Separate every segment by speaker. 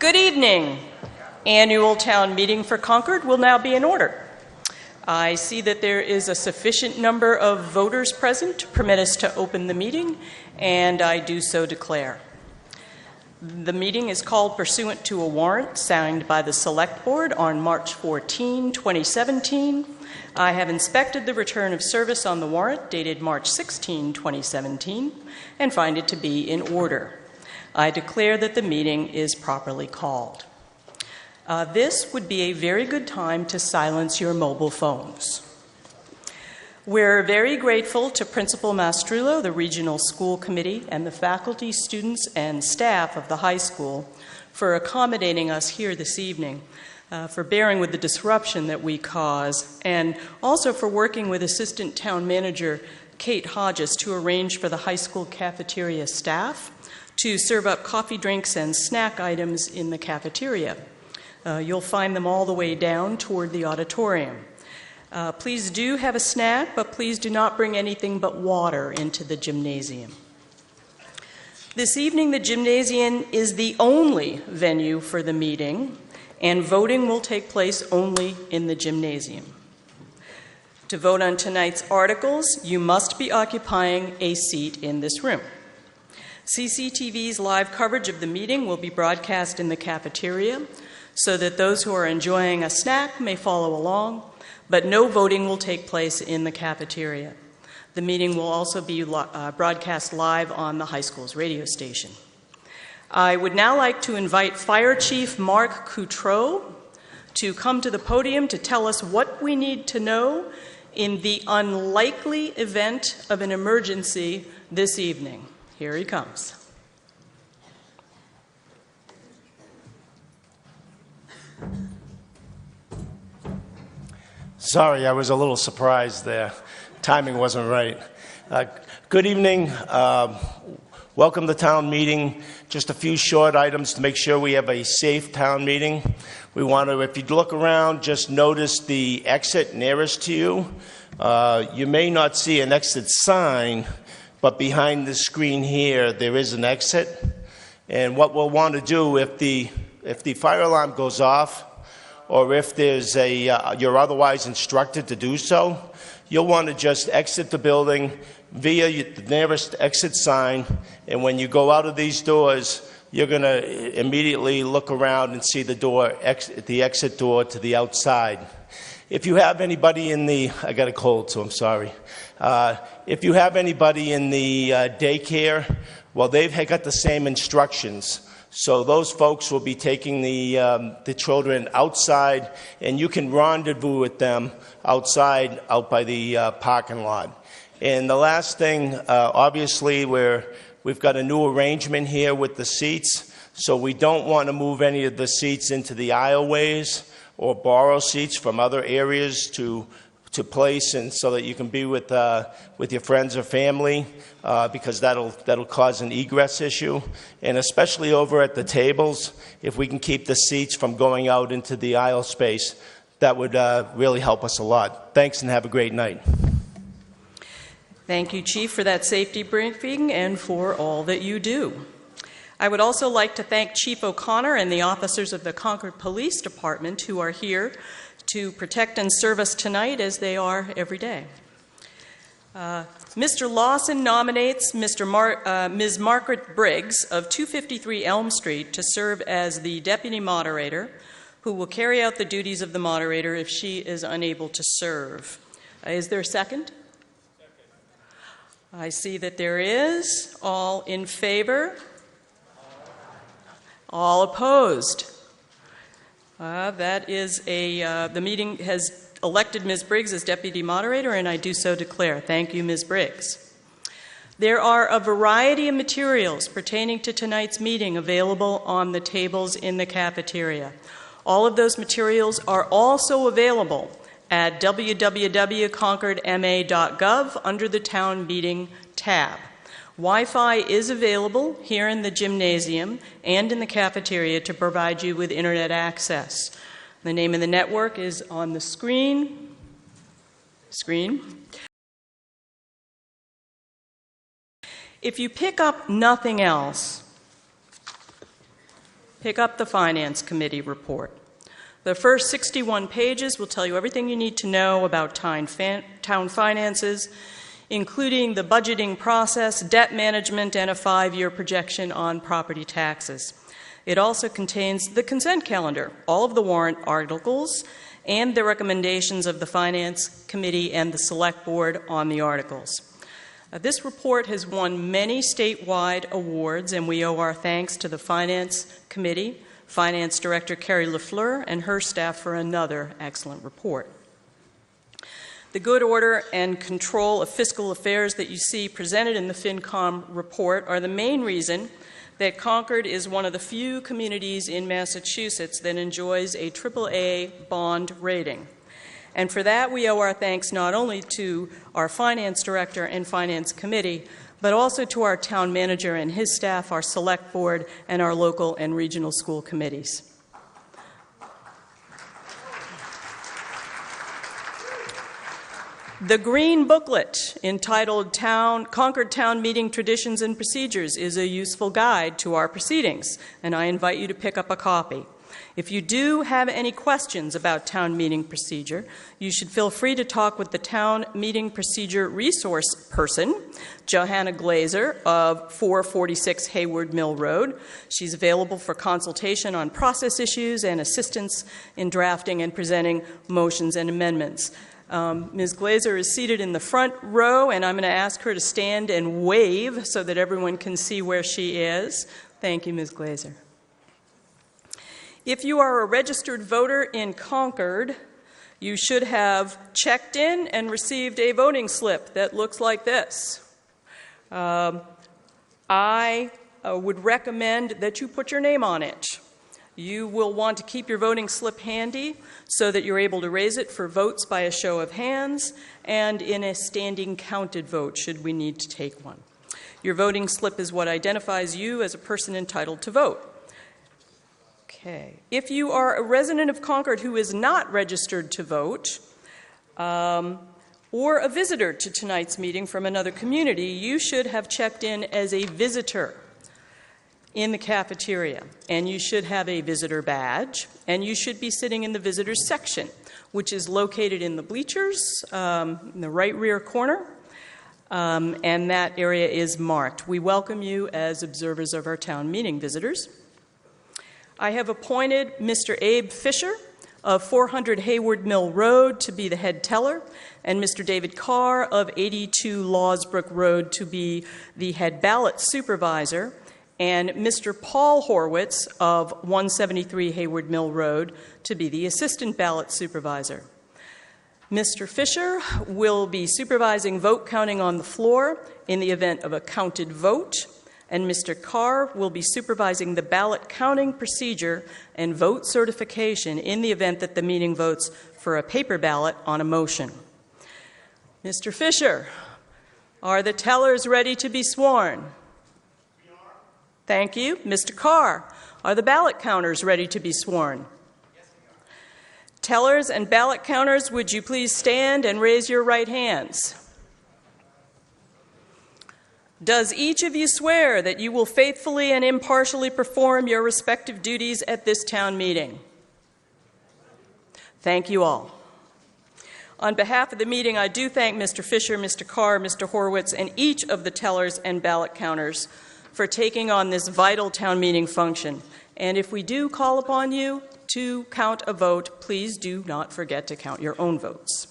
Speaker 1: Good evening. Annual town meeting for Concord will now be in order. I see that there is a sufficient number of voters present to permit us to open the meeting, and I do so declare. The meeting is called pursuant to a warrant signed by the Select Board on March 14, 2017. I have inspected the return of service on the warrant dated March 16, 2017, and find it to be in order. I declare that the meeting is properly called. This would be a very good time to silence your mobile phones. We're very grateful to Principal Mastrullo, the Regional School Committee, and the faculty, students, and staff of the high school for accommodating us here this evening, for bearing with the disruption that we cause, and also for working with Assistant Town Manager Kate Hodges to arrange for the high school cafeteria staff to serve up coffee, drinks, and snack items in the cafeteria. You'll find them all the way down toward the auditorium. Please do have a snack, but please do not bring anything but water into the gymnasium. This evening, the gymnasium is the only venue for the meeting, and voting will take place only in the gymnasium. To vote on tonight's articles, you must be occupying a seat in this room. CCTV's live coverage of the meeting will be broadcast in the cafeteria so that those who are enjoying a snack may follow along, but no voting will take place in the cafeteria. The meeting will also be broadcast live on the high school's radio station. I would now like to invite Fire Chief Mark Coutreau to come to the podium to tell us what we need to know in the unlikely event of an emergency this evening. Here he comes.
Speaker 2: Sorry, I was a little surprised there. Timing wasn't right. Good evening. Welcome to town meeting. Just a few short items to make sure we have a safe town meeting. We want to, if you look around, just notice the exit nearest to you. You may not see an exit sign, but behind the screen here, there is an exit. And what we'll want to do if the fire alarm goes off, or if there's you're otherwise instructed to do so, you'll want to just exit the building via the nearest exit sign. And when you go out of these doors, you're going to immediately look around and see the exit door to the outside. If you have anybody I got a cold, so I'm sorry. If you have anybody in the daycare, well, they've got the same instructions. So those folks will be taking the children outside, and you can rendezvous with them outside, out by the parking lot. And the last thing, obviously, we've got a new arrangement here with the seats, so we don't want to move any of the seats into the aisleways or borrow seats from other areas to place, and so that you can be with your friends or family, because that'll cause an egress issue. And especially over at the tables, if we can keep the seats from going out into the aisle space, that would really help us a lot. Thanks, and have a great night.
Speaker 1: Thank you, Chief, for that safety briefing and for all that you do. I would also like to thank Chief O'Connor and the officers of the Concord Police Department who are here to protect and serve us tonight, as they are every day. Mr. Lawson nominates Ms. Margaret Briggs of 253 Elm Street to serve as the Deputy Moderator, who will carry out the duties of the Moderator if she is unable to serve. Is there a second? I see that there is. All in favor? All opposed? The meeting has elected Ms. Briggs as Deputy Moderator, and I do so declare. Thank you, Ms. Briggs. There are a variety of materials pertaining to tonight's meeting available on the tables in the cafeteria. All of those materials are also available at www.concordma.gov under the Town Meeting tab. Wi-Fi is available here in the gymnasium and in the cafeteria to provide you with internet access. The name of the network is on the screen. If you pick up nothing else, pick up the Finance Committee report. The first 61 pages will tell you everything you need to know about town finances, including the budgeting process, debt management, and a 5-year projection on property taxes. It also contains the consent calendar, all of the warrant articles, and the recommendations of the Finance Committee and the Select Board on the articles. This report has won many statewide awards, and we owe our thanks to the Finance Committee, Finance Director Carrie LaFleur, and her staff for another excellent report. The good order and control of fiscal affairs that you see presented in the FinCom report are the main reason that Concord is one of the few communities in Massachusetts that enjoys a AAA bond rating. And for that, we owe our thanks not only to our Finance Director and Finance Committee, but also to our Town Manager and his staff, our Select Board, and our local and regional school committees. The green booklet entitled Concord Town Meeting Traditions and Procedures is a useful guide to our proceedings, and I invite you to pick up a copy. If you do have any questions about town meeting procedure, you should feel free to talk with the town meeting procedure resource person, Johanna Glazer of 446 Hayward Mill Road. She's available for consultation on process issues and assistance in drafting and presenting motions and amendments. Ms. Glazer is seated in the front row, and I'm going to ask her to stand and wave so that everyone can see where she is. Thank you, Ms. Glazer. If you are a registered voter in Concord, you should have checked in and received a voting slip that looks like this. I would recommend that you put your name on it. You will want to keep your voting slip handy so that you're able to raise it for votes by a show of hands and in a standing counted vote should we need to take one. Your voting slip is what identifies you as a person entitled to vote. Okay. If you are a resident of Concord who is not registered to vote, or a visitor to tonight's meeting from another community, you should have checked in as a visitor in the cafeteria, and you should have a visitor badge, and you should be sitting in the visitors section, which is located in the bleachers in the right rear corner, and that area is marked. We welcome you as observers of our town meeting, visitors. I have appointed Mr. Abe Fisher of 400 Hayward Mill Road to be the head teller, and Mr. David Carr of 82 Lawsbrook Road to be the head ballot supervisor, and Mr. Paul Horwitz of 173 Hayward Mill Road to be the assistant ballot supervisor. Mr. Fisher will be supervising vote counting on the floor in the event of a counted vote, and Mr. Carr will be supervising the ballot counting procedure and vote certification in the event that the meeting votes for a paper ballot on a motion. Mr. Fisher, are the tellers ready to be sworn?
Speaker 3: We are.
Speaker 1: Thank you. Mr. Carr, are the ballot counters ready to be sworn?
Speaker 3: Yes, we are.
Speaker 1: Tellers and ballot counters, would you please stand and raise your right hands? Does each of you swear that you will faithfully and impartially perform your respective duties at this town meeting? Thank you all. On behalf of the meeting, I do thank Mr. Fisher, Mr. Carr, Mr. Horwitz, and each of the tellers and ballot counters for taking on this vital town meeting function. And if we do call upon you to count a vote, please do not forget to count your own votes.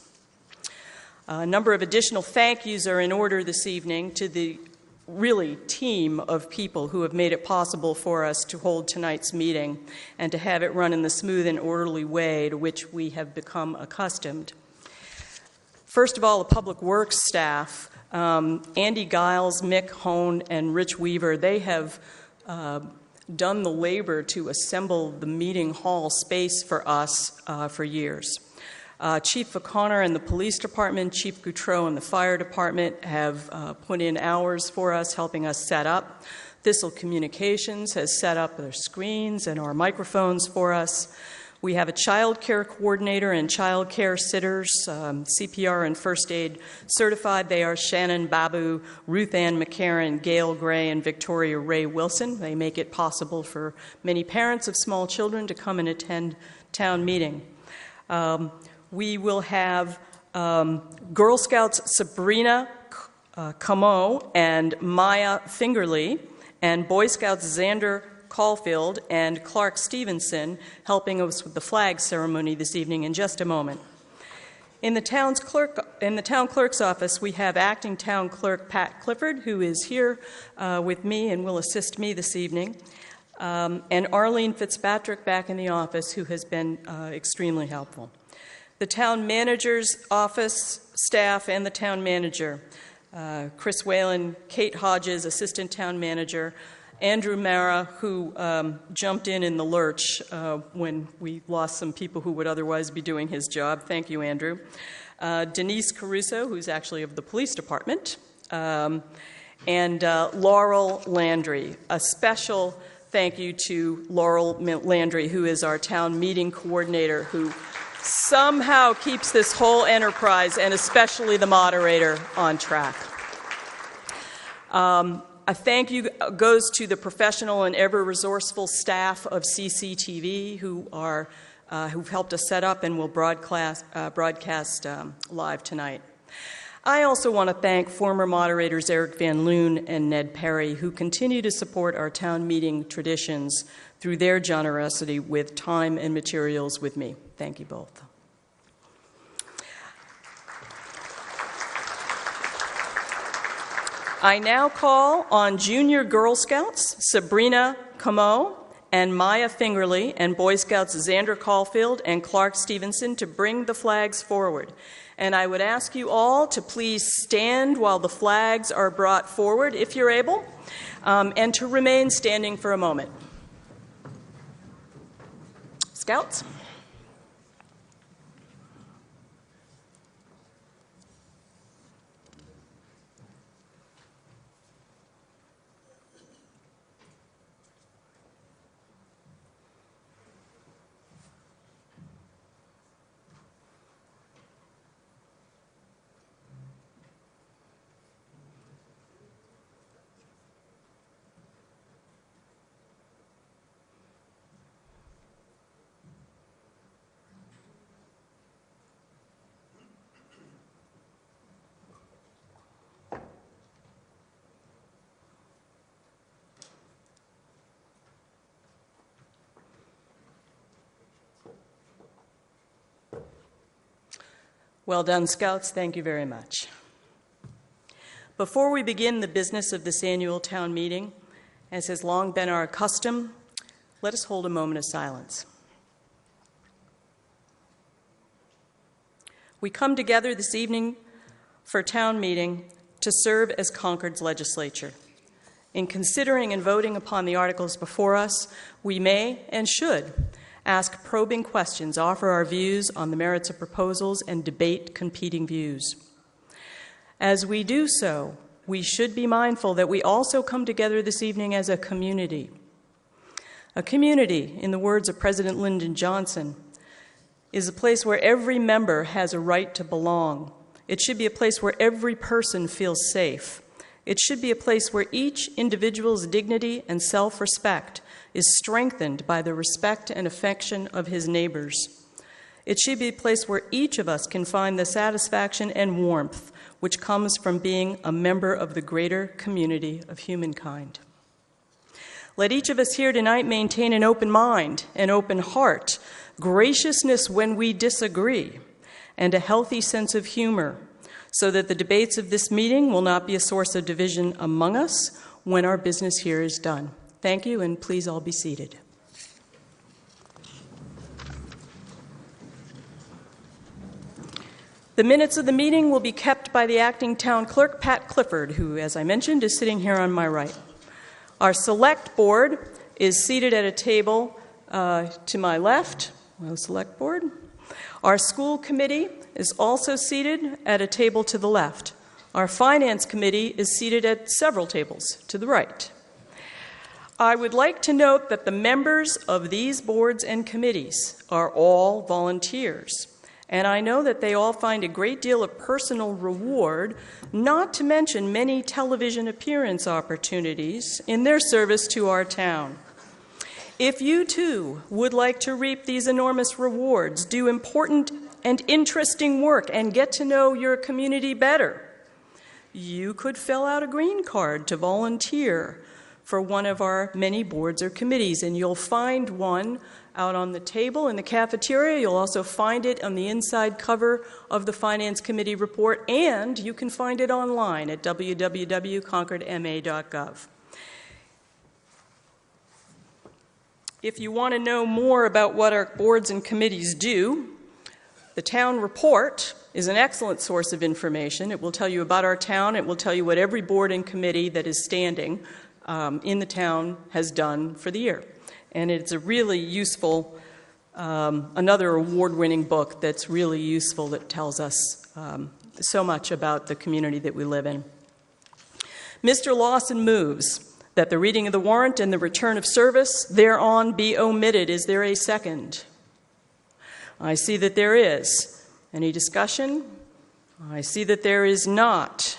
Speaker 1: A number of additional thank yous are in order this evening to the really team of people who have made it possible for us to hold tonight's meeting and to have it run in the smooth and orderly way to which we have become accustomed. First of all, the Public Works staff, Andy Giles, Mick Hone, and Rich Weaver, they have done the labor to assemble the meeting hall space for us for years. Chief O'Connor and the police department, Chief Goutreau and the fire department have put in hours for us, helping us set up. Thistle Communications has set up their screens and our microphones for us. We have a child care coordinator and child care sitters, CPR and first aid certified. They are Shannon Babu, Ruth Ann McCarran, Gail Gray, and Victoria Ray Wilson. They make it possible for many parents of small children to come and attend town meeting. We will have Girl Scouts Sabrina Camo and Maya Fingerly, and Boy Scouts Xander Caulfield and Clark Stevenson helping us with the flag ceremony this evening in just a moment. In the town clerk's office, we have acting town clerk Pat Clifford, who is here with me and will assist me this evening, and Arlene Fitzpatrick back in the office, who has been extremely helpful. The town manager's office staff and the town manager, Chris Whalen, Kate Hodges, assistant town manager, Andrew Mara, who jumped in the lurch when we lost some people who would otherwise be doing his job. Thank you, Andrew. Denise Caruso, who's actually of the police department, and Laurel Landry. A special thank you to Laurel Landry, who is our town meeting coordinator, who somehow keeps this whole enterprise, and especially the moderator, on track. A thank you goes to the professional and ever-resourceful staff of CCTV who've helped us set up and will broadcast live tonight. I also want to thank former moderators Eric Van Loon and Ned Perry, who continue to support our town meeting traditions through their generosity with time and materials with me. Thank you both. I now call on Junior Girl Scouts Sabrina Camo and Maya Fingerly and Boy Scouts Xander Caulfield and Clark Stevenson to bring the flags forward. And I would ask you all to please stand while the flags are brought forward, if you're able, and to remain standing for a moment. Scouts? Well done, Scouts. Thank you very much. Before we begin the business of this annual town meeting, as has long been our custom, let us hold a moment of silence. We come together this evening for town meeting to serve as Concord's legislature. In considering and voting upon the articles before us, we may and should ask probing questions, offer our views on the merits of proposals, and debate competing views. As we do so, we should be mindful that we also come together this evening as a community. A community, in the words of President Lyndon Johnson, is a place where every member has a right to belong. It should be a place where every person feels safe. It should be a place where each individual's dignity and self-respect is strengthened by the respect and affection of his neighbors. It should be a place where each of us can find the satisfaction and warmth which comes from being a member of the greater community of humankind. Let each of us here tonight maintain an open mind, an open heart, graciousness when we disagree, and a healthy sense of humor, so that the debates of this meeting will not be a source of division among us when our business here is done. Thank you, and please all be seated. The minutes of the meeting will be kept by the acting town clerk, Pat Clifford, who, as I mentioned, is sitting here on my right. Our select board is seated at a table to my left. Well, select board. Our school committee is also seated at a table to the left. Our finance committee is seated at several tables to the right. I would like to note that the members of these boards and committees are all volunteers, and I know that they all find a great deal of personal reward, not to mention many television appearance opportunities, in their service to our town. If you too would like to reap these enormous rewards, do important and interesting work, and get to know your community better, you could fill out a green card to volunteer for one of our many boards or committees, and you'll find one out on the table in the cafeteria. You'll also find it on the inside cover of the Finance Committee report, and you can find it online at www.concordma.gov. If you want to know more about what our boards and committees do, the town report is an excellent source of information. It will tell you about our town. It will tell you what every board and committee that is standing in the town has done for the year. And it's a really useful, another award-winning book that's really useful, that tells us so much about the community that we live in. Mr. Lawson moves that the reading of the warrant and the return of service thereon be omitted. Is there a second? I see that there is. Any discussion? I see that there is not.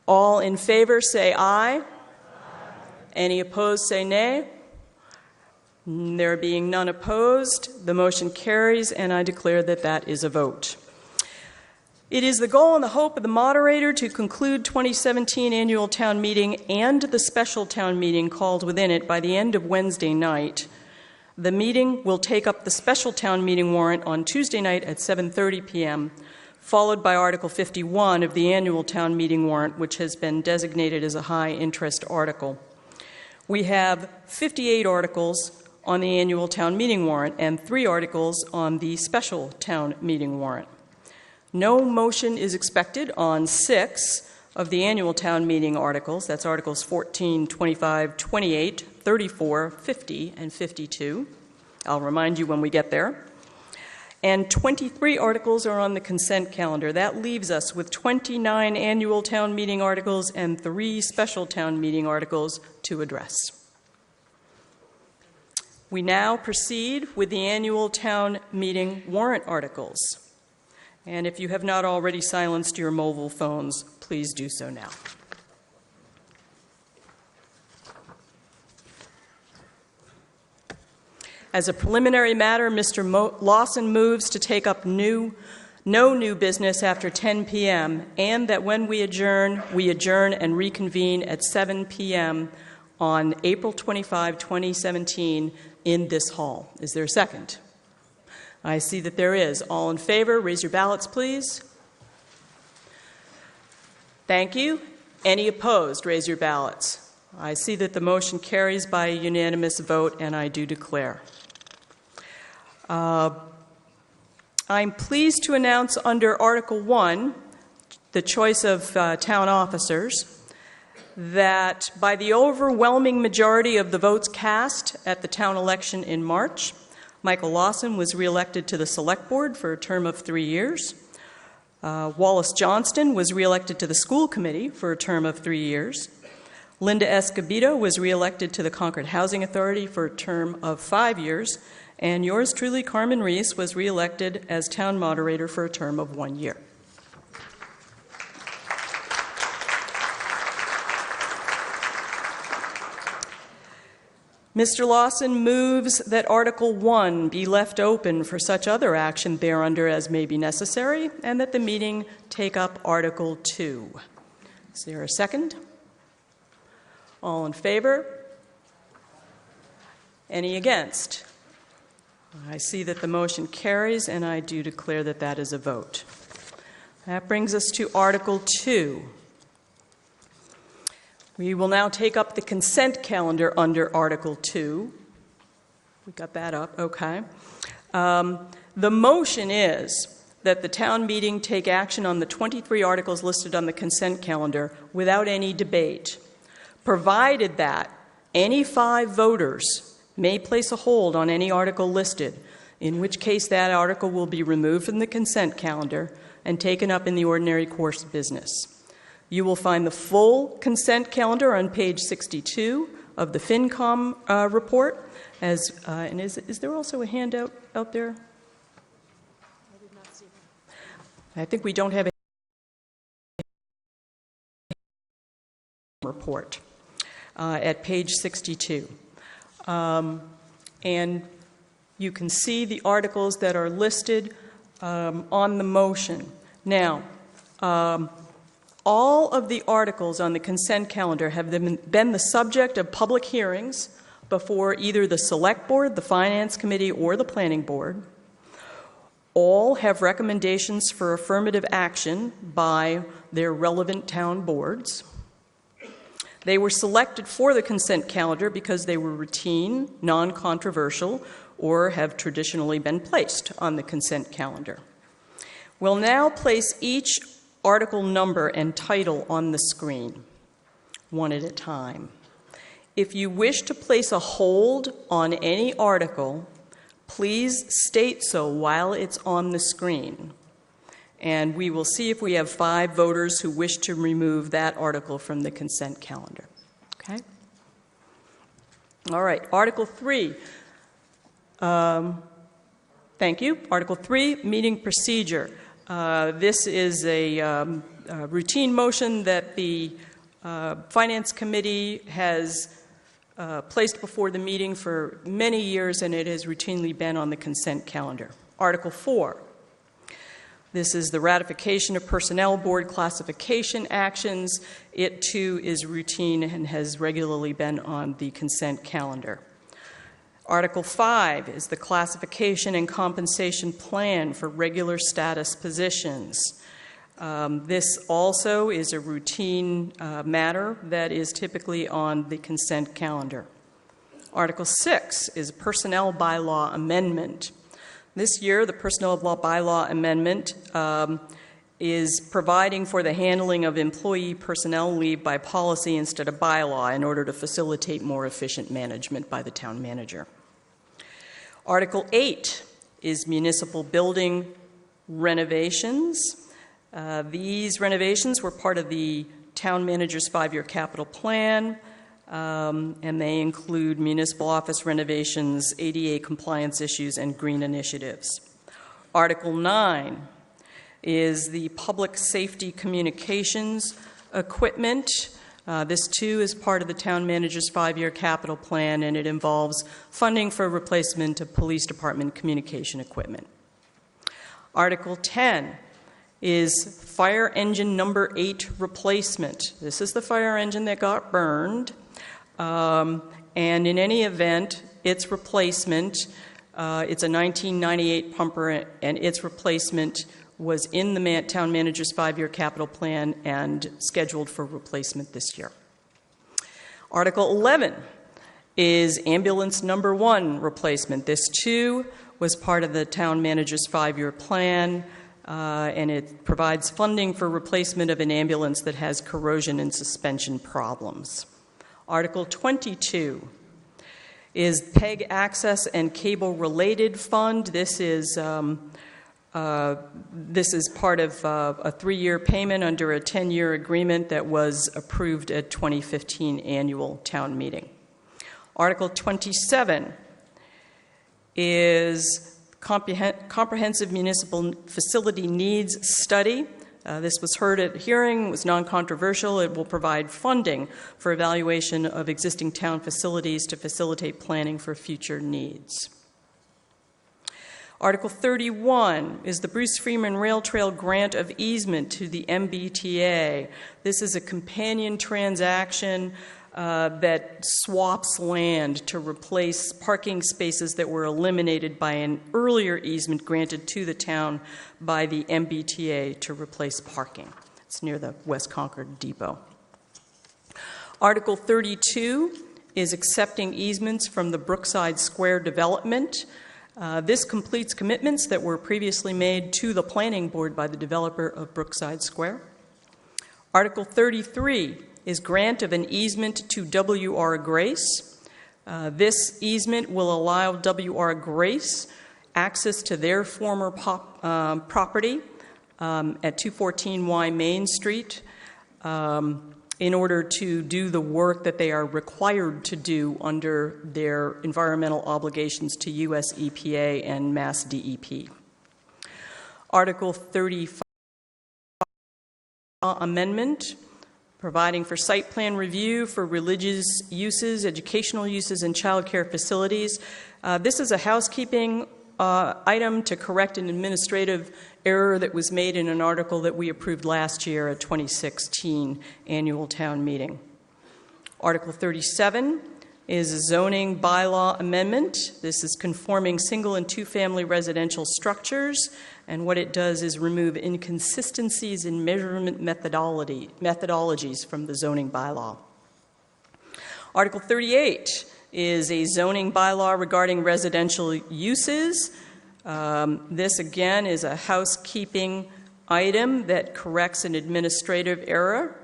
Speaker 1: All in favor say aye. Aye. Any opposed say nay. There being none opposed, the motion carries, and I declare that that is a vote. It is the goal and the hope of the moderator to conclude 2017 annual town meeting and the special town meeting called within it by the end of Wednesday night. The meeting will take up the special town meeting warrant on Tuesday night at 7:30 p.m., followed by Article 51 of the annual town meeting warrant, which has been designated as a high-interest article. We have 58 articles on the annual town meeting warrant and 3 articles on the special town meeting warrant. No motion is expected on 6 of the annual town meeting articles. That's Articles 14, 25, 28, 34, 50, and 52. I'll remind you when we get there. And 23 articles are on the consent calendar. That leaves us with 29 annual town meeting articles and 3 special town meeting articles to address. We now proceed with the annual town meeting warrant articles. And if you have not already silenced your mobile phones, please do so now. As a preliminary matter, Mr. Lawson moves to take up no new business after 10 p.m., and that when we adjourn and reconvene at 7 p.m. on April 25, 2017, in this hall. Is there a second? I see that there is. All in favor, raise your ballots, please. Thank you. Any opposed, raise your ballots. I see that the motion carries by a unanimous vote, and I do declare. I'm pleased to announce under Article 1, the choice of town officers, that by the overwhelming majority of the votes cast at the town election in March, Michael Lawson was reelected to the Select Board for a term of 3 years. Wallace Johnston was reelected to the School Committee for a term of 3 years. Linda Escobedo was reelected to the Concord Housing Authority for a term of 5 years. And yours truly, Carmen Reese, was reelected as town moderator for a term of 1 year. Mr. Lawson moves that Article 1 be left open for such other action thereunder as may be necessary, and that the meeting take up Article 2. Is there a second? All in favor? Any against? I see that the motion carries, and I do declare that that is a vote. That brings us to Article 2. We will now take up the consent calendar under Article 2. We got that up, okay. The motion is that the town meeting take action on the 23 articles listed on the consent calendar without any debate, provided that any 5 voters may place a hold on any article listed, in which case that article will be removed from the consent calendar and taken up in the ordinary course of business. You will find the full consent calendar on page 62 of the FinCom report. And is there also a handout out there? I did not see that. I think we don't have a report at page 62. And you can see the articles that are listed on the motion. Now, all of the articles on the consent calendar have been the subject of public hearings before either the Select Board, the Finance Committee, or the Planning Board. All have recommendations for affirmative action by their relevant town boards. They were selected for the consent calendar because they were routine, non-controversial, or have traditionally been placed on the consent calendar. We'll now place each article number and title on the screen, one at a time. If you wish to place a hold on any article, please state so while it's on the screen. And we will see if we have 5 voters who wish to remove that article from the consent calendar. Okay? All right, Article 3. Thank you. Article 3, meeting procedure. This is a routine motion that the Finance Committee has placed before the meeting for many years, and it has routinely been on the consent calendar. Article 4. This is the ratification of Personnel Board classification actions. It, too, is routine and has regularly been on the consent calendar. Article 5 is the classification and compensation plan for regular status positions. This also is a routine matter that is typically on the consent calendar. Article 6 is a personnel bylaw amendment. This year, the personnel bylaw amendment is providing for the handling of employee personnel leave by policy instead of bylaw in order to facilitate more efficient management by the town manager. Article 8 is municipal building renovations. These renovations were part of the town manager's 5-year capital plan, and they include municipal office renovations, ADA compliance issues, and green initiatives. Article 9 is the public safety communications equipment. This, too, is part of the town manager's 5-year capital plan, and it involves funding for replacement of police department communication equipment. Article 10 is fire engine number 8 replacement. This is the fire engine that got burned. And in any event, its replacement, it's a 1998 pumper, and its replacement was in the town manager's 5-year capital plan and scheduled for replacement this year. Article 11 is ambulance number 1 replacement. This, too, was part of the town manager's 5-year plan, and it provides funding for replacement of an ambulance that has corrosion and suspension problems. Article 22 is PEG access and cable related fund. This is part of a 3-year payment under a 10-year agreement that was approved at 2015 annual town meeting. Article 27 is comprehensive municipal facility needs study. This was heard at hearing, was non-controversial. It will provide funding for evaluation of existing town facilities to facilitate planning for future needs. Article 31 is the Bruce Freeman Rail Trail grant of easement to the MBTA. This is a companion transaction that swaps land to replace parking spaces that were eliminated by an earlier easement granted to the town by the MBTA to replace parking. It's near the West Concord Depot. Article 32 is accepting easements from the Brookside Square development. This completes commitments that were previously made to the planning board by the developer of Brookside Square. Article 33 is grant of an easement to W.R. Grace. This easement will allow W.R. Grace access to their former property at 214 Y Main Street. in order to do the work that they are required to do under their environmental obligations to U.S. EPA and Mass DEP. Article 35 amendment, providing for site plan review for religious uses, educational uses, and child care facilities. This is a housekeeping item to correct an administrative error that was made in an article that we approved last year at 2016 annual town meeting. Article 37 is a zoning bylaw amendment. This is conforming single and two-family residential structures, and what it does is remove inconsistencies in measurement methodologies from the zoning bylaw. Article 38 is a zoning bylaw regarding residential uses. This, again, is a housekeeping item that corrects an administrative error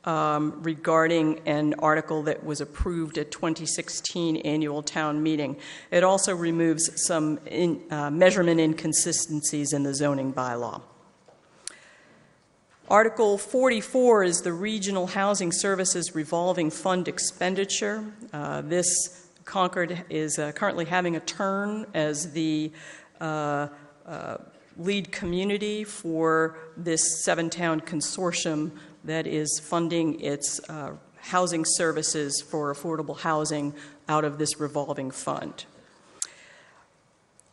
Speaker 1: regarding an article that was approved at 2016 annual town meeting. It also removes some measurement inconsistencies in the zoning bylaw. Article 44 is the Regional Housing Services Revolving Fund expenditure. This Concord is currently having a turn as the lead community for this 7-town consortium that is funding its housing services for affordable housing out of this revolving fund.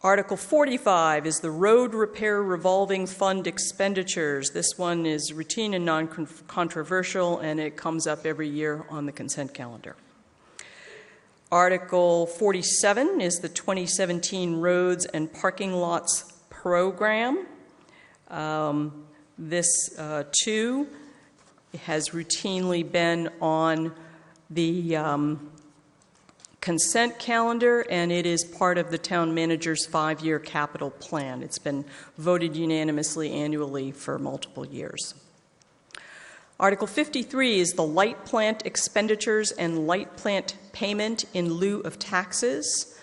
Speaker 1: Article 45 is the Road Repair Revolving Fund expenditures. This one is routine and non-controversial, and it comes up every year on the consent calendar. Article 47 is the 2017 Roads and Parking Lots Program. This, too, has routinely been on the consent calendar, and it is part of the town manager's 5-year capital plan. It's been voted unanimously annually for multiple years. Article 53 is the light plant expenditures and light plant payment in lieu of taxes.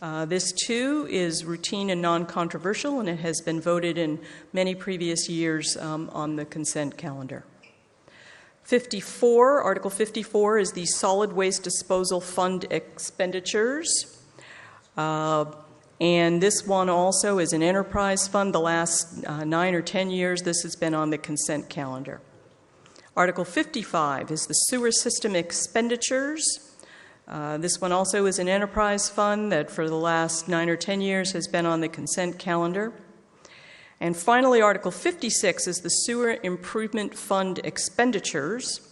Speaker 1: This, too, is routine and non-controversial, and it has been voted in many previous years on the consent calendar. 54, Article 54 is the Solid Waste Disposal Fund expenditures. And this one also is an enterprise fund. The last 9 or 10 years, this has been on the consent calendar. Article 55 is the Sewer System expenditures. This one also is an enterprise fund that for the last 9 or 10 years has been on the consent calendar. And finally, Article 56 is the Sewer Improvement Fund expenditures.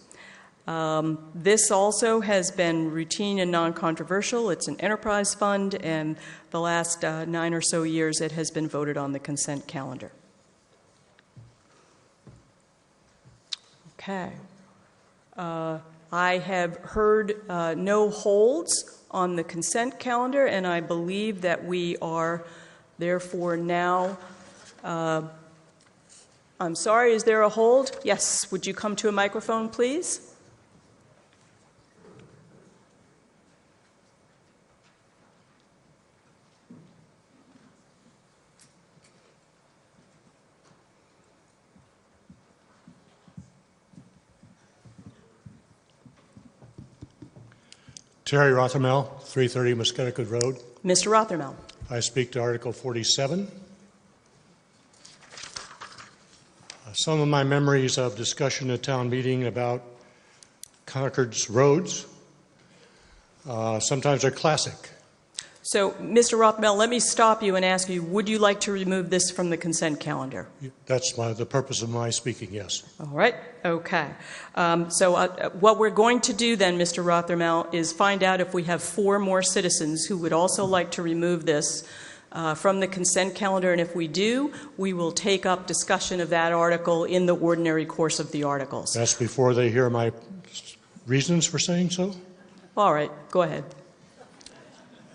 Speaker 1: This also has been routine and non-controversial. It's an enterprise fund, and the last 9 or so years it has been voted on the consent calendar. Okay. I have heard no holds on the consent calendar, and I believe that we are therefore now I'm sorry, is there a hold? Yes, would you come to a microphone, please?
Speaker 4: Terry Rothermel, 330 Muskegon Road.
Speaker 1: Mr. Rothermel.
Speaker 4: I speak to Article 47. Some of my memories of discussion at town meeting about Concord's roads sometimes are classic.
Speaker 1: So, Mr. Rothermel, let me stop you and ask you, would you like to remove this from the consent calendar?
Speaker 4: That's the purpose of my speaking, yes.
Speaker 1: All right, okay. What we're going to do then, Mr. Rothermel, is find out if we have 4 more citizens who would also like to remove this from the consent calendar, and if we do, we will take up discussion of that article in the ordinary course of the articles.
Speaker 4: That's before they hear my reasons for saying so?
Speaker 1: All right, go ahead.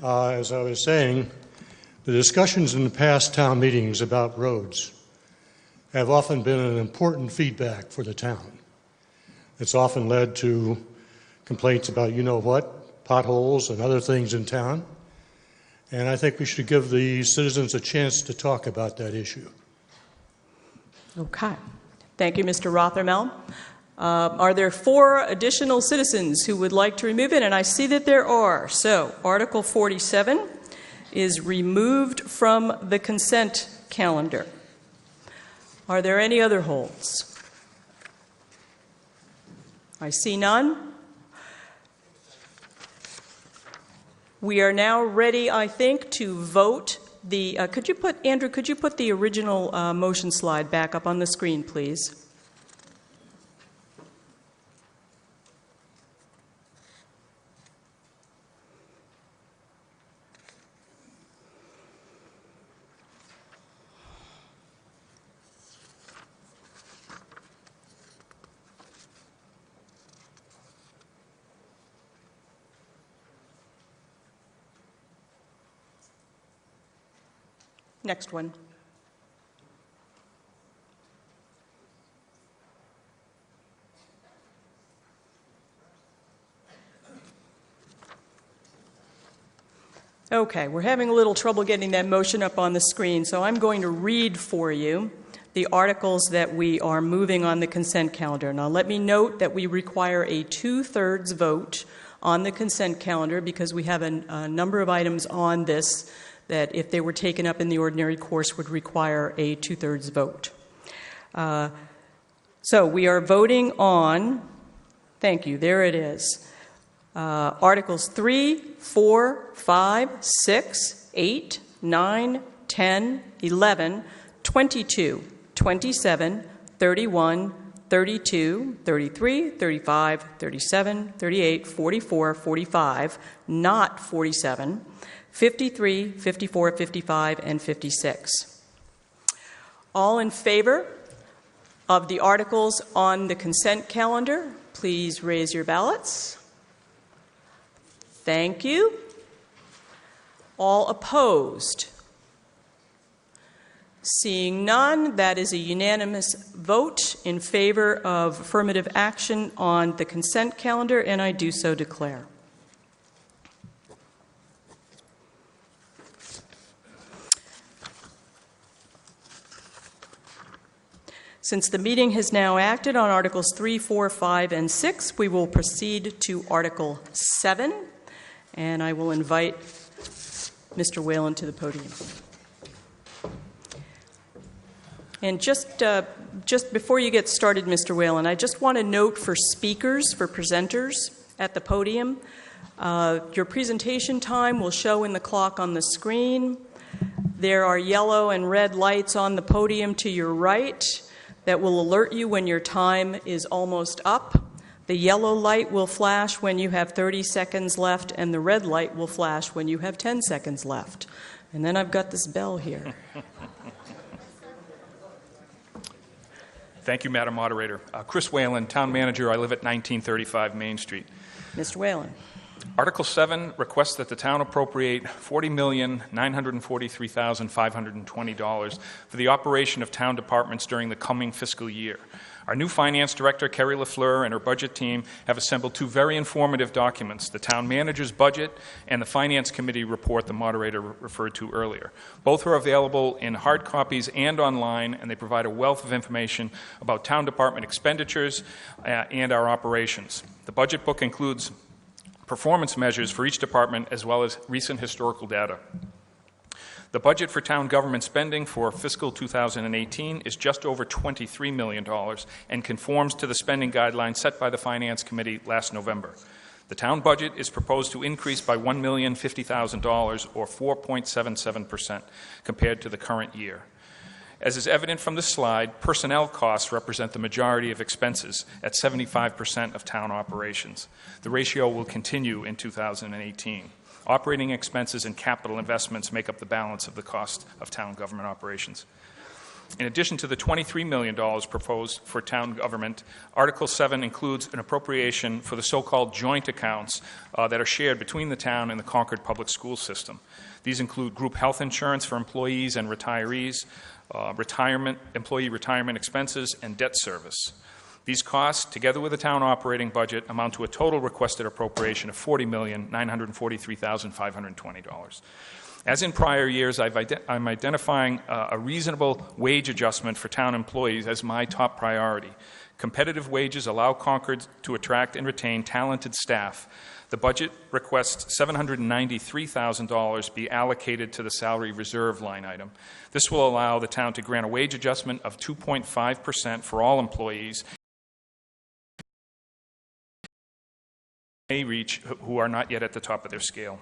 Speaker 4: As I was saying, the discussions in the past town meetings about roads have often been an important feedback for the town. It's often led to complaints about you-know-what, potholes and other things in town. And I think we should give the citizens a chance to talk about that issue.
Speaker 1: Okay. Thank you, Mr. Rothermel. Are there 4 additional citizens who would like to remove it? And I see that there are. So Article 47 is removed from the consent calendar. Are there any other holds? I see none. We are now ready, I think, to vote the, Andrew, could you put the original motion slide back up on the screen, please? Next one. Okay, we're having a little trouble getting that motion up on the screen, so I'm going to read for you the articles that we are moving on the consent calendar. Now, let me note that we require a 2/3 vote on the consent calendar because we have a number of items on this that, if they were taken up in the ordinary course, would require a 2/3 vote. So we are voting on, thank you, there it is, Articles 3, 4, 5, 6, 8, 9, 10, 11, 22, 27, 31, 32, 33, 35, 37, 38, 44, 45, not 47, 53, 54, 55, and 56. All in favor of the articles on the consent calendar, please raise your ballots. Thank you. All opposed? Seeing none, that is a unanimous vote in favor of affirmative action on the consent calendar, and I do so declare. Since the meeting has now acted on Articles 3, 4, 5, and 6, we will proceed to Article 7, and I will invite Mr. Whalen to the podium. And just before you get started, Mr. Whalen, I just want to note for speakers, for presenters at the podium, your presentation time will show in the clock on the screen. There are yellow and red lights on the podium to your right that will alert you when your time is almost up. The yellow light will flash when you have 30 seconds left, and the red light will flash when you have 10 seconds left. And then I've got this bell here.
Speaker 5: Thank you, Madam Moderator. Chris Whalen, Town Manager. I live at 1935 Main Street.
Speaker 1: Mr. Whalen.
Speaker 5: Article 7 requests that the town appropriate $40,943,520 for the operation of town departments during the coming fiscal year. Our new Finance Director, Kerry LaFleur, and her budget team have assembled 2 very informative documents, the Town Manager's Budget and the Finance Committee report the moderator referred to earlier. Both are available in hard copies and online, and they provide a wealth of information about town department expenditures and our operations. The budget book includes performance measures for each department as well as recent historical data. The budget for town government spending for fiscal 2018 is just over $23 million and conforms to the spending guidelines set by the Finance Committee last November. The town budget is proposed to increase by $1,050,000 or 4.77% compared to the current year. As is evident from this slide, personnel costs represent the majority of expenses at 75% of town operations. The ratio will continue in 2018. Operating expenses and capital investments make up the balance of the cost of town government operations. In addition to the $23 million proposed for town government, Article 7 includes an appropriation for the so-called joint accounts that are shared between the town and the Concord public school system. These include group health insurance for employees and retirees, employee retirement expenses, and debt service. These costs, together with the town operating budget, amount to a total requested appropriation of $40,943,520. As in prior years, I'm identifying a reasonable wage adjustment for town employees as my top priority. Competitive wages allow Concord to attract and retain talented staff. The budget requests $793,000 be allocated to the salary reserve line item. This will allow the town to grant a wage adjustment of 2.5% for all employees may reach who are not yet at the top of their scale.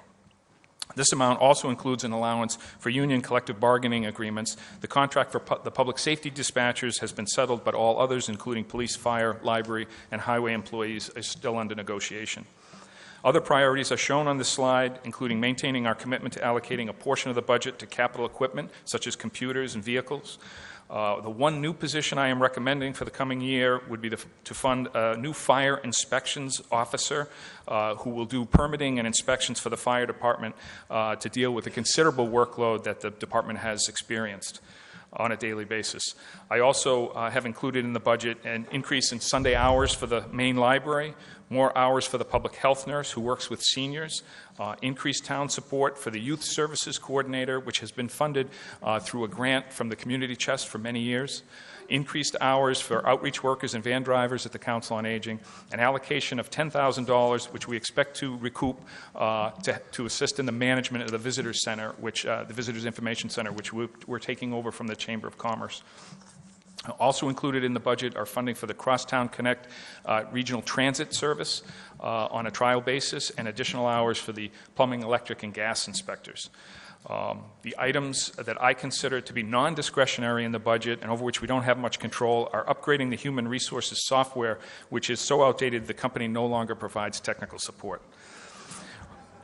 Speaker 5: This amount also includes an allowance for union collective bargaining agreements. The contract for the public safety dispatchers has been settled, but all others, including police, fire, library, and highway employees, are still under negotiation. Other priorities are shown on this slide, including maintaining our commitment to allocating a portion of the budget to capital equipment, such as computers and vehicles. The one new position I am recommending for the coming year would be to fund a new fire inspections officer who will do permitting and inspections for the fire department to deal with the considerable workload that the department has experienced on a daily basis. I also have included in the budget an increase in Sunday hours for the main library, more hours for the public health nurse who works with seniors, increased town support for the youth services coordinator, which has been funded through a grant from the community chest for many years, increased hours for outreach workers and van drivers at the Council on Aging, an allocation of $10,000, which we expect to recoup to assist in the management of the Visitors Center, the Visitors Information Center, which we're taking over from the Chamber of Commerce. Also included in the budget are funding for the Crosstown Connect regional transit service on a trial basis and additional hours for the plumbing, electric, and gas inspectors. The items that I consider to be non-discretionary in the budget and over which we don't have much control are upgrading the human resources software, which is so outdated the company no longer provides technical support.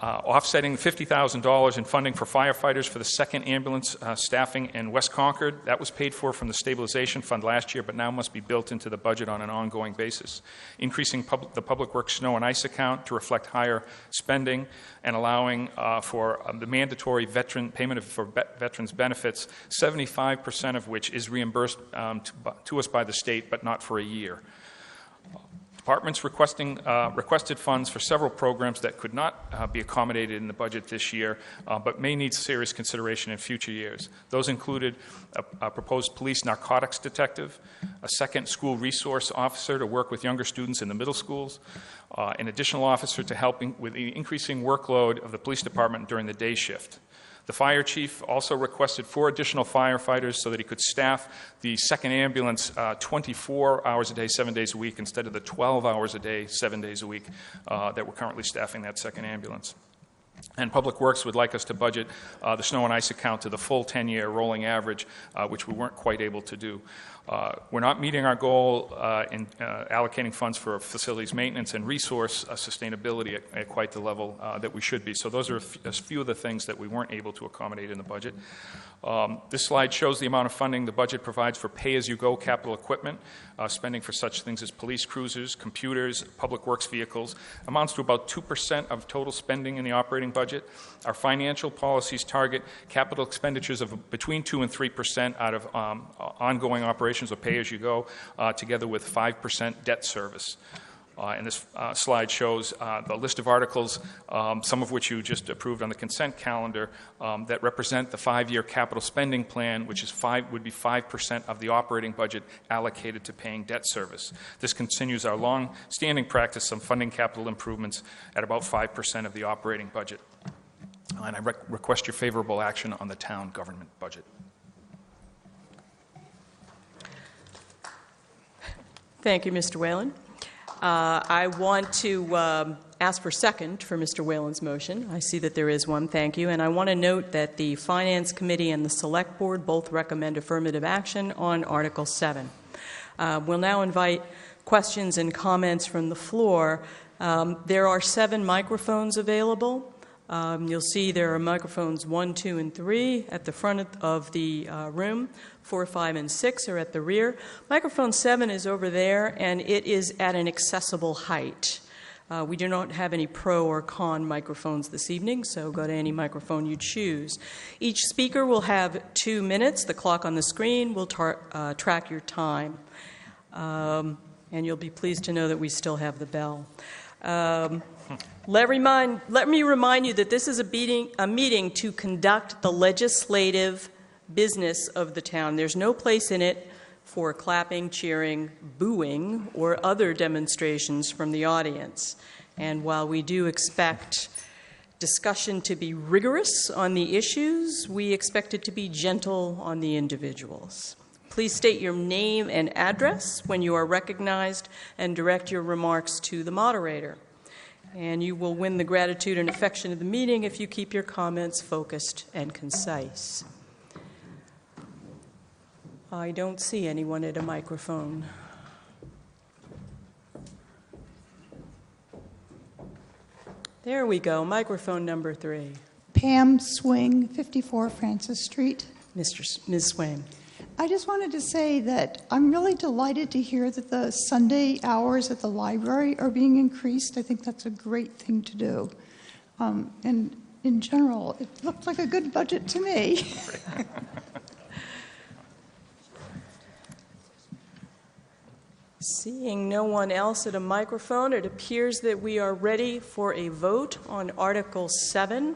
Speaker 5: Offsetting $50,000 in funding for firefighters for the 2nd ambulance staffing in West Concord. That was paid for from the stabilization fund last year, but now must be built into the budget on an ongoing basis. Increasing the Public Works snow and ice account to reflect higher spending and allowing for the mandatory payment for veterans benefits, 75% of which is reimbursed to us by the state, but not for a year. Departments requested funds for several programs that could not be accommodated in the budget this year, but may need serious consideration in future years. Those included a proposed police narcotics detective, a 2nd school resource officer to work with younger students in the middle schools, an additional officer to help with the increasing workload of the police department during the day shift. The fire chief also requested 4 additional firefighters so that he could staff the 2nd ambulance 24 hours a day, 7 days a week, instead of the 12 hours a day, 7 days a week that we're currently staffing that 2nd ambulance. And Public Works would like us to budget the snow and ice account to the full 10-year rolling average, which we weren't quite able to do. We're not meeting our goal in allocating funds for facilities maintenance and resource sustainability at quite the level that we should be. So those are a few of the things that we weren't able to accommodate in the budget. This slide shows the amount of funding the budget provides for pay-as-you-go capital equipment, spending for such things as police cruisers, computers, public works vehicles, amounts to about 2% of total spending in the operating budget. Our financial policies target capital expenditures of between 2 and 3% out of ongoing operations or pay-as-you-go, together with 5% debt service. And this slide shows the list of articles, some of which you just approved on the consent calendar, that represent the 5-year capital spending plan, which would be 5% of the operating budget allocated to paying debt service. This continues our long-standing practice of funding capital improvements at about 5% of the operating budget. And I request your favorable action on the town government budget.
Speaker 1: Thank you, Mr. Whalen. I want to ask for second for Mr. Whalen's motion. I see that there is one. Thank you. And I want to note that the Finance Committee and the Select Board both recommend affirmative action on Article 7. We'll now invite questions and comments from the floor. There are 7 microphones available. You'll see there are microphones 1, 2, and 3 at the front of the room. 4, 5, and 6 are at the rear. Microphone 7 is over there, and it is at an accessible height. We do not have any pro or con microphones this evening, so go to any microphone you choose. Each speaker will have 2 minutes. The clock on the screen will track your time. And you'll be pleased to know that we still have the bell. Let me remind you that this is a meeting to conduct the legislative business of the town. There's no place in it for clapping, cheering, booing, or other demonstrations from the audience. And while we do expect discussion to be rigorous on the issues, we expect it to be gentle on the individuals. Please state your name and address when you are recognized and direct your remarks to the moderator. And you will win the gratitude and affection of the meeting if you keep your comments focused and concise. I don't see anyone at a microphone. There we go, microphone number 3.
Speaker 6: Pam Swing, 54 Francis Street.
Speaker 1: Ms. Swain.
Speaker 6: I just wanted to say that I'm really delighted to hear that the Sunday hours at the library are being increased. I think that's a great thing to do. And in general, it looked like a good budget to me.
Speaker 1: Seeing no one else at a microphone, it appears that we are ready for a vote on Article 7.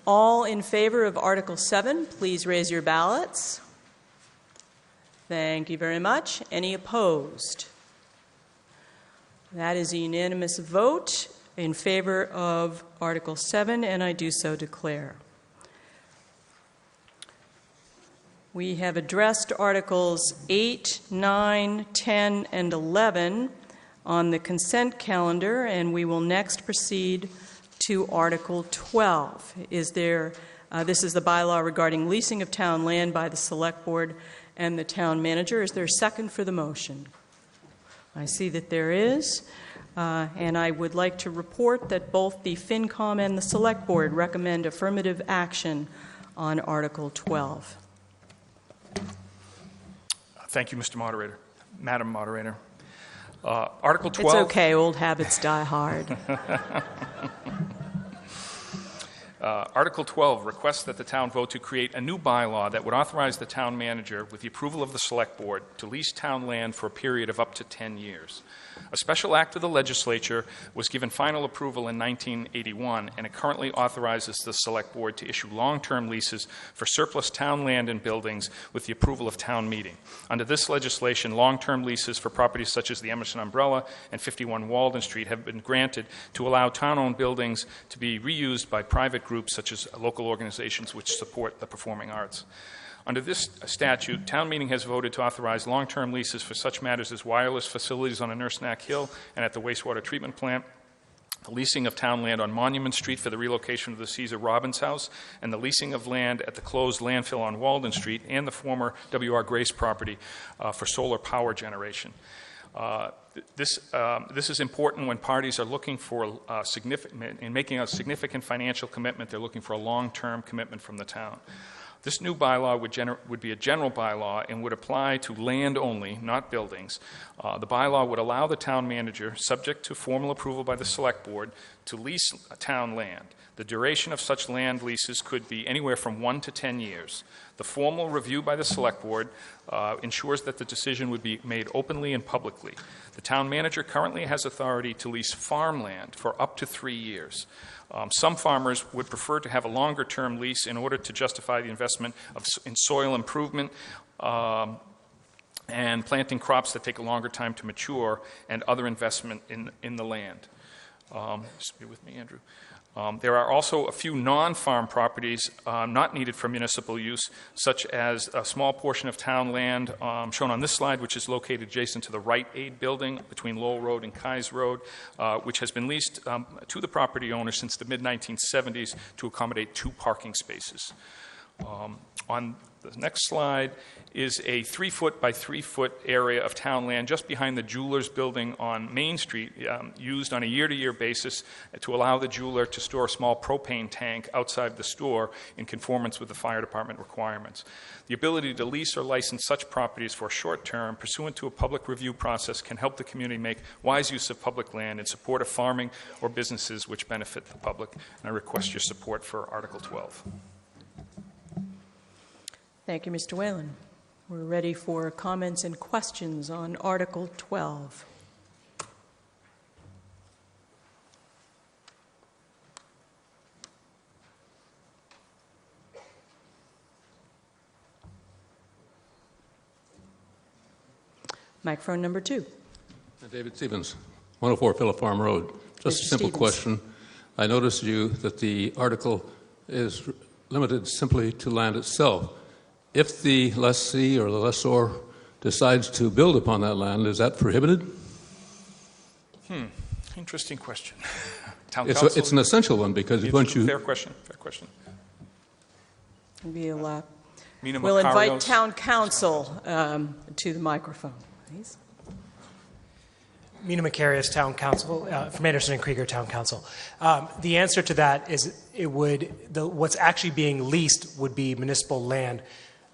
Speaker 1: All in favor of Article 7, please raise your ballots. Thank you very much. Any opposed? That is a unanimous vote in favor of Article 7, and I do so declare. We have addressed Articles 8, 9, 10, and 11 on the consent calendar, and we will next proceed to Article 12. This is the bylaw regarding leasing of town land by the Select Board and the Town Manager. Is there a second for the motion? I see that there is. And I would like to report that both the FinCom and the Select Board recommend affirmative action on Article 12.
Speaker 5: Thank you, Mr. Moderator. Madam Moderator. Article 12.
Speaker 1: It's okay, old habits die hard.
Speaker 5: Article 12 requests that the town vote to create a new bylaw that would authorize the town manager, with the approval of the Select Board, to lease town land for a period of up to 10 years. A special act of the legislature was given final approval in 1981, and it currently authorizes the Select Board to issue long-term leases for surplus town land and buildings with the approval of town meeting. Under this legislation, long-term leases for properties such as the Emerson Umbrella and 51 Walden Street have been granted to allow town-owned buildings to be reused by private groups such as local organizations which support the performing arts. Under this statute, town meeting has voted to authorize long-term leases for such matters as wireless facilities on Nurse-Nack Hill and at the wastewater treatment plant, the leasing of town land on Monument Street for the relocation of the Caesar Robbins House, and the leasing of land at the closed landfill on Walden Street and the former W.R. Grace property for solar power generation. This is important when parties are looking for in making a significant financial commitment. They're looking for a long-term commitment from the town. This new bylaw would be a general bylaw and would apply to land only, not buildings. The bylaw would allow the town manager, subject to formal approval by the Select Board, to lease town land. The duration of such land leases could be anywhere from 1 to 10 years. The formal review by the Select Board ensures that the decision would be made openly and publicly. The town manager currently has authority to lease farmland for up to 3 years. Some farmers would prefer to have a longer-term lease in order to justify the investment in soil improvement and planting crops that take a longer time to mature and other investment in the land. Just be with me, Andrew. There are also a few non-farm properties not needed for municipal use, such as a small portion of town land shown on this slide, which is located adjacent to the Rite Aid building between Lowell Road and Keyes Road, which has been leased to the property owner since the mid-1970s to accommodate 2 parking spaces. On the next slide is a 3-foot by 3-foot area of town land just behind the jeweler's building on Main Street, used on a year-to-year basis to allow the jeweler to store a small propane tank outside the store in conformance with the fire department requirements. The ability to lease or license such properties for a short term, pursuant to a public review process, can help the community make wise use of public land in support of farming or businesses which benefit the public. And I request your support for Article 12.
Speaker 1: Thank you, Mr. Whalen. We're ready for comments and questions on Article 12. Microphone number 2.
Speaker 7: David Stevens, 104 Phillip Farm Road. Just
Speaker 1: Mr.
Speaker 7: a simple
Speaker 1: Stevens.
Speaker 7: question. I noticed that the article is limited simply to land itself. If the lessee or the lessor decides to build upon that land, is that prohibited?
Speaker 5: Interesting question. Town
Speaker 7: It's
Speaker 5: council?
Speaker 7: an essential one because once you...
Speaker 5: Fair question. Fair question. Mina
Speaker 1: We'll invite
Speaker 5: Macarios.
Speaker 1: town council to the microphone, please.
Speaker 3: Mina Macarios, Town Council, from Anderson and Krieger Town Council. The answer to that is what's actually being leased would be municipal land.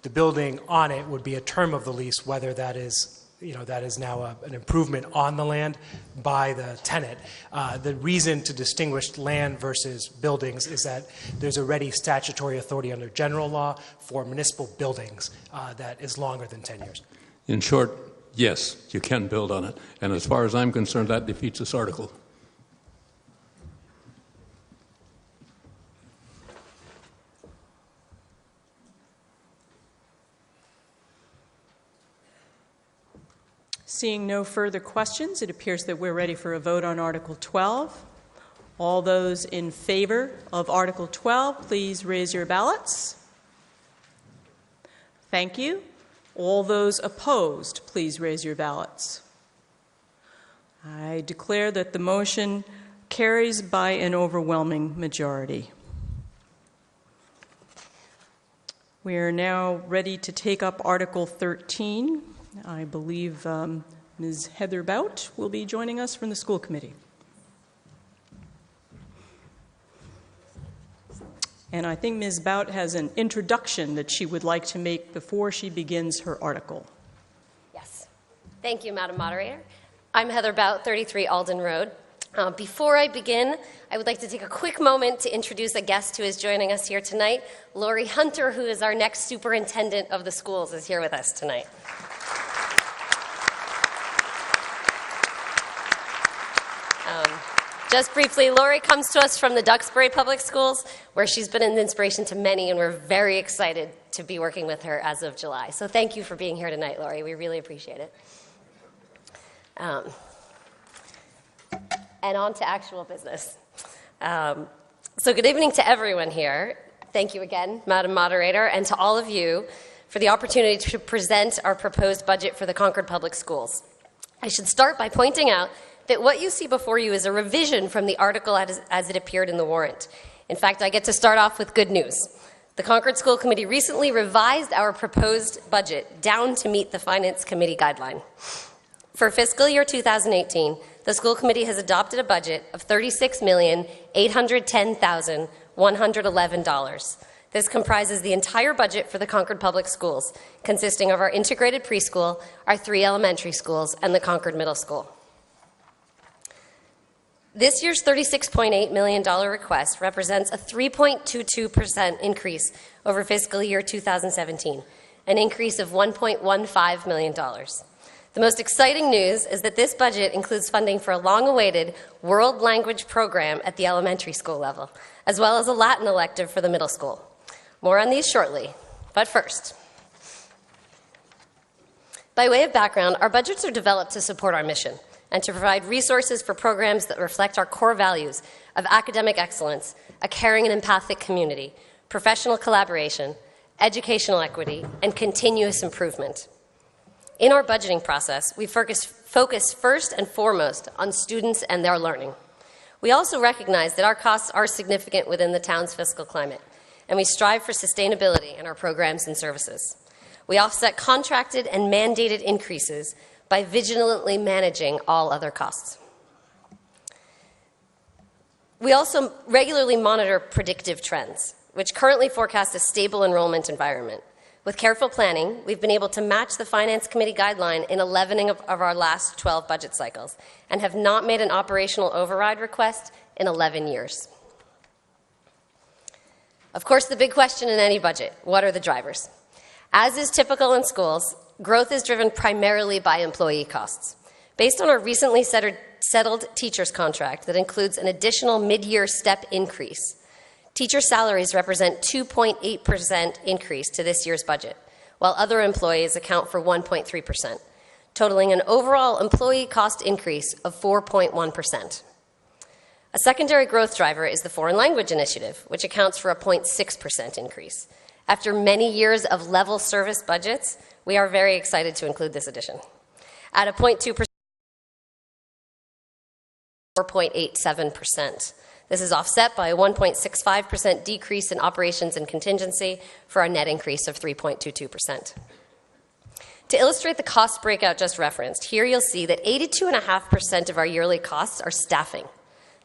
Speaker 3: The building on it would be a term of the lease, whether that is now an improvement on the land by the tenant. The reason to distinguish land versus buildings is that there's already statutory authority under general law for municipal buildings that is longer than 10 years.
Speaker 7: In short, yes, you can build on it. And as far as I'm concerned, that defeats this article.
Speaker 1: Seeing no further questions, it appears that we're ready for a vote on Article 12. All those in favor of Article 12, please raise your ballots. Thank you. All those opposed, please raise your ballots. I declare that the motion carries by an overwhelming majority. We are now ready to take up Article 13. I believe Ms. Heather Bout will be joining us from the school committee. And I think Ms. Bout has an introduction that she would like to make before she begins her article.
Speaker 8: Yes. Thank you, Madam Moderator. I'm Heather Bout, 33 Alden Road. Before I begin, I would like to take a quick moment to introduce a guest who is joining us here tonight. Lori Hunter, who is our next superintendent of the schools, is here with us tonight. Just briefly, Lori comes to us from the Duxbury Public Schools, where she's been an inspiration to many, and we're very excited to be working with her as of July. So thank you for being here tonight, Lori. We really appreciate it. And on to actual business. So good evening to everyone here. Thank you again, Madam Moderator, and to all of you for the opportunity to present our proposed budget for the Concord Public Schools. I should start by pointing out that what you see before you is a revision from the article as it appeared in the warrant. In fact, I get to start off with good news. The Concord School Committee recently revised our proposed budget down to meet the Finance Committee guideline. For fiscal year 2018, the school committee has adopted a budget of $36,810,111. This comprises the entire budget for the Concord Public Schools, consisting of our integrated preschool, our 3 elementary schools, and the Concord Middle School. This year's $36.8 million request represents a 3.22% increase over fiscal year 2017, an increase of $1.15 million. The most exciting news is that this budget includes funding for a long-awaited world language program at the elementary school level, as well as a Latin elective for the middle school. More on these shortly, but first. By way of background, our budgets are developed to support our mission and to provide resources for programs that reflect our core values of academic excellence, a caring and empathic community, professional collaboration, educational equity, and continuous improvement. In our budgeting process, we focus first and foremost on students and their learning. We also recognize that our costs are significant within the town's fiscal climate, and we strive for sustainability in our programs and services. We offset contracted and mandated increases by vigilantly managing all other costs. We also regularly monitor predictive trends, which currently forecast a stable enrollment environment. With careful planning, we've been able to match the Finance Committee guideline in 11 of our last 12 budget cycles and have not made an operational override request in 11 years. Of course, the big question in any budget, what are the drivers? As is typical in schools, growth is driven primarily by employee costs. Based on our recently settled teacher's contract that includes an additional mid-year step increase, teacher salaries represent 2.8% increase to this year's budget, while other employees account for 1.3%. totaling an overall employee cost increase of 4.1%. A secondary growth driver is the Foreign Language Initiative, which accounts for a 0.6% increase. After many years of level service budgets, we are very excited to include this addition. At a 0.2%, 4.87%. This is offset by a 1.65% decrease in operations and contingency for a net increase of 3.22%. To illustrate the cost breakout just referenced, here you'll see that 82.5% of our yearly costs are staffing.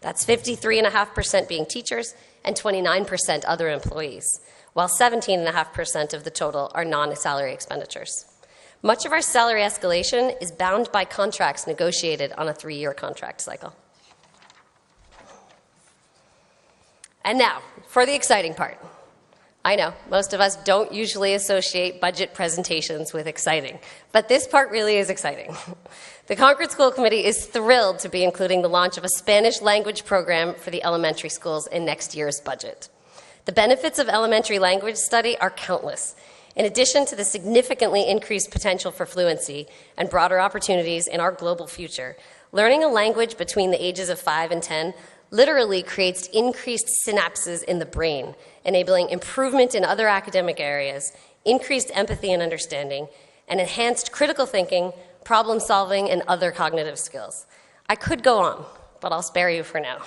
Speaker 8: That's 53.5% being teachers and 29% other employees, while 17.5% of the total are non-salary expenditures. Much of our salary escalation is bound by contracts negotiated on a 3-year contract cycle. And now, for the exciting part. I know, most of us don't usually associate budget presentations with exciting, but this part really is exciting. The Concord School Committee is thrilled to be including the launch of a Spanish language program for the elementary schools in next year's budget. The benefits of elementary language study are countless. In addition to the significantly increased potential for fluency and broader opportunities in our global future, learning a language between the ages of 5 and 10 literally creates increased synapses in the brain, enabling improvement in other academic areas, increased empathy and understanding, and enhanced critical thinking, problem solving, and other cognitive skills. I could go on, but I'll spare you for now.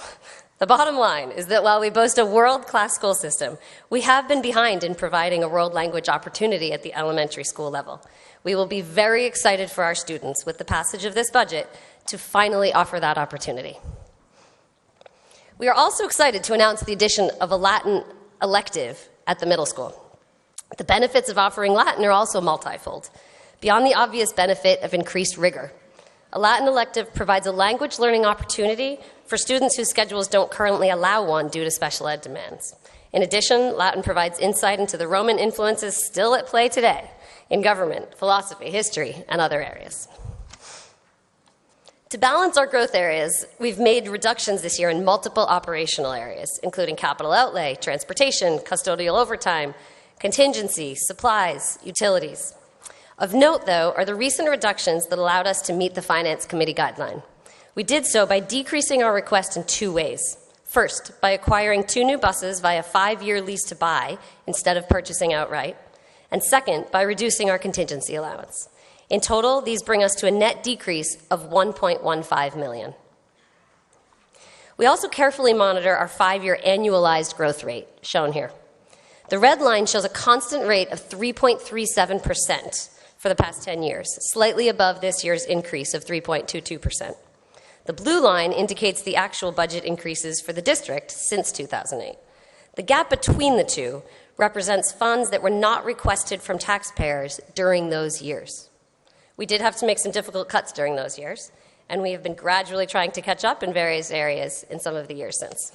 Speaker 8: The bottom line is that while we boast a world-class school system, we have been behind in providing a world language opportunity at the elementary school level. We will be very excited for our students with the passage of this budget to finally offer that opportunity. We are also excited to announce the addition of a Latin elective at the middle school. The benefits of offering Latin are also multifold. Beyond the obvious benefit of increased rigor, a Latin elective provides a language learning opportunity for students whose schedules don't currently allow one due to special ed demands. In addition, Latin provides insight into the Roman influences still at play today in government, philosophy, history, and other areas. To balance our growth areas, we've made reductions this year in multiple operational areas, including capital outlay, transportation, custodial overtime, contingency, supplies, utilities. Of note, though, are the recent reductions that allowed us to meet the Finance Committee guideline. We did so by decreasing our request in 2 ways. First, by acquiring 2 new buses via 5-year lease to buy instead of purchasing outright. And second, by reducing our contingency allowance. In total, these bring us to a net decrease of $1.15 million. We also carefully monitor our 5-year annualized growth rate, shown here. The red line shows a constant rate of 3.37% for the past 10 years, slightly above this year's increase of 3.22%. The blue line indicates the actual budget increases for the district since 2008. The gap between the two represents funds that were not requested from taxpayers during those years. We did have to make some difficult cuts during those years, and we have been gradually trying to catch up in various areas in some of the years since.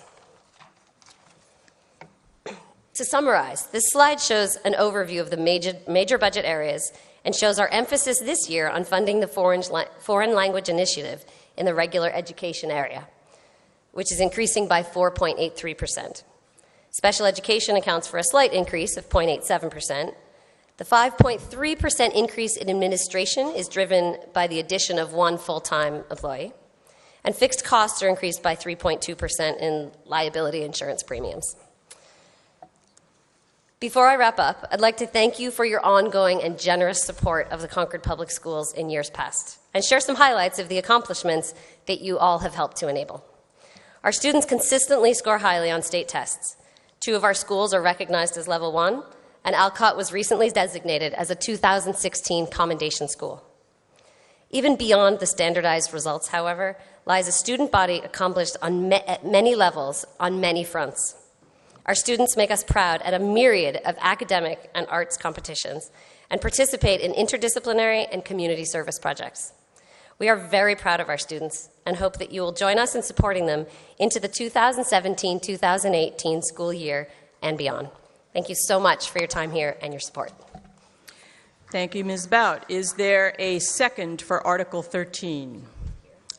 Speaker 8: To summarize, this slide shows an overview of the major budget areas and shows our emphasis this year on funding the Foreign Language Initiative in the regular education area, which is increasing by 4.83%. Special education accounts for a slight increase of 0.87%. The 5.3% increase in administration is driven by the addition of 1 full-time employee, and fixed costs are increased by 3.2% in liability insurance premiums. Before I wrap up, I'd like to thank you for your ongoing and generous support of the Concord Public Schools in years past, and share some highlights of the accomplishments that you all have helped to enable. Our students consistently score highly on state tests. 2 of our schools are recognized as Level 1, and Alcott was recently designated as a 2016 commendation school. Even beyond the standardized results, however, lies a student body accomplished at many levels on many fronts. Our students make us proud at a myriad of academic and arts competitions and participate in interdisciplinary and community service projects. We are very proud of our students and hope that you will join us in supporting them into the 2017-2018 school year and beyond. Thank you so much for your time here and your support.
Speaker 1: Thank you, Ms. Bout. Is there a second for Article 13?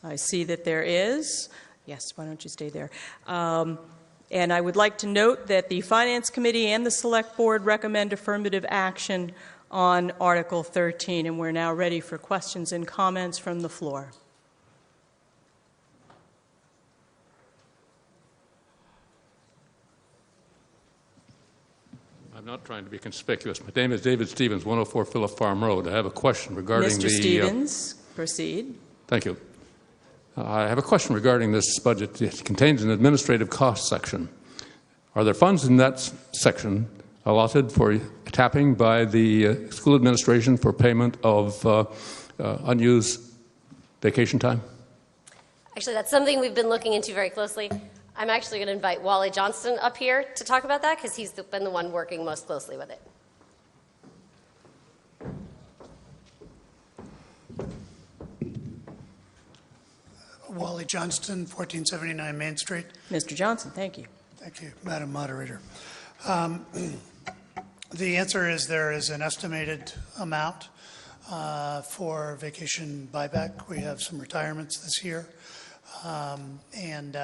Speaker 1: I see that there is. Yes, why don't you stay there? And I would like to note that the Finance Committee and the Select Board recommend affirmative action on Article 13, and we're now ready for questions and comments from the floor.
Speaker 7: I'm not trying to be conspicuous. My name is David Stevens, 104 Phillip Farm Road. I have a question regarding
Speaker 1: Mr. Stevens, proceed.
Speaker 7: Thank you. I have a question regarding this budget. It contains an administrative cost section. Are there funds in that section allotted for tapping by the school administration for payment of unused vacation time?
Speaker 8: Actually, that's something we've been looking into very closely. I'm actually going to invite Wally Johnston up here to talk about that because he's been the one working most closely with it.
Speaker 9: Wally Johnston, 1479 Main Street.
Speaker 1: Mr. Johnson, thank you.
Speaker 9: Thank you, Madam Moderator. The answer is there is an estimated amount for vacation buyback. We have some retirements this year, and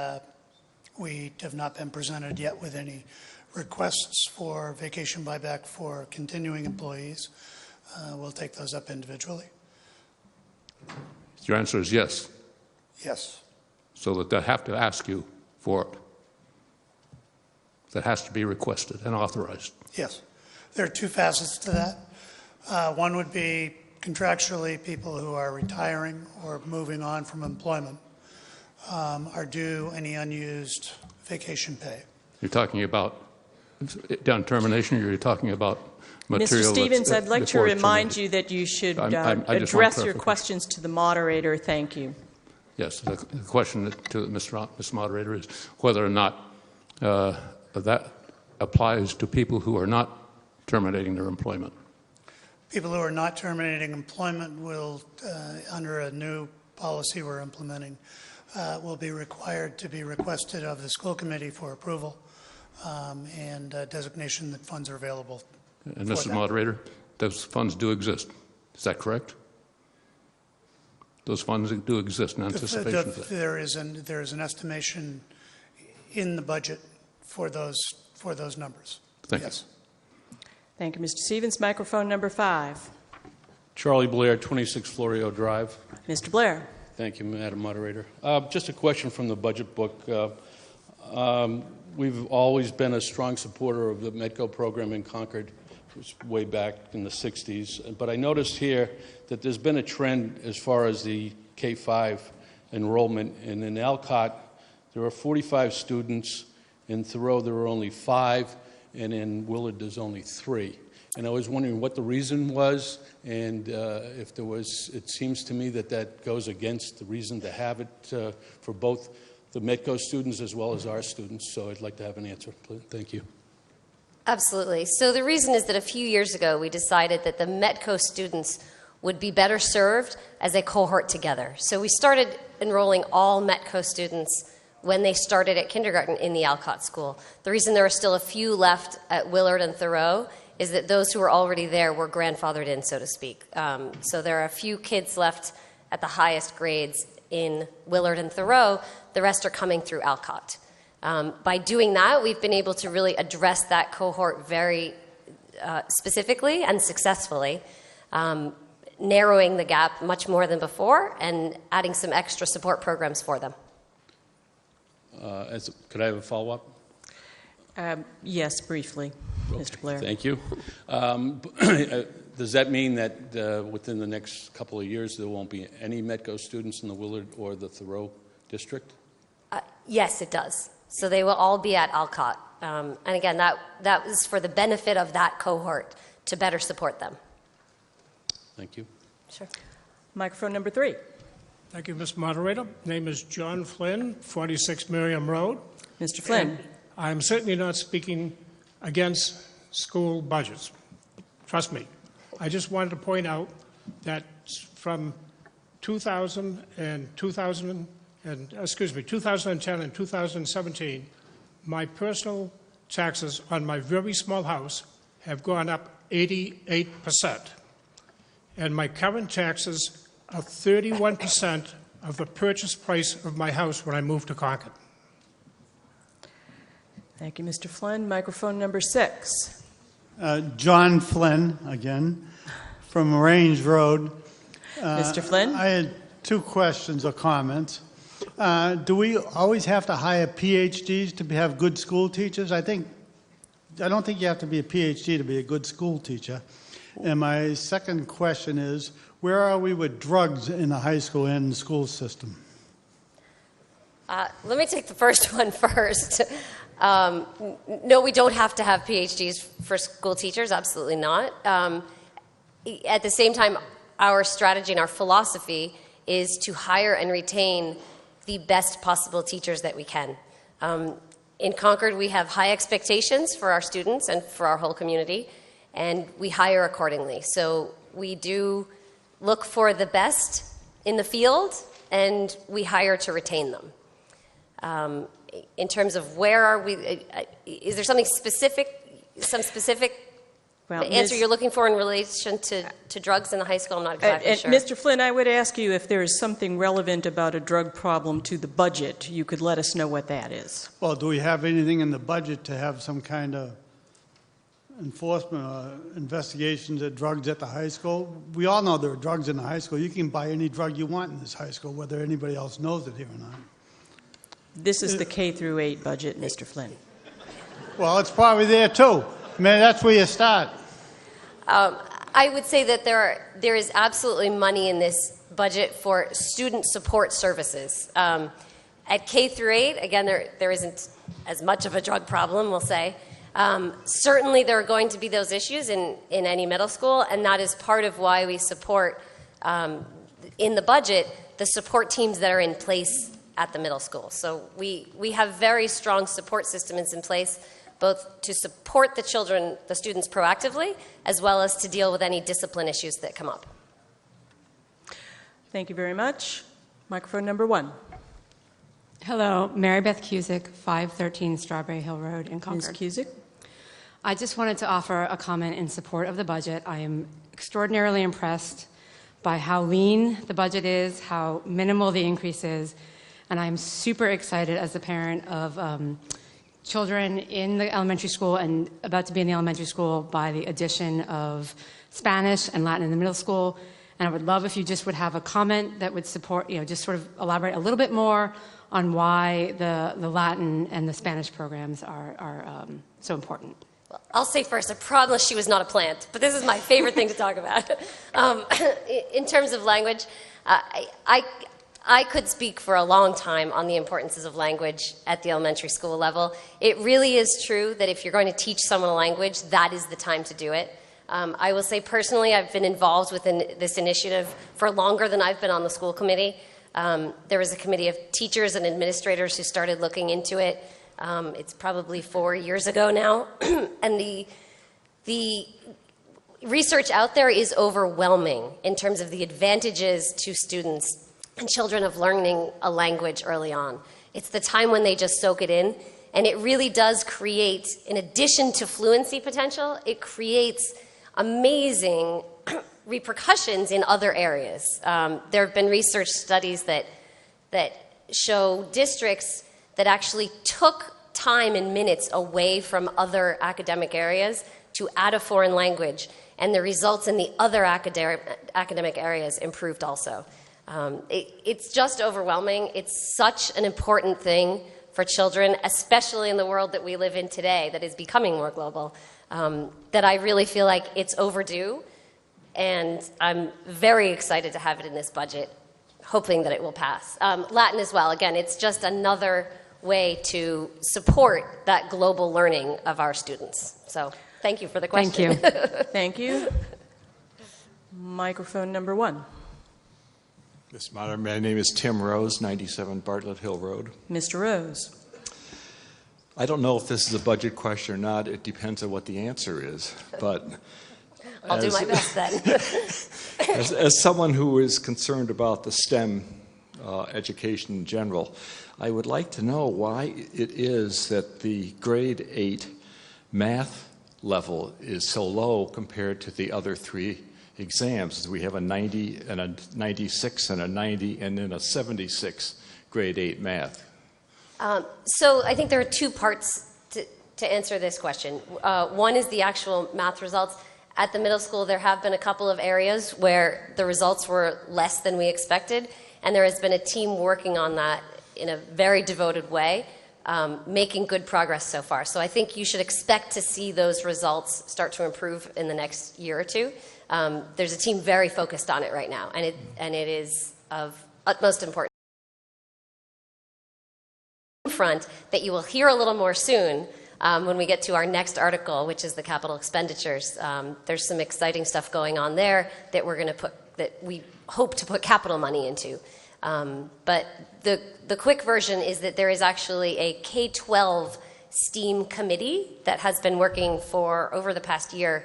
Speaker 9: we have not been presented yet with any requests for vacation buyback for continuing employees. We'll take those up individually.
Speaker 7: Your answer is yes.
Speaker 9: Yes.
Speaker 7: So that they have to ask you for it. That has to be requested and authorized.
Speaker 9: Yes. There are two facets to that. One would be contractually people who are retiring or moving on from employment are due any unused vacation pay.
Speaker 7: You're talking about down termination, or you're talking about material.
Speaker 1: Mr. Stevens,
Speaker 7: that's
Speaker 1: I'd like to
Speaker 7: before it's
Speaker 1: remind
Speaker 7: terminated?
Speaker 1: you that you should
Speaker 7: I just want
Speaker 1: address your
Speaker 7: clarification.
Speaker 1: questions to the moderator. Thank you.
Speaker 7: Yes, the question to Mr. Moderator is whether or not that applies to people who are not terminating their employment.
Speaker 9: People who are not terminating employment will, under a new policy we're implementing, will be required to be requested of the school committee for approval and designation that funds are available.
Speaker 7: And
Speaker 9: for
Speaker 7: Mrs.
Speaker 9: that.
Speaker 7: Moderator, those funds do exist. Is that correct? Those funds do exist in anticipation of that.
Speaker 9: There is an estimation in the budget for those numbers.
Speaker 7: Thank
Speaker 9: yes.
Speaker 7: you.
Speaker 1: Thank you, Mr. Stevens. Microphone number 5.
Speaker 10: Charlie Blair, 26 Florio Drive.
Speaker 1: Mr. Blair.
Speaker 10: Thank you, Madam Moderator. Just a question from the budget book. We've always been a strong supporter of the MEDCO program in Concord. It was way back in the 60s. But I noticed here that there's been a trend as far as the K-5 enrollment. And in Alcott, there are 45 students. In Thoreau, there are only 5. And in Willard, there's only 3. And I was wondering what the reason was, and if there was, it seems to me that goes against the reason to have it for both the MEDCO students as well as our students. So I'd like to have an answer, please. Thank you.
Speaker 8: Absolutely. So the reason is that a few years ago we decided that the MEDCO students would be better served as a cohort together. So we started enrolling all MEDCO students when they started at kindergarten in the Alcott school. The reason there are still a few left at Willard and Thoreau is that those who were already there were grandfathered in, so to speak. So there are a few kids left at the highest grades in Willard and Thoreau. The rest are coming through Alcott. By doing that, we've been able to really address that cohort very specifically and successfully, narrowing the gap much more than before and adding some extra support programs for them.
Speaker 10: Could I have a follow-up?
Speaker 1: Yes, briefly, Mr. Blair.
Speaker 10: Thank you. Does that mean that within the next couple of years there won't be any MEDCO students in the Willard or the Thoreau district?
Speaker 8: Yes, it does. So they will all be at Alcott. And again, that was for the benefit of that cohort to better support them.
Speaker 10: Thank you.
Speaker 8: Sure.
Speaker 1: Microphone number 3.
Speaker 11: Thank you, Mr. Moderator. Name is John Flynn, 46 Miriam Road.
Speaker 1: Mr. Flynn.
Speaker 11: And I'm certainly not speaking against school budgets. Trust me. I just wanted to point out that from 2010 and 2017, my personal taxes on my very small house have gone up 88%. And my current taxes are 31% of the purchase price of my house when I moved to Concord.
Speaker 1: Thank you, Mr. Flynn. Microphone number 6.
Speaker 12: John Flynn, again, from Range Road.
Speaker 1: Mr. Flynn?
Speaker 12: I had two questions or comments. Do we always have to hire PhDs to have good school teachers? I don't think you have to be a PhD to be a good school teacher. And my second question is, where are we with drugs in the high school and the school system?
Speaker 8: Let me take the first one first. No, we don't have to have PhDs for school teachers, absolutely not. At the same time, our strategy and our philosophy is to hire and retain the best possible teachers that we can. In Concord, we have high expectations for our students and for our whole community, and we hire accordingly. So we do look for the best in the field, and we hire to retain them. In terms of where are we, is there something specific, some specific answer you're looking for in relation to drugs in the high school? I'm not exactly sure.
Speaker 1: Mr. Flynn, I would ask you if there is something relevant about a drug problem to the budget, you could let us know what that is.
Speaker 12: Well, do we have anything in the budget to have some kind of enforcement or investigations of drugs at the high school? We all know there are drugs in the high school. You can buy any drug you want in this high school, whether anybody else knows it here or not.
Speaker 1: This is the K through 8 budget, Mr. Flynn.
Speaker 12: Well, it's probably there too. I mean, that's where you start.
Speaker 8: I would say that there is absolutely money in this budget for student support services. At K through 8, again, there isn't as much of a drug problem, we'll say. Certainly there are going to be those issues in any middle school, and that is part of why we support, in the budget, the support teams that are in place at the middle school. So we have very strong support systems in place, both to support the children, the students proactively, as well as to deal with any discipline issues that come up.
Speaker 1: Thank you very much. Microphone number 1.
Speaker 13: Hello, Mary Beth Cusick, 513 Strawberry Hill Road in Concord.
Speaker 1: Ms. Cusick?
Speaker 13: I just wanted to offer a comment in support of the budget. I am extraordinarily impressed by how lean the budget is, how minimal the increase is, and I'm super excited as a parent of children in the elementary school and about to be in the elementary school by the addition of Spanish and Latin in the middle school. And I would love if you just would have a comment that would support, just sort of elaborate a little bit more on why the Latin and the Spanish programs are so important.
Speaker 8: Well, I'll say first, I promise she was not a plant, but this is my favorite thing to talk about. In terms of language, I could speak for a long time on the importances of language at the elementary school level. It really is true that if you're going to teach someone a language, that is the time to do it. I will say personally, I've been involved with this initiative for longer than I've been on the school committee. There was a committee of teachers and administrators who started looking into it. It's probably 4 years ago now. And the research out there is overwhelming in terms of the advantages to students and children of learning a language early on. It's the time when they just soak it in, and it really does create, in addition to fluency potential, it creates amazing repercussions in other areas. There have been research studies that show districts that actually took time and minutes away from other academic areas to add a foreign language, and the results in the other academic areas improved also. It's just overwhelming. It's such an important thing for children, especially in the world that we live in today that is becoming more global, that I really feel like it's overdue, and I'm very excited to have it in this budget, hoping that it will pass. Latin as well, again, it's just another way to support that global learning of our students. So thank you for the question.
Speaker 13: Thank you.
Speaker 1: Thank you. Microphone number 1.
Speaker 14: My name is Tim Rose, 97 Bartlett Hill Road.
Speaker 1: Mr. Rose.
Speaker 14: I don't know if this is a budget question or not. It depends on what the answer is. But
Speaker 8: I'll do my best then.
Speaker 14: as someone who is concerned about the STEM education in general, I would like to know why it is that the grade 8 math level is so low compared to the other 3 exams. We have a 90 and a 96 and a 90 and then a 76 grade 8 math.
Speaker 8: So I think there are 2 parts to answer this question. One is the actual math results. At the middle school, there have been a couple of areas where the results were less than we expected, and there has been a team working on that in a very devoted way, making good progress so far. So I think you should expect to see those results start to improve in the next year or two. There's a team very focused on it right now, and it is of utmost importance. Front that you will hear a little more soon when we get to our next article, which is the capital expenditures. There's some exciting stuff going on there that we hope to put capital money into. But the quick version is that there is actually a K-12 STEAM committee that has been working for over the past year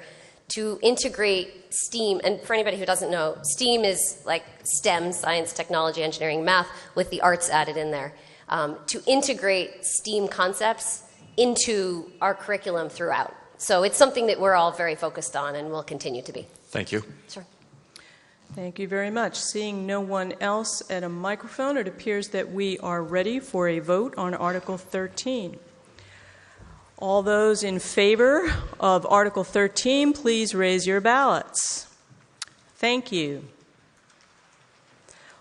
Speaker 8: to integrate STEAM. And for anybody who doesn't know, STEAM is like STEM, science, technology, engineering, math, with the arts added in there. To integrate STEAM concepts into our curriculum throughout. So it's something that we're all very focused on and will continue to be.
Speaker 14: Thank you.
Speaker 8: Sure.
Speaker 1: Thank you very much. Seeing no one else at a microphone, it appears that we are ready for a vote on Article 13. All those in favor of Article 13, please raise your ballots. Thank you.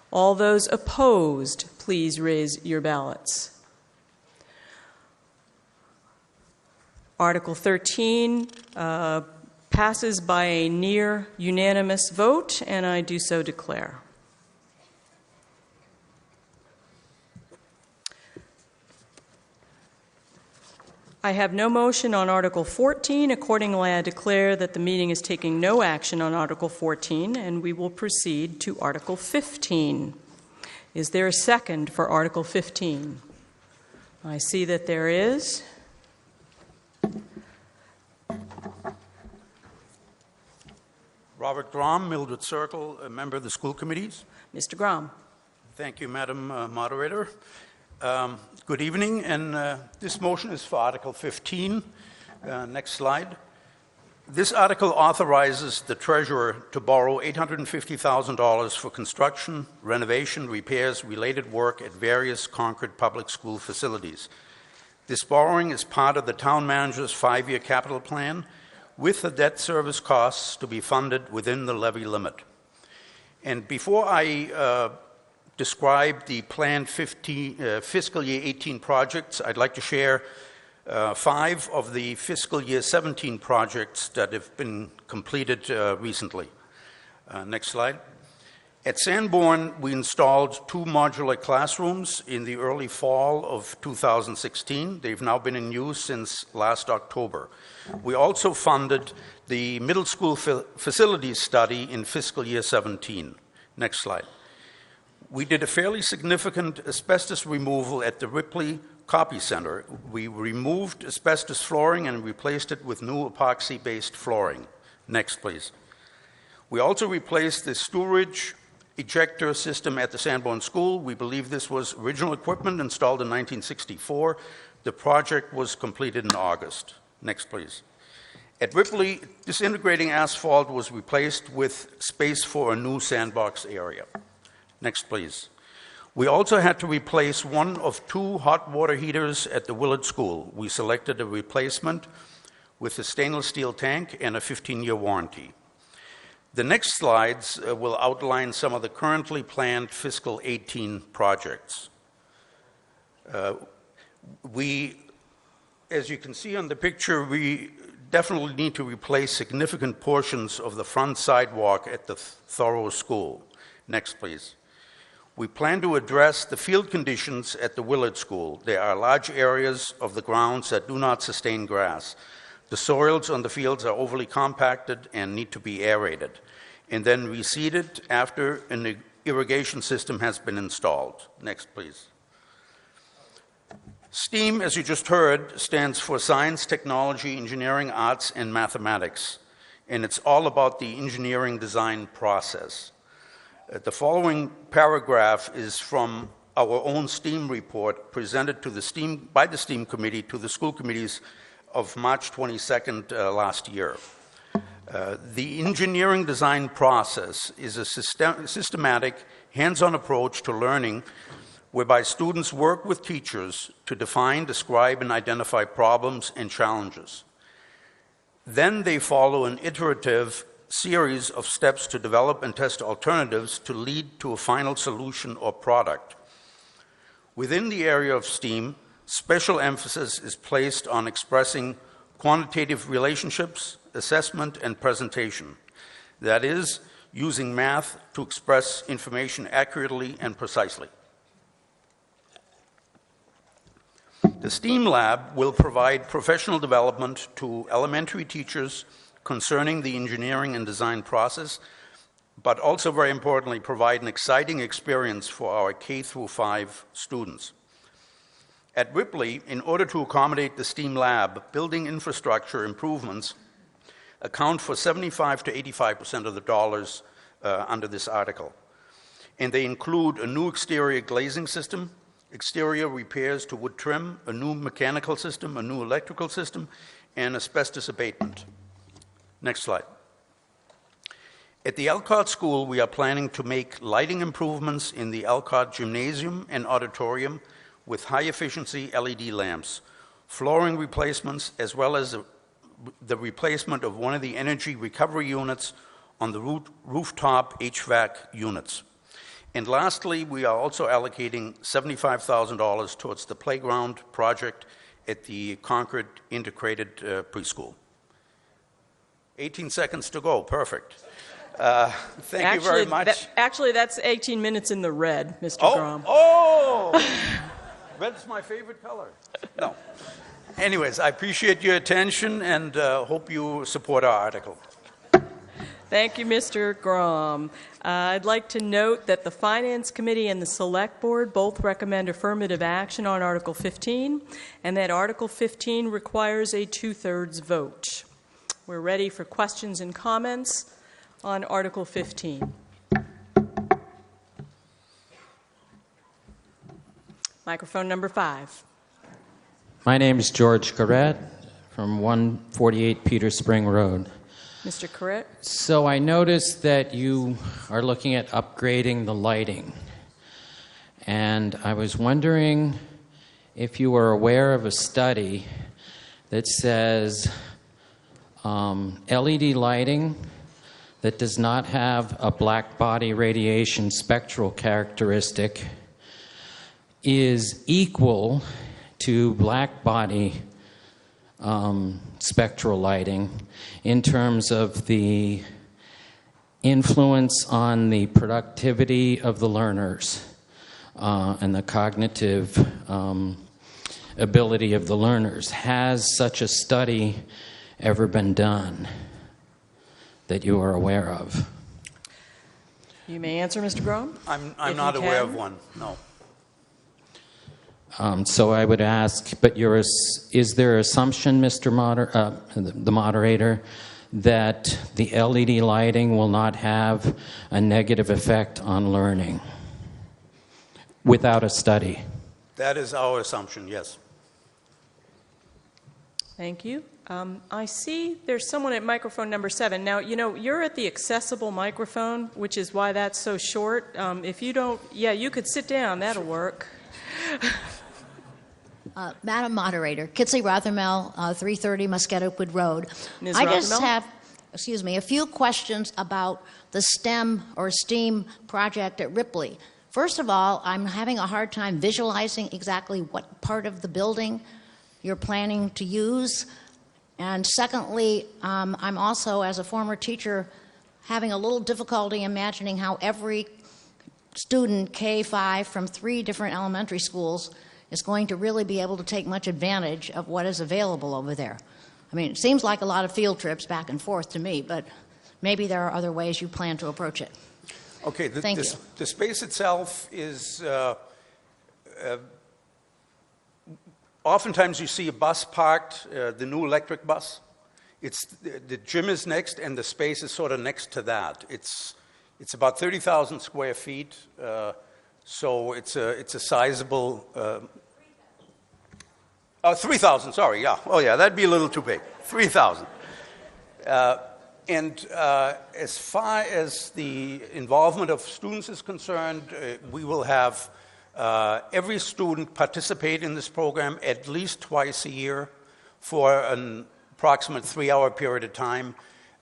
Speaker 1: All those opposed, please raise your ballots. Article 13 passes by a near unanimous vote, and I do so declare. I have no motion on Article 14. Accordingly, I declare that the meeting is taking no action on Article 14, and we will proceed to Article 15. Is there a second for Article 15? I see that there is.
Speaker 15: Robert Grom, Mildred Circle, a member of the school committees.
Speaker 1: Mr. Grom.
Speaker 15: Thank you, Madam Moderator. Good evening, and this motion is for Article 15. Next slide. This article authorizes the treasurer to borrow $850,000 for construction, renovation, repairs, related work at various Concord public school facilities. This borrowing is part of the town manager's 5-year capital plan, with the debt service costs to be funded within the levy limit. And before I describe the planned fiscal year 18 projects, I'd like to share 5 of the fiscal year 17 projects that have been completed recently. Next slide. At Sanborn, we installed 2 modular classrooms in the early fall of 2016. They've now been in use since last October. We also funded the middle school facilities study in fiscal year 17. Next slide. We did a fairly significant asbestos removal at the Ripley Copy Center. We removed asbestos flooring and replaced it with new epoxy-based flooring. Next, please. We also replaced the storage ejector system at the Sanborn School. We believe this was original equipment installed in 1964. The project was completed in August. Next, please. At Ripley, disintegrating asphalt was replaced with space for a new sandbox area. Next, please. We also had to replace one of 2 hot water heaters at the Willard School. We selected a replacement with a stainless steel tank and a 15-year warranty. The next slides will outline some of the currently planned fiscal 18 projects. As you can see on the picture, we definitely need to replace significant portions of the front sidewalk at the Thoreau School. Next, please. We plan to address the field conditions at the Willard School. There are large areas of the grounds that do not sustain grass. The soils on the fields are overly compacted and need to be aerated, and then reseeded after an irrigation system has been installed. Next, please. STEAM, as you just heard, stands for Science, Technology, Engineering, Arts, and Mathematics, and it's all about the engineering design process. The following paragraph is from our own STEAM report presented to by the STEAM committee to the school committees of March 22nd last year. The engineering design process is a systematic, hands-on approach to learning whereby students work with teachers to define, describe, and identify problems and challenges. Then they follow an iterative series of steps to develop and test alternatives to lead to a final solution or product. Within the area of STEAM, special emphasis is placed on expressing quantitative relationships, assessment, and presentation. That is, using math to express information accurately and precisely. The STEAM Lab will provide professional development to elementary teachers concerning the engineering and design process, but also, very importantly, provide an exciting experience for our K-5 students. At Ripley, in order to accommodate the STEAM Lab, building infrastructure improvements account for 75 to 85% of the dollars under this article. And they include a new exterior glazing system, exterior repairs to wood trim, a new mechanical system, a new electrical system, and asbestos abatement. Next slide. At the Elkhart School, we are planning to make lighting improvements in the Elkhart Gymnasium and Auditorium with high-efficiency LED lamps, flooring replacements, as well as the replacement of one of the energy recovery units on the rooftop HVAC units. And lastly, we are also allocating $75,000 towards the playground project at the Concord Integrated Preschool. 18 seconds to go, perfect. Thank you very much.
Speaker 1: Actually, that's 18 minutes in the red, Mr. Grom.
Speaker 15: Oh! Red's my favorite color. No. Anyways, I appreciate your attention and hope you support our article.
Speaker 1: Thank you, Mr. Grom. I'd like to note that the Finance Committee and the Select Board both recommend affirmative action on Article 15, and that Article 15 requires a 2/3 vote. We're ready for questions and comments on Article 15. Microphone number 5.
Speaker 16: My name is George Garrett from 148 Peter Spring Road.
Speaker 1: Mr. Corrett?
Speaker 16: So I noticed that you are looking at upgrading the lighting. And I was wondering if you were aware of a study that says LED lighting that does not have a black body radiation spectral characteristic is equal to black body spectral lighting in terms of the influence on the productivity of the learners and the cognitive ability of the learners. Has such a study ever been done that you are aware of?
Speaker 1: You may answer, Mr. Grom.
Speaker 15: I'm not aware of one, no.
Speaker 16: So I would ask, but is there assumption, Mr. the moderator, that the LED lighting will not have a negative effect on learning without a study?
Speaker 15: That is our assumption, yes.
Speaker 1: Thank you. I see there's someone at microphone number 7. Now, you know, you're at the accessible microphone, which is why that's so short. If you don't, you could sit down. That'll work.
Speaker 17: Madam Moderator, Kitsley Rothermel, 330 Musket Oakwood Road.
Speaker 1: Ms.
Speaker 17: I just
Speaker 1: Rothermel?
Speaker 17: have, a few questions about the STEM or STEAM project at Ripley. First of all, I'm having a hard time visualizing exactly what part of the building you're planning to use. And secondly, I'm also, as a former teacher, having a little difficulty imagining how every student K-5 from 3 different elementary schools is going to really be able to take much advantage of what is available over there. I mean, it seems like a lot of field trips back and forth to me, but maybe there are other ways you plan to approach it.
Speaker 15: Okay,
Speaker 17: Thank you.
Speaker 15: The space itself is, oftentimes you see a bus parked, the new electric bus. The gym is next, and the space is sort of next to that. It's about 30,000 square feet, so it's a sizable. 3,000. Sorry, yeah. Oh, yeah, that'd be a little too big. 3,000. And as far as the involvement of students is concerned, we will have Every student participates in this program at least twice a year for an approximate 3-hour period of time.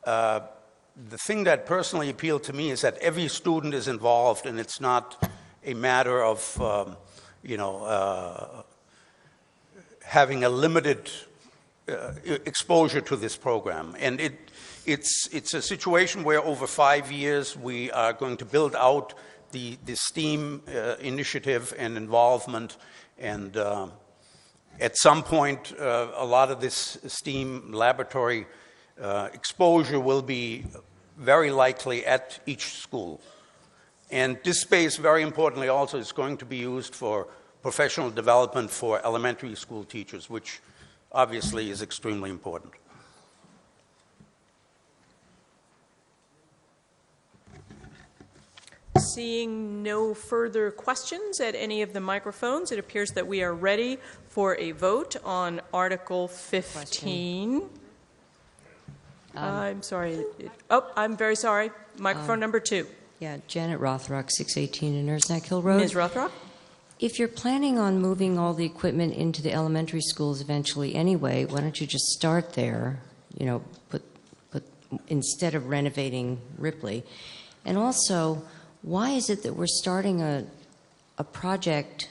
Speaker 15: The thing that personally appealed to me is that every student is involved, and it's not a matter of, having a limited exposure to this program. And it's a situation where over 5 years we are going to build out the STEAM initiative and involvement, and at some point a lot of this STEAM laboratory exposure will be very likely at each school. And this space, very importantly also, is going to be used for professional development for elementary school teachers, which obviously is extremely important.
Speaker 1: Seeing no further questions at any of the microphones, it appears that we are ready for a vote on Article 15. I'm sorry. I'm very sorry. Microphone number 2.
Speaker 18: Yeah, Janet Rothrock, 618 in Ersnack Hill Road.
Speaker 1: Ms. Rothrock?
Speaker 18: If you're planning on moving all the equipment into the elementary schools eventually anyway, why don't you just start there, put instead of renovating Ripley? And also, why is it that we're starting a project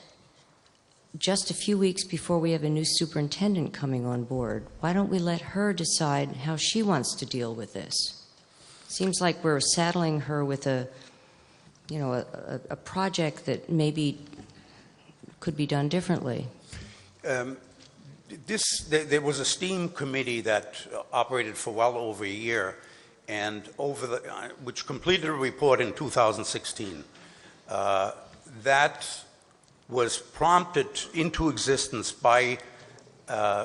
Speaker 18: just a few weeks before we have a new superintendent coming on board? Why don't we let her decide how she wants to deal with this? Seems like we're saddling her with a project that maybe could be done differently.
Speaker 15: There was a STEAM committee that operated for well over a year, and which completed a report in 2016. That was prompted into existence by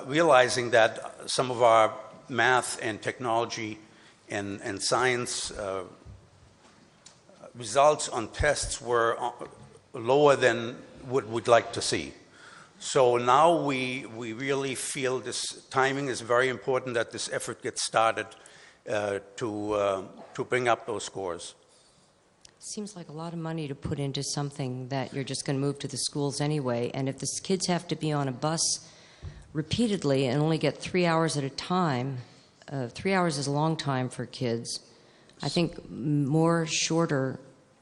Speaker 15: realizing that some of our math and technology and science results on tests were lower than what we'd like to see. So now we really feel this timing is very important, that this effort gets started to bring up those scores.
Speaker 18: Seems like a lot of money to put into something that you're just going to move to the schools anyway. And if the kids have to be on a bus repeatedly and only get 3 hours at a time, 3 hours is a long time for kids. I think more shorter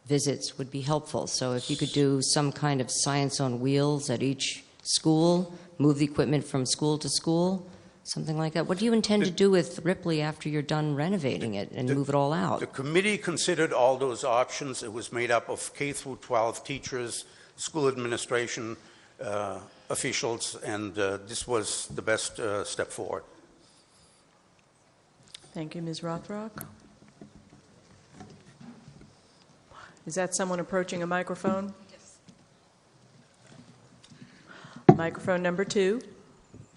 Speaker 18: visits would be helpful. So if you could do some kind of science on wheels at each school, move the equipment from school to school, something like that. What do you intend to do with Ripley after you're done renovating it and move it all out?
Speaker 15: The committee considered all those options. It was made up of K through 12 teachers, school administration officials, and this was the best step forward.
Speaker 1: Thank you, Ms. Rothrock. Is that someone approaching a microphone? Yes. Microphone number 2.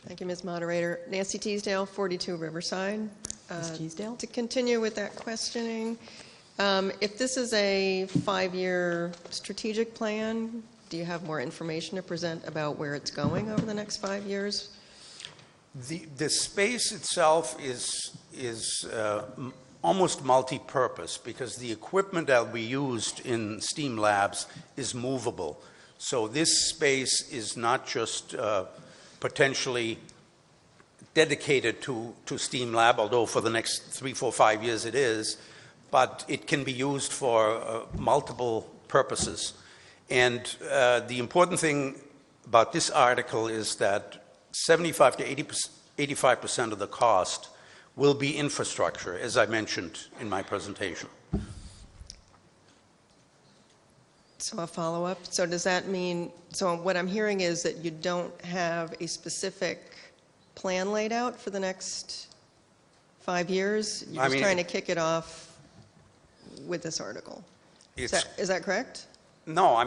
Speaker 19: Thank you, Ms. Moderator. Nancy Teasdale, 42 Riverside.
Speaker 1: Ms. Teasdale?
Speaker 19: To continue with that questioning, if this is a 5-year strategic plan, do you have more information to present about where it's going over the next 5 years?
Speaker 15: The space itself is almost multi-purpose, because the equipment that we used in STEAM labs is movable. So this space is not just potentially dedicated to STEAM lab, although for the next 3, 4, 5 years it is, but it can be used for multiple purposes. And the important thing about this article is that 75 to 85% of the cost will be infrastructure, as I mentioned in my presentation.
Speaker 19: So a follow-up. So does that mean, so what I'm hearing is that you don't have a specific plan laid out for the next 5 years? You're just trying to kick it off with this article. Is that correct?
Speaker 15: No,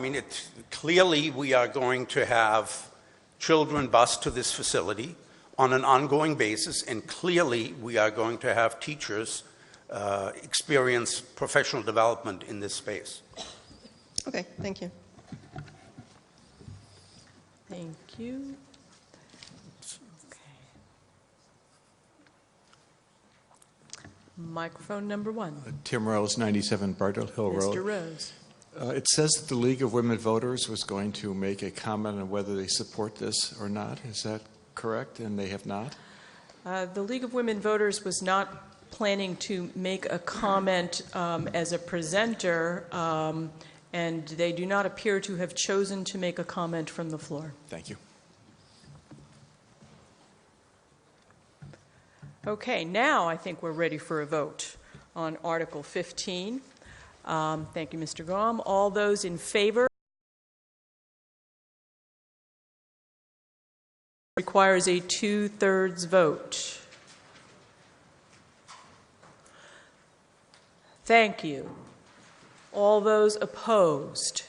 Speaker 15: clearly we are going to have children bused to this facility on an ongoing basis, and clearly we are going to have teachers experience professional development in this space.
Speaker 19: Okay, thank you.
Speaker 1: Thank you. Okay. Microphone number 1.
Speaker 14: Tim Rose, 97 Bartle Hill Road.
Speaker 1: Mr. Rose.
Speaker 14: It says that the League of Women Voters was going to make a comment on whether they support this or not. Is that correct? And they have not?
Speaker 1: The League of Women Voters was not planning to make a comment as a presenter, and they do not appear to have chosen to make a comment from the floor.
Speaker 14: Thank you.
Speaker 1: Okay, now I think we're ready for a vote on Article 15. Thank you, Mr. Grom. All those in favor? Requires a 2/3 vote. Thank you. All those opposed?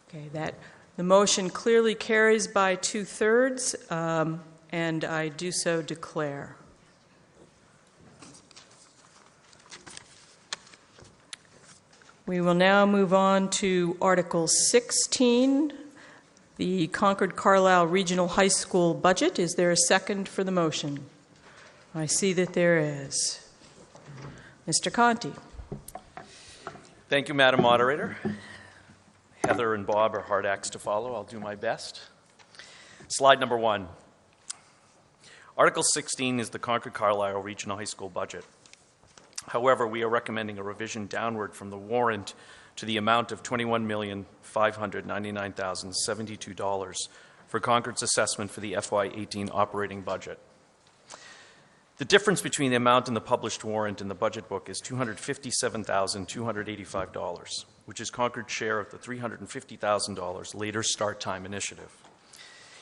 Speaker 1: Okay, the motion clearly carries by 2/3, and I do so declare. We will now move on to Article 16, the Concord-Carlisle Regional High School budget. Is there a second for the motion? I see that there is. Mr. Conti.
Speaker 20: Thank you, Madam Moderator. Heather and Bob are hard acts to follow. I'll do my best. Slide number 1. Article 16 is the Concord-Carlisle Regional High School budget. However, we are recommending a revision downward from the warrant to the amount of $21,599,072 for Concord's assessment for the FY18 operating budget. The difference between the amount in the published warrant and the budget book is $257,285, which is Concord's share of the $350,000 later start time initiative.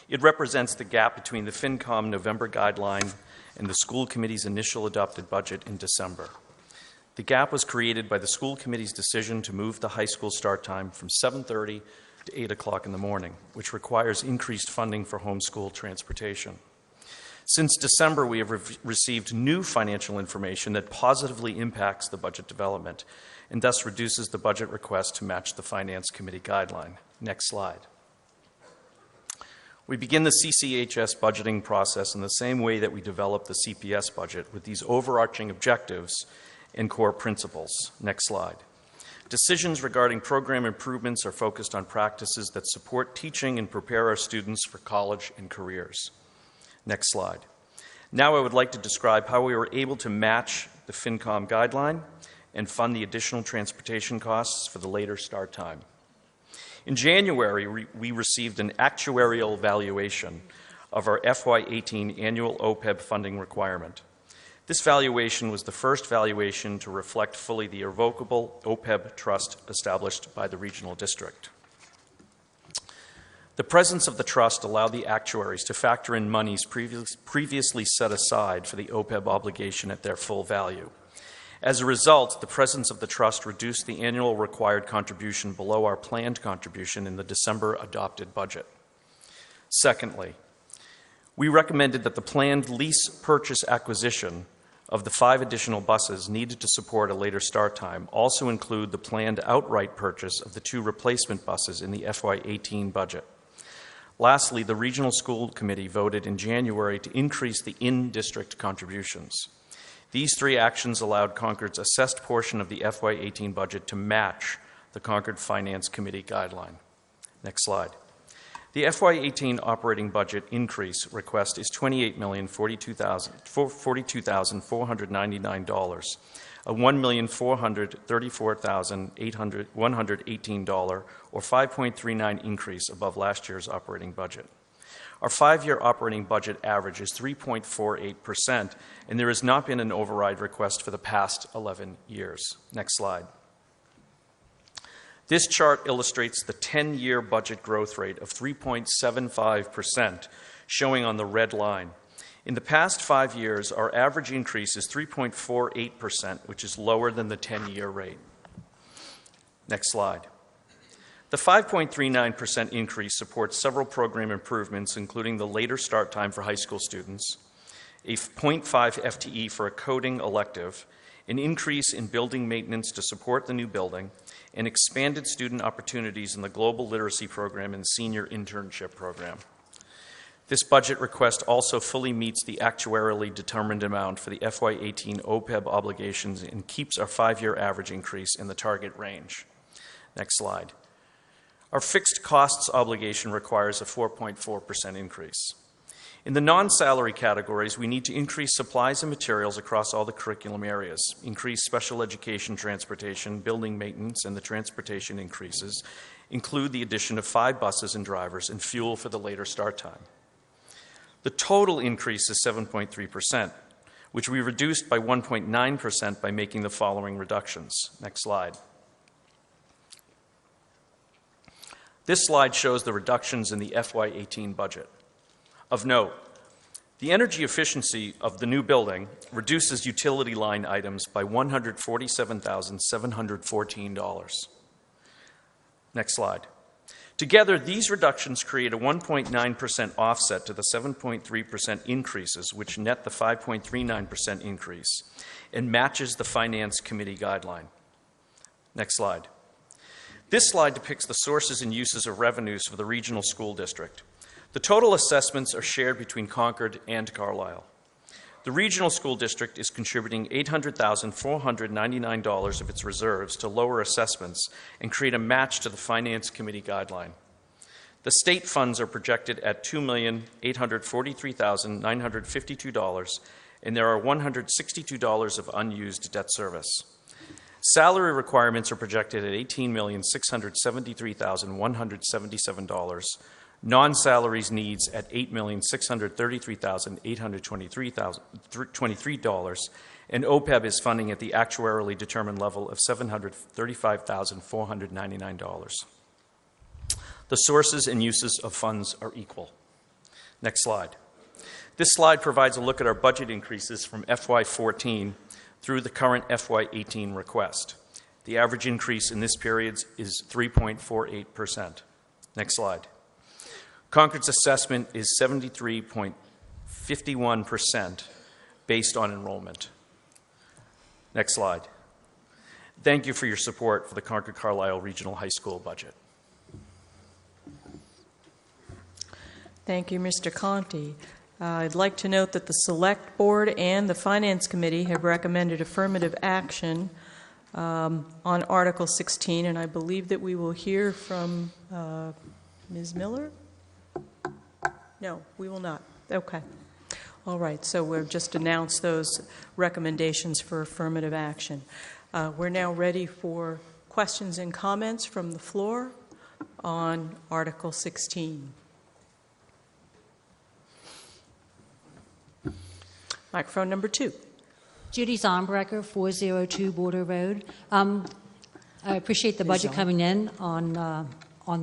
Speaker 20: It represents the gap between the FinCom November guideline and the school committee's initial adopted budget in December. The gap was created by the school committee's decision to move the high school start time from 7:30 to 8 o'clock in the morning, which requires increased funding for homeschool transportation. Since December, we have received new financial information that positively impacts the budget development and thus reduces the budget request to match the Finance Committee guideline. Next slide. We begin the CCHS budgeting process in the same way that we develop the CPS budget, with these overarching objectives and core principles. Next slide. Decisions regarding program improvements are focused on practices that support teaching and prepare our students for college and careers. Next slide. Now I would like to describe how we were able to match the FinCom guideline and fund the additional transportation costs for the later start time. In January, we received an actuarial valuation of our FY18 annual OPEB funding requirement. This valuation was the first valuation to reflect fully the irrevocable OPEB trust established by the regional district. The presence of the trust allowed the actuaries to factor in monies previously set aside for the OPEB obligation at their full value. As a result, the presence of the trust reduced the annual required contribution below our planned contribution in the December adopted budget. Secondly, we recommended that the planned lease purchase acquisition of the 5 additional buses needed to support a later start time also include the planned outright purchase of the 2 replacement buses in the FY18 budget. Lastly, the Regional School Committee voted in January to increase the in-district contributions. These 3 actions allowed Concord's assessed portion of the FY18 budget to match the Concord Finance Committee guideline. Next slide. The FY18 operating budget increase request is $28,042,499, a $1,434,118 or 5.39 increase above last year's operating budget. Our 5-year operating budget average is 3.48%, and there has not been an override request for the past 11 years. Next slide. This chart illustrates the 10-year budget growth rate of 3.75%, showing on the red line. In the past 5 years, our average increase is 3.48%, which is lower than the 10-year rate. Next slide. The 5.39% increase supports several program improvements, including the later start time for high school students, a 0.5 FTE for a coding elective, an increase in building maintenance to support the new building, and expanded student opportunities in the Global Literacy Program and Senior Internship Program. This budget request also fully meets the actuarially determined amount for the FY18 OPEB obligations and keeps our 5-year average increase in the target range. Next slide. Our fixed costs obligation requires a 4.4% increase. In the non-salary categories, we need to increase supplies and materials across all the curriculum areas, increase special education transportation, building maintenance, and the transportation increases include the addition of 5 buses and drivers and fuel for the later start time. The total increase is 7.3%, which we reduced by 1.9% by making the following reductions. Next slide. This slide shows the reductions in the FY18 budget. Of note, the energy efficiency of the new building reduces utility line items by $147,714. Next slide. Together, these reductions create a 1.9% offset to the 7.3% increases, which net the 5.39% increase, and matches the Finance Committee guideline. Next slide. This slide depicts the sources and uses of revenues for the regional school district. The total assessments are shared between Concord and Carlisle. The regional school district is contributing $800,499 of its reserves to lower assessments and create a match to the Finance Committee guideline. The state funds are projected at $2,843,952, and there are $162 of unused debt service. Salary requirements are projected at $18,673,177, non-salaries needs at $8,633,823, and OPEB is funding at the actuarially determined level of $735,499. The sources and uses of funds are equal. Next slide. This slide provides a look at our budget increases from FY14 through the current FY18 request. The average increase in this period is 3.48%. Next slide. Concord's assessment is 73.51% based on enrollment. Next slide. Thank you for your support for the Concord-Carlisle Regional High School budget.
Speaker 1: Thank you, Mr. Conti. I'd like to note that the Select Board and the Finance Committee have recommended affirmative action on Article 16, and I believe that we will hear from Ms. Miller? No, we will not. Okay. All right, so we've just announced those recommendations for affirmative action. We're now ready for questions and comments from the floor on Article 16. Microphone number 2.
Speaker 21: Judy Zombrecker, 402 Border Road. I appreciate the budget coming in on the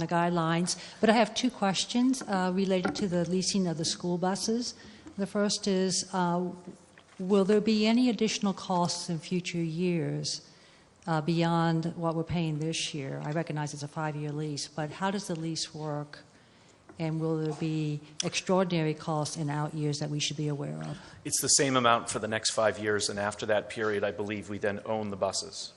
Speaker 21: guidelines, but I have 2 questions related to the leasing of the school buses. The first is, will there be any additional costs in future years beyond what we're paying this year? I recognize it's a 5-year lease, but how does the lease work? And will there be extraordinary costs in out years that we should be aware of?
Speaker 20: It's the same amount for the next 5 years, and after that period, I believe we then own the buses.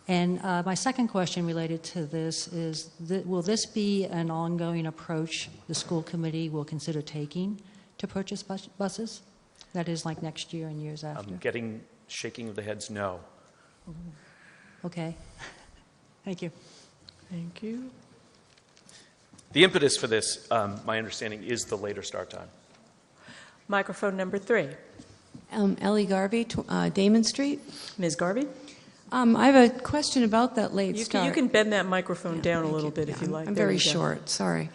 Speaker 21: And my second question related to this is, will this be an ongoing approach the school committee will consider taking to purchase buses? That is, like next year and years after?
Speaker 20: I'm getting shaking of the heads, no.
Speaker 21: Okay. Thank you.
Speaker 1: Thank you.
Speaker 20: The impetus for this, my understanding, is the later start time.
Speaker 1: Microphone number 3.
Speaker 22: Ellie Garvey, Damon Street.
Speaker 1: Ms. Garvey?
Speaker 22: I have a question about that late start.
Speaker 1: You can bend that microphone down a little bit if you like.
Speaker 22: I'm very short, sorry.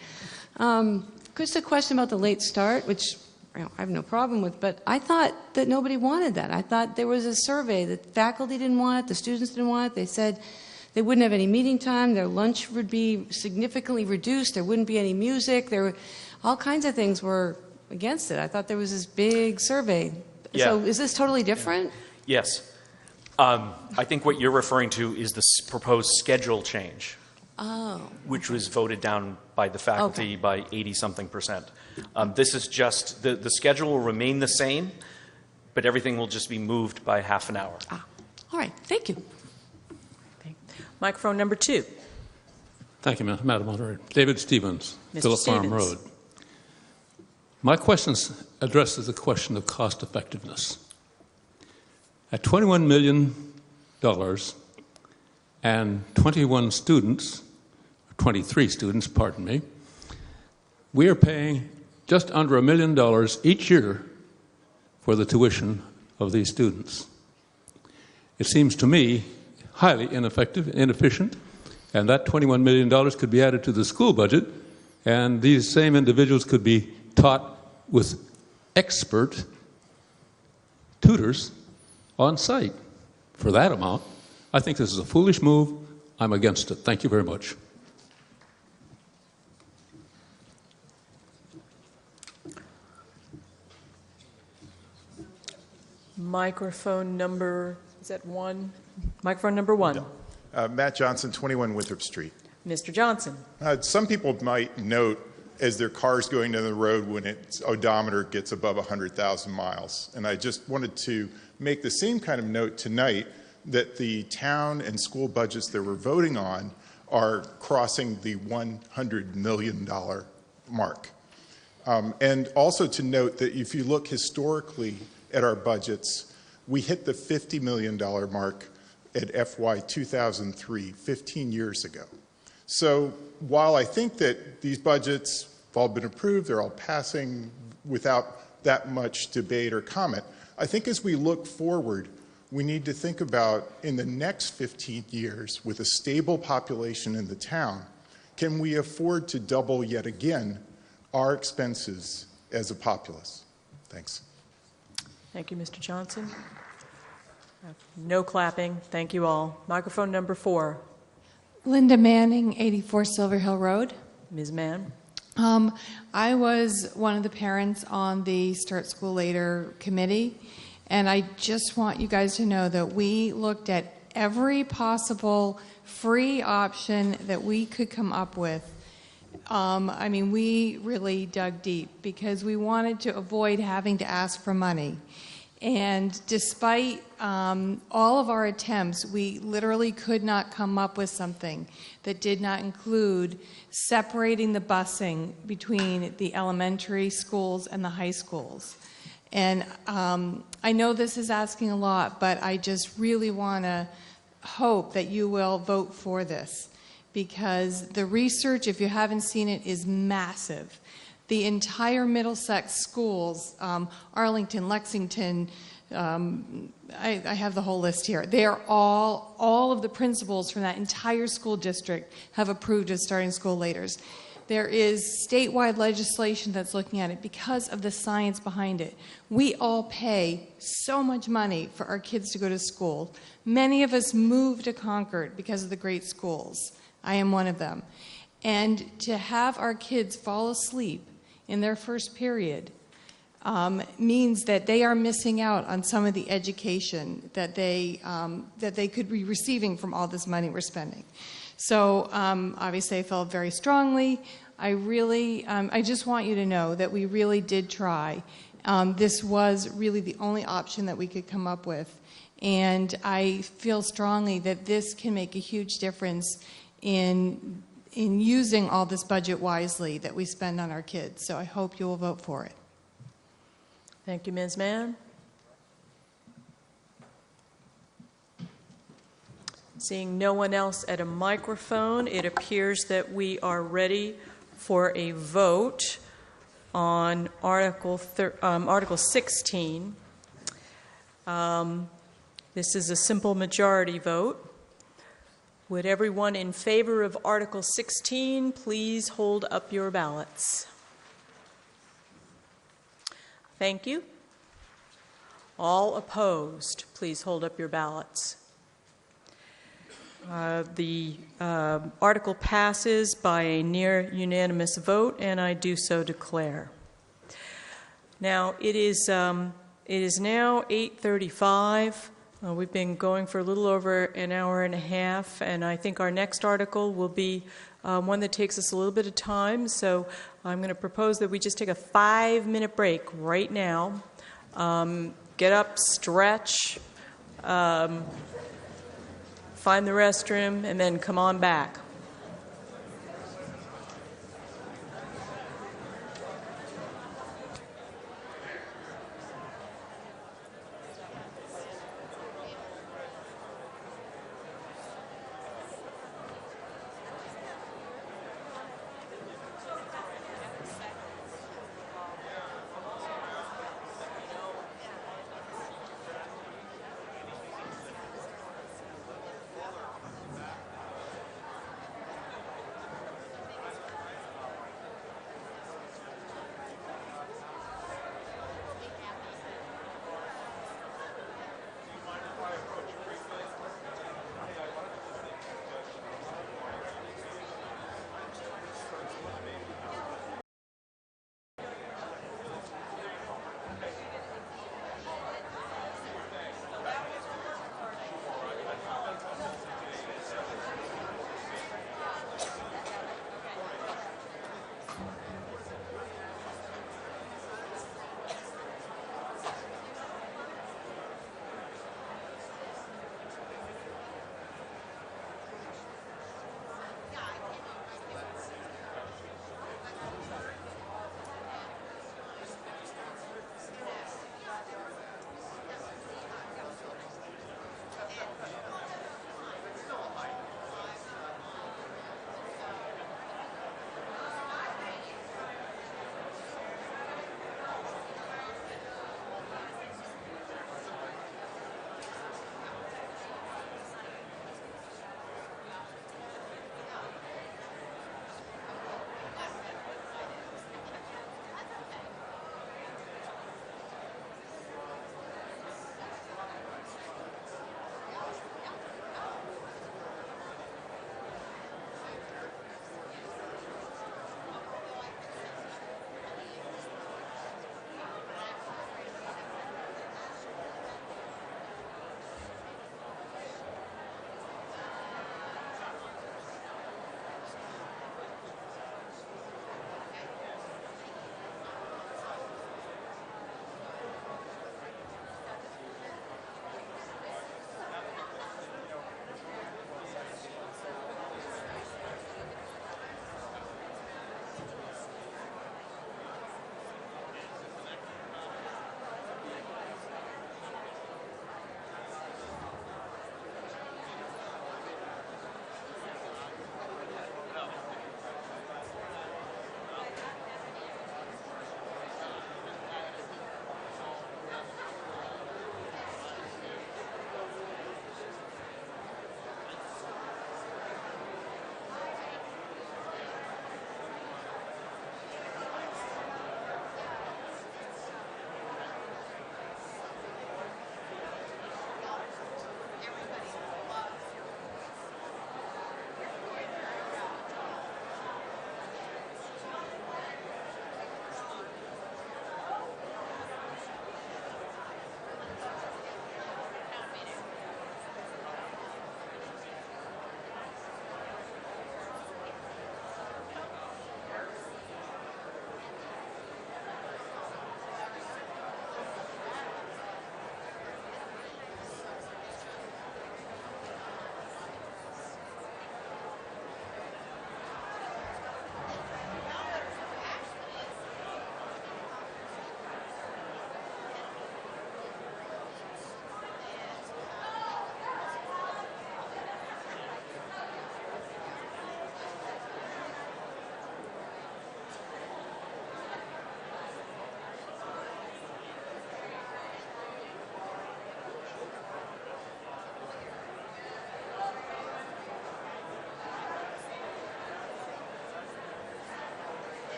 Speaker 22: Just a question about the late start, which I have no problem with, but I thought that nobody wanted that. I thought there was a survey that the faculty didn't want it, the students didn't want it. They said they wouldn't have any meeting time, their lunch would be significantly reduced, there wouldn't be any music, there were all kinds of things were against it. I thought there was this big survey.
Speaker 20: Yeah.
Speaker 22: So is this totally different?
Speaker 20: Yes. I think what you're referring to is the proposed schedule change, which was voted down by the faculty by 80-something%. This is just, the schedule will remain the same, but everything will just be moved by half an hour.
Speaker 22: All right, thank you.
Speaker 1: Microphone number 2.
Speaker 7: Thank you, Madam Moderator. David Stevens,
Speaker 1: Mr.
Speaker 7: Phillip Farm
Speaker 1: Stevens.
Speaker 7: Road. My question addresses the question of cost effectiveness. At $21 million and 21 students, 23 students, pardon me, we are paying just under $1 million each year for the tuition of these students. It seems to me highly ineffective, inefficient, and that $21 million could be added to the school budget, and these same individuals could be taught with expert tutors on site for that amount. I think this is a foolish move. I'm against it. Thank you very much.
Speaker 1: Microphone number, is that one? Microphone number one.
Speaker 2: Matt Johnson, 21 Winthrop Street.
Speaker 1: Mr. Johnson.
Speaker 2: Some people might note as their car's going down the road when its odometer gets above 100,000 miles. And I just wanted to make the same kind of note tonight that the town and school budgets that we're voting on are crossing the $100 million mark. And also to note that if you look historically at our budgets, we hit the $50 million mark at FY 2003, 15 years ago. So while I think that these budgets have all been approved, they're all passing without that much debate or comment, I think as we look forward, we need to think about in the next 15 years, with a stable population in the town, can we afford to double yet again our expenses as a populace? Thanks.
Speaker 1: Thank you, Mr. Johnson. No clapping. Thank you all. Microphone number 4.
Speaker 4: Linda Manning, 84 Silver Hill Road.
Speaker 1: Ms. Mann.
Speaker 4: I was one of the parents on the Start School Later committee, and I just want you guys to know that we looked at every possible free option that we could come up with. I mean, we really dug deep because we wanted to avoid having to ask for money. And despite all of our attempts, we literally could not come up with something that did not include separating the busing between the elementary schools and the high schools. And I know this is asking a lot, but I just really want to hope that you will vote for this, because the research, if you haven't seen it, is massive. The entire Middlesex schools, Arlington, Lexington, I have the whole list here. They are all of the principals from that entire school district have approved of starting school laters. There is statewide legislation that's looking at it because of the science behind it. We all pay so much money for our kids to go to school. Many of us move to Concord because of the great schools. I am one of them. And to have our kids fall asleep in their first period means that they are missing out on some of the education that they could be receiving from all this money we're spending. So obviously I felt very strongly. I just want you to know that we really did try. This was really the only option that we could come up with. And I feel strongly that this can make a huge difference in using all this budget wisely that we spend on our kids. So I hope you will vote for it.
Speaker 1: Thank you, Ms. Mann. Seeing no one else at a microphone, it appears that we are ready for a vote on Article 16. This is a simple majority vote. Would everyone in favor of Article 16 please hold up your ballots? Thank you. All opposed, please hold up your ballots. The article passes by a near unanimous vote, and I do so declare. Now, it is now 8:35. We've been going for a little over an hour and a half, and I think our next article will be one that takes us a little bit of time. So I'm going to propose that we just take a 5-minute break right now. Get up, stretch, find the restroom, and then come on back.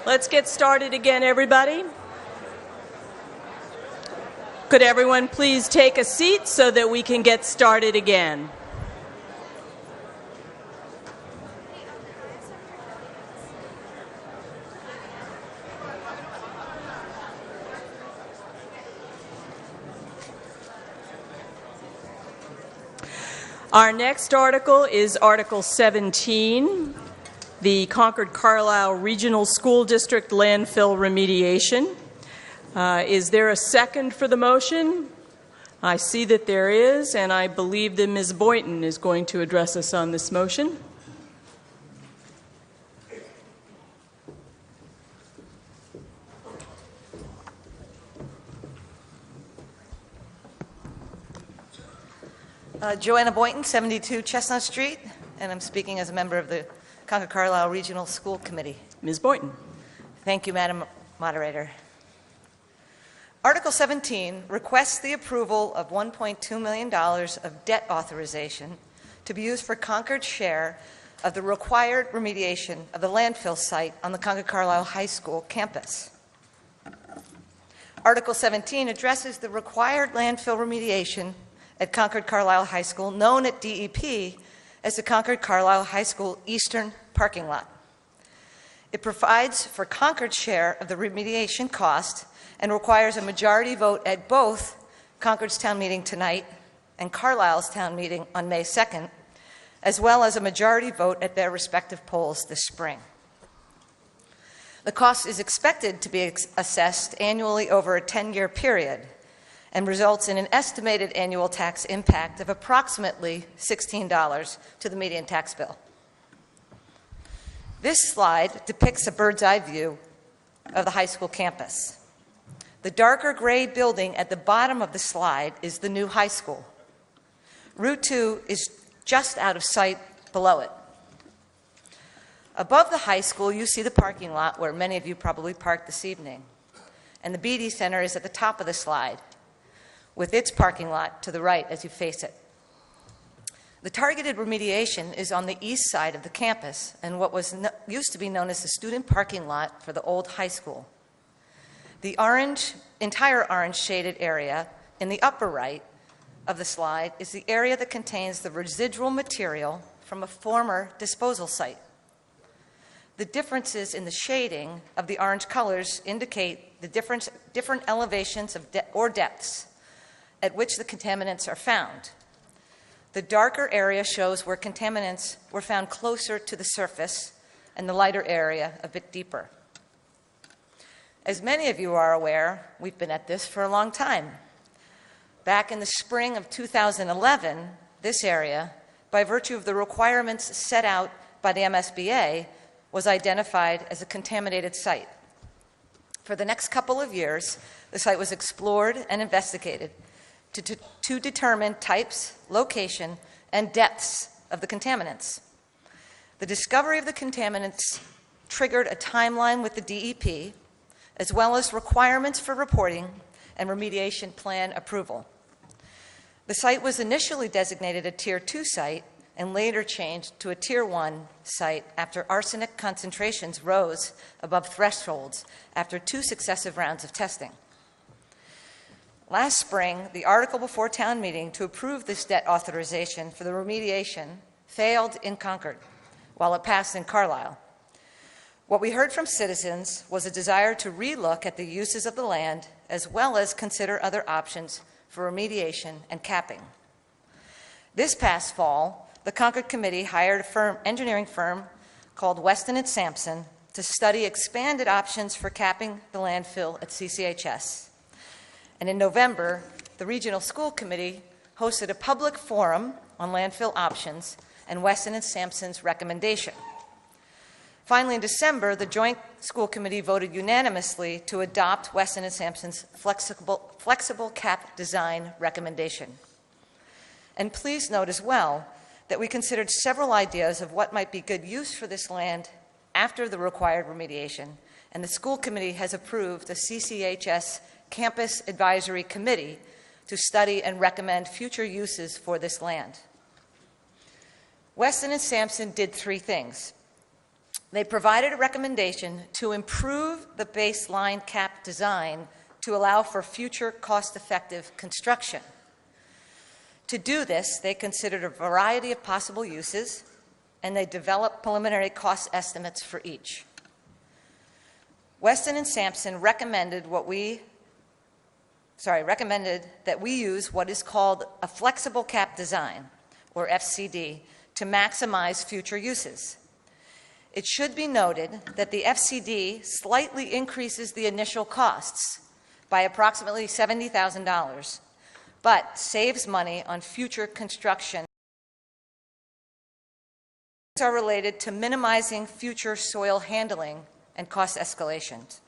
Speaker 1: Let's get started again, everybody. Could everyone please take a seat so that we can get started again? Our next article is Article 17, the Concord-Carlisle Regional School District landfill remediation. Is there a second for the motion? I see that there is, and I believe that Ms. Boynton is going to address us on this motion.
Speaker 5: Joanna Boynton, 72 Chestnut Street, and I'm speaking as a member of the Concord-Carlisle Regional School Committee.
Speaker 1: Ms. Boynton.
Speaker 5: Thank you, Madam Moderator. Article 17 requests the approval of $1.2 million of debt authorization to be used for Concord's share of the required remediation of the landfill site on the Concord-Carlisle High School campus. Article 17 addresses the required landfill remediation at Concord-Carlisle High School, known at DEP as the Concord-Carlisle High School Eastern Parking Lot. It provides for Concord's share of the remediation cost and requires a majority vote at both Concord's town meeting tonight and Carlisle's town meeting on May 2nd, as well as a majority vote at their respective polls this spring. The cost is expected to be assessed annually over a 10-year period and results in an estimated annual tax impact of approximately $16 to the median tax bill. This slide depicts a bird's eye view of the high school campus. The darker gray building at the bottom of the slide is the new high school. Route 2 is just out of sight below it. Above the high school, you see the parking lot where many of you probably parked this evening. And the BD Center is at the top of the slide, with its parking lot to the right as you face it. The targeted remediation is on the east side of the campus and what used to be known as the student parking lot for the old high school. The entire orange shaded area in the upper right of the slide is the area that contains the residual material from a former disposal site. The differences in the shading of the orange colors indicate the different elevations or depths at which the contaminants are found. The darker area shows where contaminants were found closer to the surface, and the lighter area a bit deeper. As many of you are aware, we've been at this for a long time. Back in the spring of 2011, this area, by virtue of the requirements set out by the MSBA, was identified as a contaminated site. For the next couple of years, the site was explored and investigated to determine types, location, and depths of the contaminants. The discovery of the contaminants triggered a timeline with the DEP, as well as requirements for reporting and remediation plan approval. The site was initially designated a Tier 2 site and later changed to a Tier 1 site after arsenic concentrations rose above thresholds after 2 successive rounds of testing. Last spring, the article before town meeting to approve this debt authorization for the remediation failed in Concord, while it passed in Carlisle. What we heard from citizens was a desire to relook at the uses of the land, as well as consider other options for remediation and capping. This past fall, the Concord Committee hired an engineering firm called Weston & Sampson to study expanded options for capping the landfill at CCHS. And in November, the Regional School Committee hosted a public forum on landfill options and Weston & Sampson's recommendation. Finally, in December, the Joint School Committee voted unanimously to adopt Weston & Sampson's flexible cap design recommendation. And please note as well that we considered several ideas of what might be good use for this land after the required remediation, and the school committee has approved the CCHS Campus Advisory Committee to study and recommend future uses for this land. Weston & Sampson did 3 things. They provided a recommendation to improve the baseline cap design to allow for future cost-effective construction. To do this, they considered a variety of possible uses, and they developed preliminary cost estimates for each. Weston and Sampson recommended that we use what is called a flexible cap design, or FCD, to maximize future uses. It should be noted that the FCD slightly increases the initial costs by approximately $70,000, but saves money on future construction. These are related to minimizing future soil handling and cost escalations.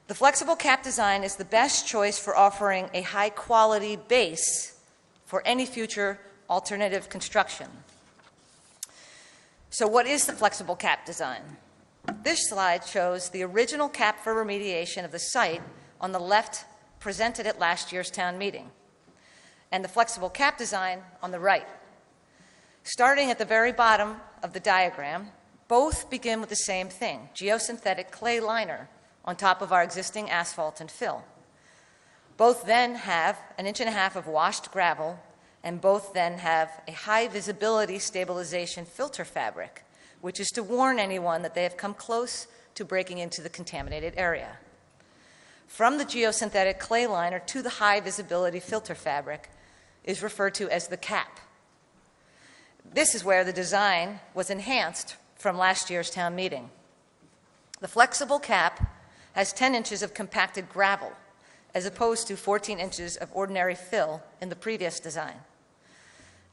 Speaker 5: The flexible cap design is the best choice for offering a high-quality base for any future alternative construction. So what is the flexible cap design? This slide shows the original cap for remediation of the site on the left, presented at last year's town meeting, and the flexible cap design on the right. Starting at the very bottom of the diagram, both begin with the same thing, geosynthetic clay liner on top of our existing asphalt and fill. Both then have 1.5 inches of washed gravel, and both then have a high visibility stabilization filter fabric, which is to warn anyone that they have come close to breaking into the contaminated area. From the geosynthetic clay liner to the high visibility filter fabric is referred to as the cap. This is where the design was enhanced from last year's town meeting. The flexible cap has 10 inches of compacted gravel, as opposed to 14 inches of ordinary fill in the previous design.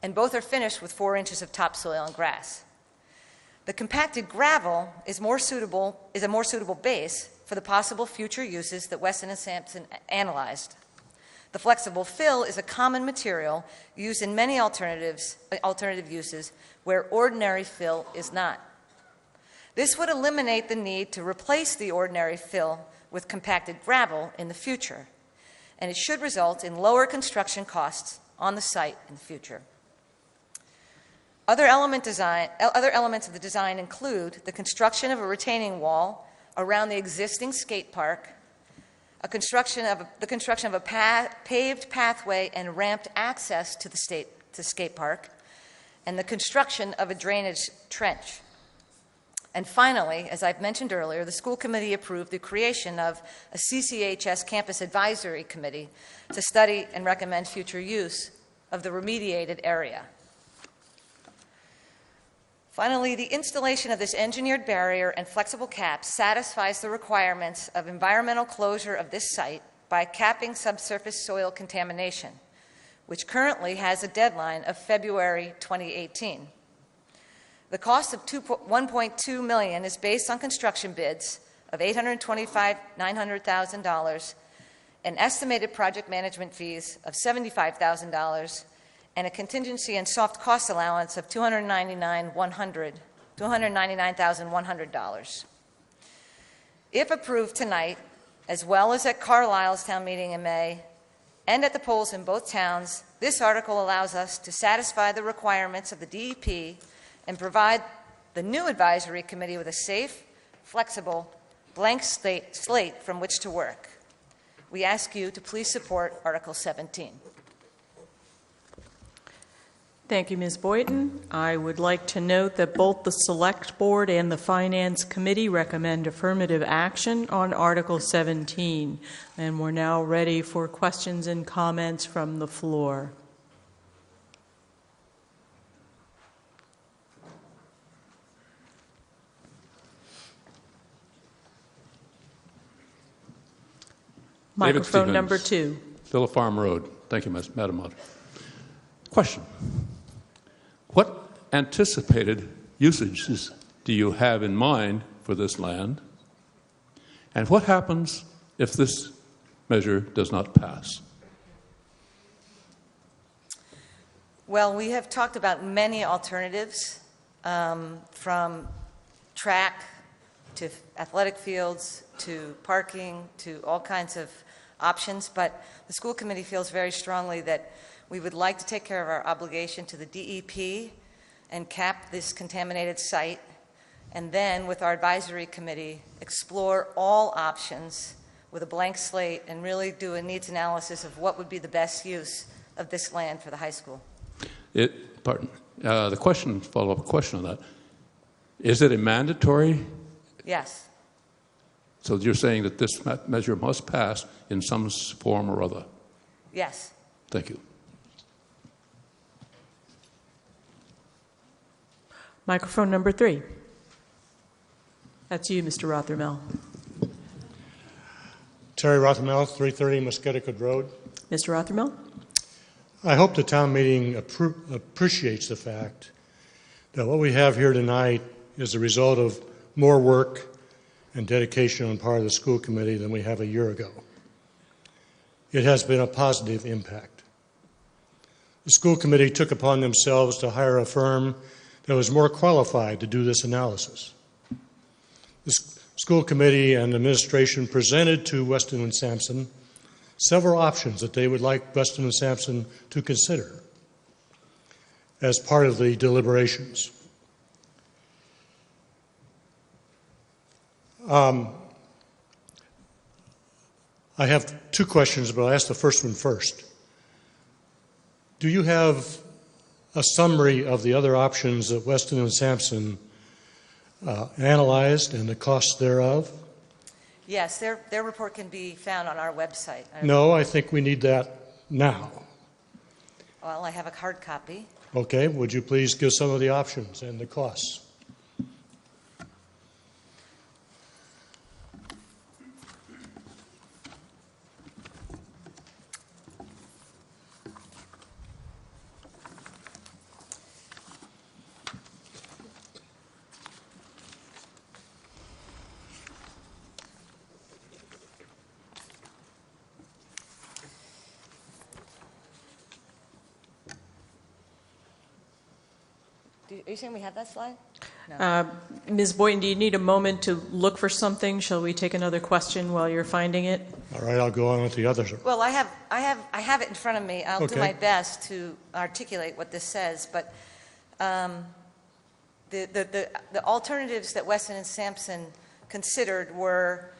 Speaker 5: And both are finished with 4 inches of topsoil and grass. The compacted gravel is a more suitable base for the possible future uses that Weston and Sampson analyzed. The flexible fill is a common material used in many alternative uses where ordinary fill is not. This would eliminate the need to replace the ordinary fill with compacted gravel in the future, and it should result in lower construction costs on the site in the future. Other elements of the design include the construction of a retaining wall around the existing skate park, the construction of a paved pathway and ramped access to the skate park, and the construction of a drainage trench. And finally, as I've mentioned earlier, the school committee approved the creation of a CCHS Campus Advisory Committee to study and recommend future use of the remediated area. Finally, the installation of this engineered barrier and flexible cap satisfies the requirements of environmental closure of this site by capping subsurface soil contamination, which currently has a deadline of February 2018. The cost of $1.2 million is based on construction bids of $825,900, an estimated project management fees of $75,000, and a contingency and soft cost allowance of $299,100. If approved tonight, as well as at Carlisle's town meeting in May, and at the polls in both towns, this article allows us to satisfy the requirements of the DEP and provide the new advisory committee with a safe, flexible, blank slate from which to work. We ask you to please support Article 17.
Speaker 1: Thank you, Ms. Boynton. I would like to note that both the Select Board and the Finance Committee recommend affirmative action on Article 17. And we're now ready for questions and comments from the floor. Microphone number 2.
Speaker 7: Villa Farm Road. Thank you, Madam Moderator. Question. What anticipated usages do you have in mind for this land? And what happens if this measure does not pass?
Speaker 5: Well, we have talked about many alternatives, from track to athletic fields to parking to all kinds of options, but the school committee feels very strongly that we would like to take care of our obligation to the DEP and cap this contaminated site and then with our advisory committee, explore all options with a blank slate and really do a needs analysis of what would be the best use of this land for the high school.
Speaker 7: The question, follow-up question on that, is it a mandatory?
Speaker 5: Yes.
Speaker 7: So you're saying that this measure must pass in some form or other?
Speaker 5: Yes.
Speaker 7: Thank you.
Speaker 1: Microphone number 3. That's you, Mr. Rothermel.
Speaker 3: Terry Rothermel, 330 Musketicud Road.
Speaker 1: Mr. Rothermel?
Speaker 3: I hope the town meeting appreciates the fact that what we have here tonight is the result of more work and dedication on part of the school committee than we have a year ago. It has been a positive impact. The school committee took upon themselves to hire a firm that was more qualified to do this analysis. The school committee and administration presented to Weston and Sampson several options that they would like Weston and Sampson to consider as part of the deliberations. I have 2 questions, but I'll ask the first one first. Do you have a summary of the other options that Weston and Sampson analyzed and the costs thereof?
Speaker 5: Yes, their report can be found on our website.
Speaker 3: No, I think we need that now.
Speaker 5: Well, I have a hard copy.
Speaker 3: Okay, would you please give some of the options and the costs?
Speaker 5: Are you saying we have that slide? No.
Speaker 1: Ms. Boynton, do you need a moment to look for something? Shall we take another question while you're finding it?
Speaker 3: All right, I'll go on with the others.
Speaker 5: Well, I have it in front of me. I'll do
Speaker 3: Okay.
Speaker 5: my best to articulate what this says, but the alternatives that Weston and Sampson considered were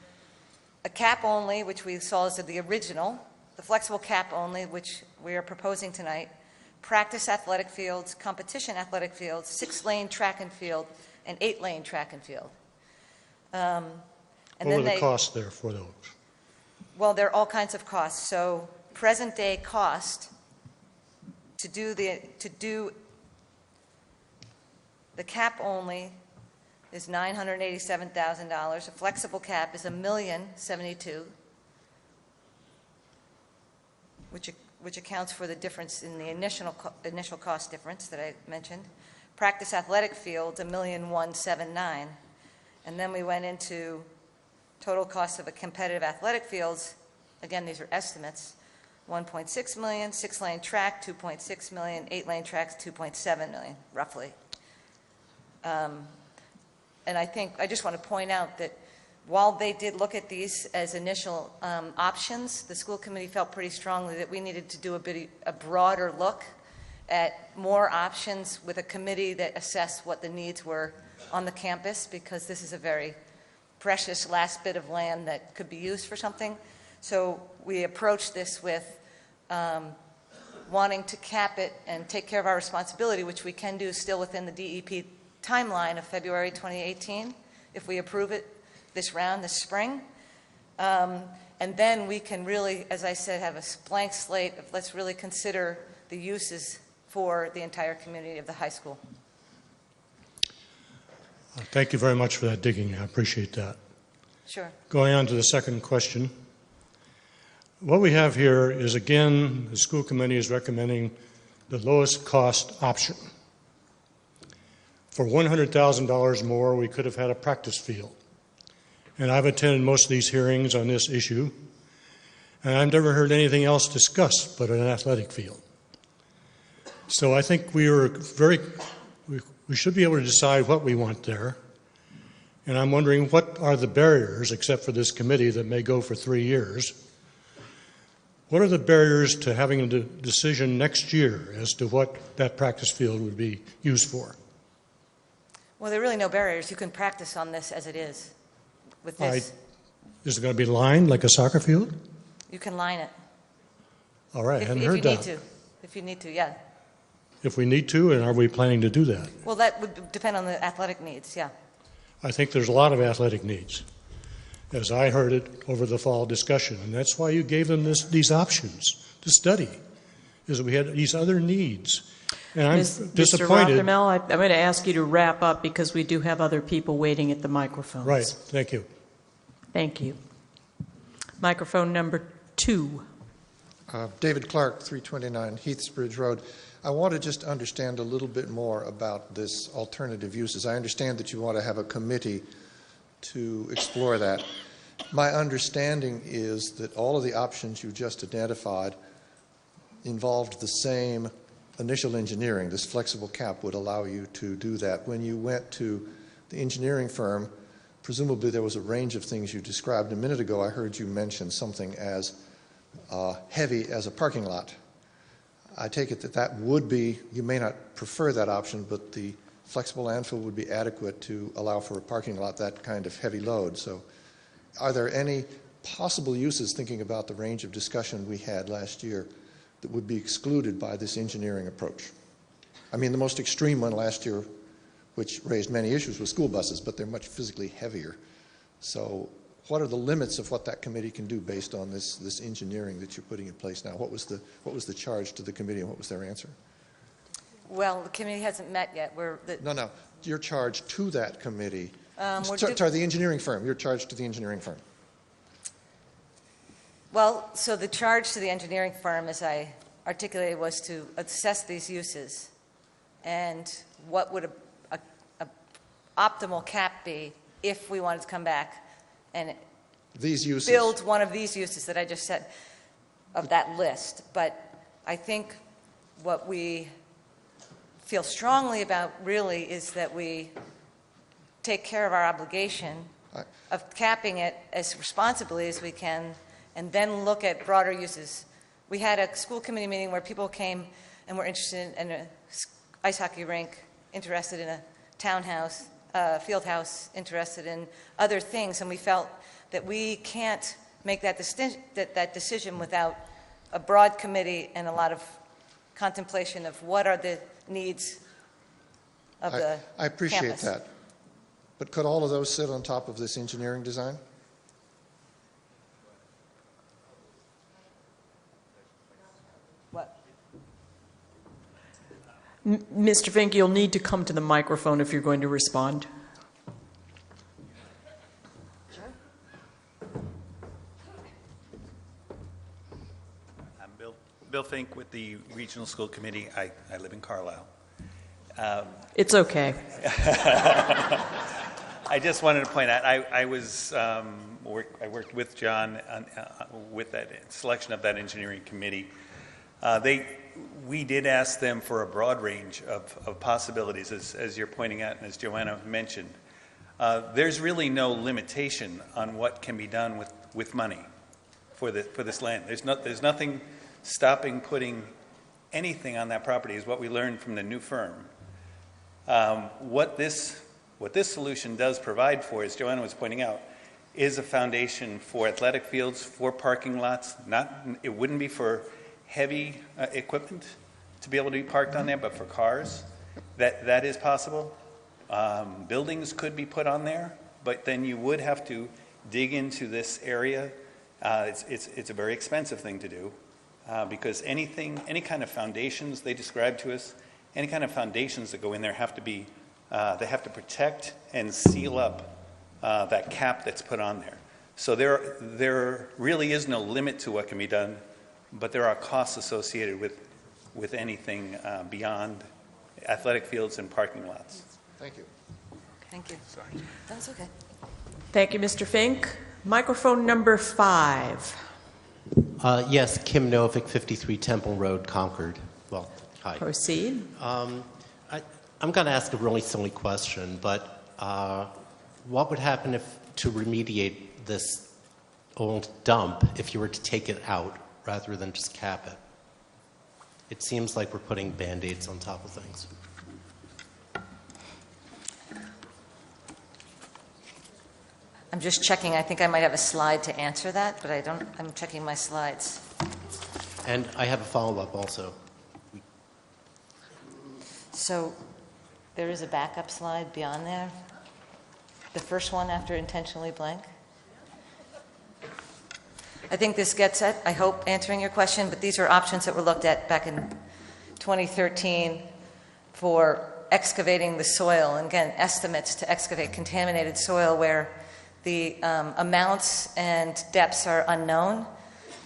Speaker 5: a cap only, which we saw as the original, the flexible cap only, which we are proposing tonight, practice athletic fields, competition athletic fields, 6-lane track and field, and 8-lane track and field.
Speaker 3: What were the costs there for those?
Speaker 5: Well, there are all kinds of costs. So present day cost to do the cap only is $987,000. A flexible cap is $1,072,000, which accounts for the difference in the initial cost difference that I mentioned. Practice athletic fields, $1,179,000, and then we went into total cost of a competitive athletic fields. Again, these are estimates: $1.6 million. 6-lane track, $2.6 million. 8-lane tracks, $2.7 million, roughly. And I think I just want to point out that while they did look at these as initial options, the school committee felt pretty strongly that we needed to do a broader look at more options with a committee that assessed what the needs were on the campus, because this is a very precious last bit of land that could be used for something. So we approached this with wanting to cap it and take care of our responsibility, which we can do still within the DEP timeline of February 2018 if we approve it this round, this spring. And then we can really, as I said, have a blank slate of let's really consider the uses for the entire community of the high school.
Speaker 3: Thank you very much for that digging. I appreciate that.
Speaker 5: Sure.
Speaker 3: Going on to the second question. What we have here is, again, the school committee is recommending the lowest cost option. For $100,000 more, we could have had a practice field. And I've attended most of these hearings on this issue, and I've never heard anything else discussed but an athletic field. So I think we should be able to decide what we want there. And I'm wondering, what are the barriers, except for this committee that may go for 3 years? What are the barriers to having a decision next year as to what that practice field would be used for?
Speaker 5: Well, there are really no barriers. You can practice on this as it is. With this,
Speaker 3: Is it going to be lined like a soccer field?
Speaker 5: you can line it.
Speaker 3: All right, I
Speaker 5: If
Speaker 3: hadn't
Speaker 5: you
Speaker 3: heard
Speaker 5: need
Speaker 3: that.
Speaker 5: to. If you need to, yeah.
Speaker 3: If we need to, and are we planning to do that?
Speaker 5: Well, that would depend on the athletic needs, yeah.
Speaker 3: I think there's a lot of athletic needs, as I heard it over the fall discussion, and that's why you gave them these options to study, is we had these other needs. And I'm
Speaker 1: Mr.
Speaker 3: disappointed.
Speaker 1: Rothermel, I'm going to ask you to wrap up because we do have other people waiting at the microphones.
Speaker 3: Right, thank you.
Speaker 1: Thank you. Microphone number 2.
Speaker 6: David Clark, 329 Heathsbridge Road. I want to just understand a little bit more about this alternative uses. I understand that you want to have a committee to explore that. My understanding is that all of the options you just identified involved the same initial engineering. This flexible cap would allow you to do that. When you went to the engineering firm, presumably there was a range of things you described. A minute ago I heard you mention something as heavy as a parking lot. I take it that that would be, you may not prefer that option, but the flexible landfill would be adequate to allow for a parking lot that kind of heavy load. So are there any possible uses, thinking about the range of discussion we had last year, that would be excluded by this engineering approach? I mean, the most extreme one last year, which raised many issues, was school buses, but they're much physically heavier. So what are the limits of what that committee can do based on this engineering that you're putting in place now? What was the charge to the committee, and what was their answer?
Speaker 5: Well, the committee hasn't met yet.
Speaker 6: No, your charge to that committee.
Speaker 5: Sorry,
Speaker 6: the engineering firm. Your charge to the engineering firm.
Speaker 5: Well, so the charge to the engineering firm, as I articulated, was to assess these uses and what would a optimal cap be if we wanted to come back and
Speaker 6: these uses.
Speaker 5: build one of these uses that I just said of that list. But I think what we feel strongly about really is that we take care of our obligation of capping it as responsibly as we can and then look at broader uses. We had a school committee meeting where people came and were interested in an ice hockey rink, interested in a townhouse, field house, interested in other things, and we felt that we can't make that decision without a broad committee and a lot of contemplation of what are the needs of the campus.
Speaker 6: I appreciate that. But could all of those sit on top of this engineering design?
Speaker 5: What?
Speaker 1: Mr. Fink, you'll need to come to the microphone if you're going to respond.
Speaker 9: I'm Bill Fink with the Regional School Committee. I live in Carlisle.
Speaker 1: It's okay.
Speaker 9: I just wanted to point out, I worked with John with that selection of that engineering committee. We did ask them for a broad range of possibilities, as you're pointing out, and as Joanna mentioned. There's really no limitation on what can be done with money for this land. There's nothing stopping putting anything on that property, is what we learned from the new firm. What this solution does provide for, as Joanna was pointing out, is a foundation for athletic fields, for parking lots. It wouldn't be for heavy equipment to be able to be parked on there, but for cars, that is possible. Buildings could be put on there, but then you would have to dig into this area. It's a very expensive thing to do because any kind of foundations they describe to us, any kind of foundations that go in there have to be, they have to protect and seal up that cap that's put on there. So there really is no limit to what can be done, but there are costs associated with anything beyond athletic fields and parking lots.
Speaker 6: Thank you.
Speaker 5: Thank you.
Speaker 9: Sorry.
Speaker 5: That's okay.
Speaker 1: Thank you, Mr. Fink. Microphone number 5.
Speaker 23: Yes, Kim Novick, 53 Temple Road, Concord. Well, hi.
Speaker 1: Proceed.
Speaker 23: I'm going to ask a really silly question, but what would happen to remediate this old dump if you were to take it out rather than just cap it? It seems like we're putting Band-Aids on top of things.
Speaker 5: I'm just checking. I think I might have a slide to answer that, but I don't. I'm checking my slides.
Speaker 23: And I have a follow-up also.
Speaker 5: So there is a backup slide beyond there. The first one after intentionally blank. I think this gets at, I hope, answering your question, but these are options that were looked at back in 2013 for excavating the soil. And again, estimates to excavate contaminated soil where the amounts and depths are unknown.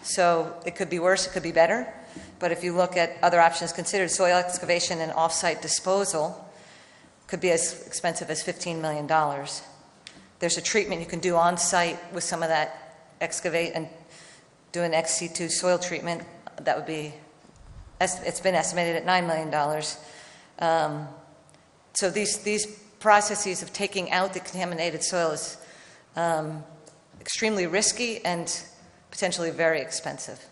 Speaker 5: So it could be worse, it could be better. But if you look at other options considered, soil excavation and off-site disposal could be as expensive as $15 million. There's a treatment you can do on-site with some of that excavate and do an XC2 soil treatment. That would be, it's been estimated at $9 million. So these processes of taking out the contaminated soil is extremely risky and potentially very expensive.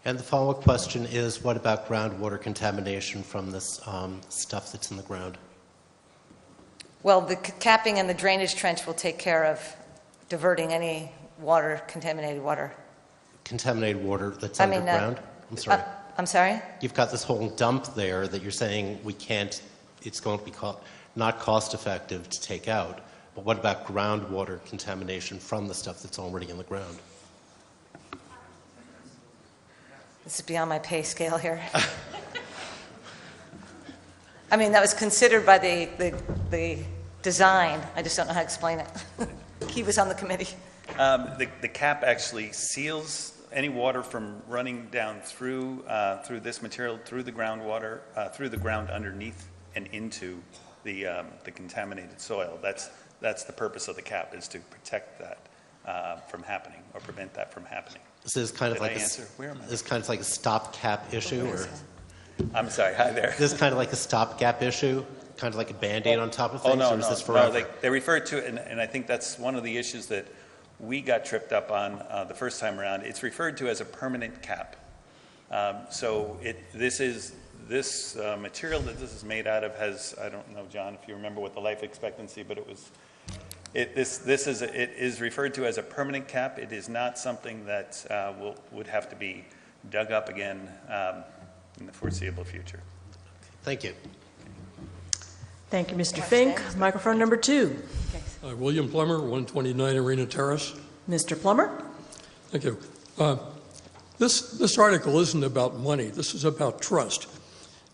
Speaker 23: And the follow-up question is, what about groundwater contamination from this stuff that's in the ground?
Speaker 5: Well, the capping and the drainage trench will take care of diverting any water, contaminated water.
Speaker 23: Contaminated water that's underground? I'm sorry.
Speaker 5: I'm sorry?
Speaker 23: You've got this whole dump there that you're saying we can't, it's going to be not cost effective to take out. But what about groundwater contamination from the stuff that's already in the ground?
Speaker 5: This is beyond my pay scale here. I mean, that was considered by the design. I just don't know how to explain it. He was on the committee.
Speaker 9: The cap actually seals any water from running down through this material, through the groundwater, through the ground underneath and into the contaminated soil. That's the purpose of the cap, is to protect that from happening or prevent that from happening.
Speaker 23: This is kind of like a stopgap issue, or
Speaker 9: I'm sorry. Hi there.
Speaker 23: This is kind of like a stopgap issue, kind of like a Band-Aid on top of things, or is this forever?
Speaker 9: No, they refer to it, and I think that's one of the issues that we got tripped up on the first time around. It's referred to as a permanent cap. So this material that this is made out of has, I don't know, John, if you remember what the life expectancy, but it was. It is referred to as a permanent cap. It is not something that would have to be dug up again in the foreseeable future.
Speaker 23: Thank you.
Speaker 1: Thank you, Mr. Fink. Microphone number 2.
Speaker 10: William Plummer, 129 Arena Terrace.
Speaker 1: Mr. Plummer.
Speaker 10: Thank you. This article isn't about money. This is about trust.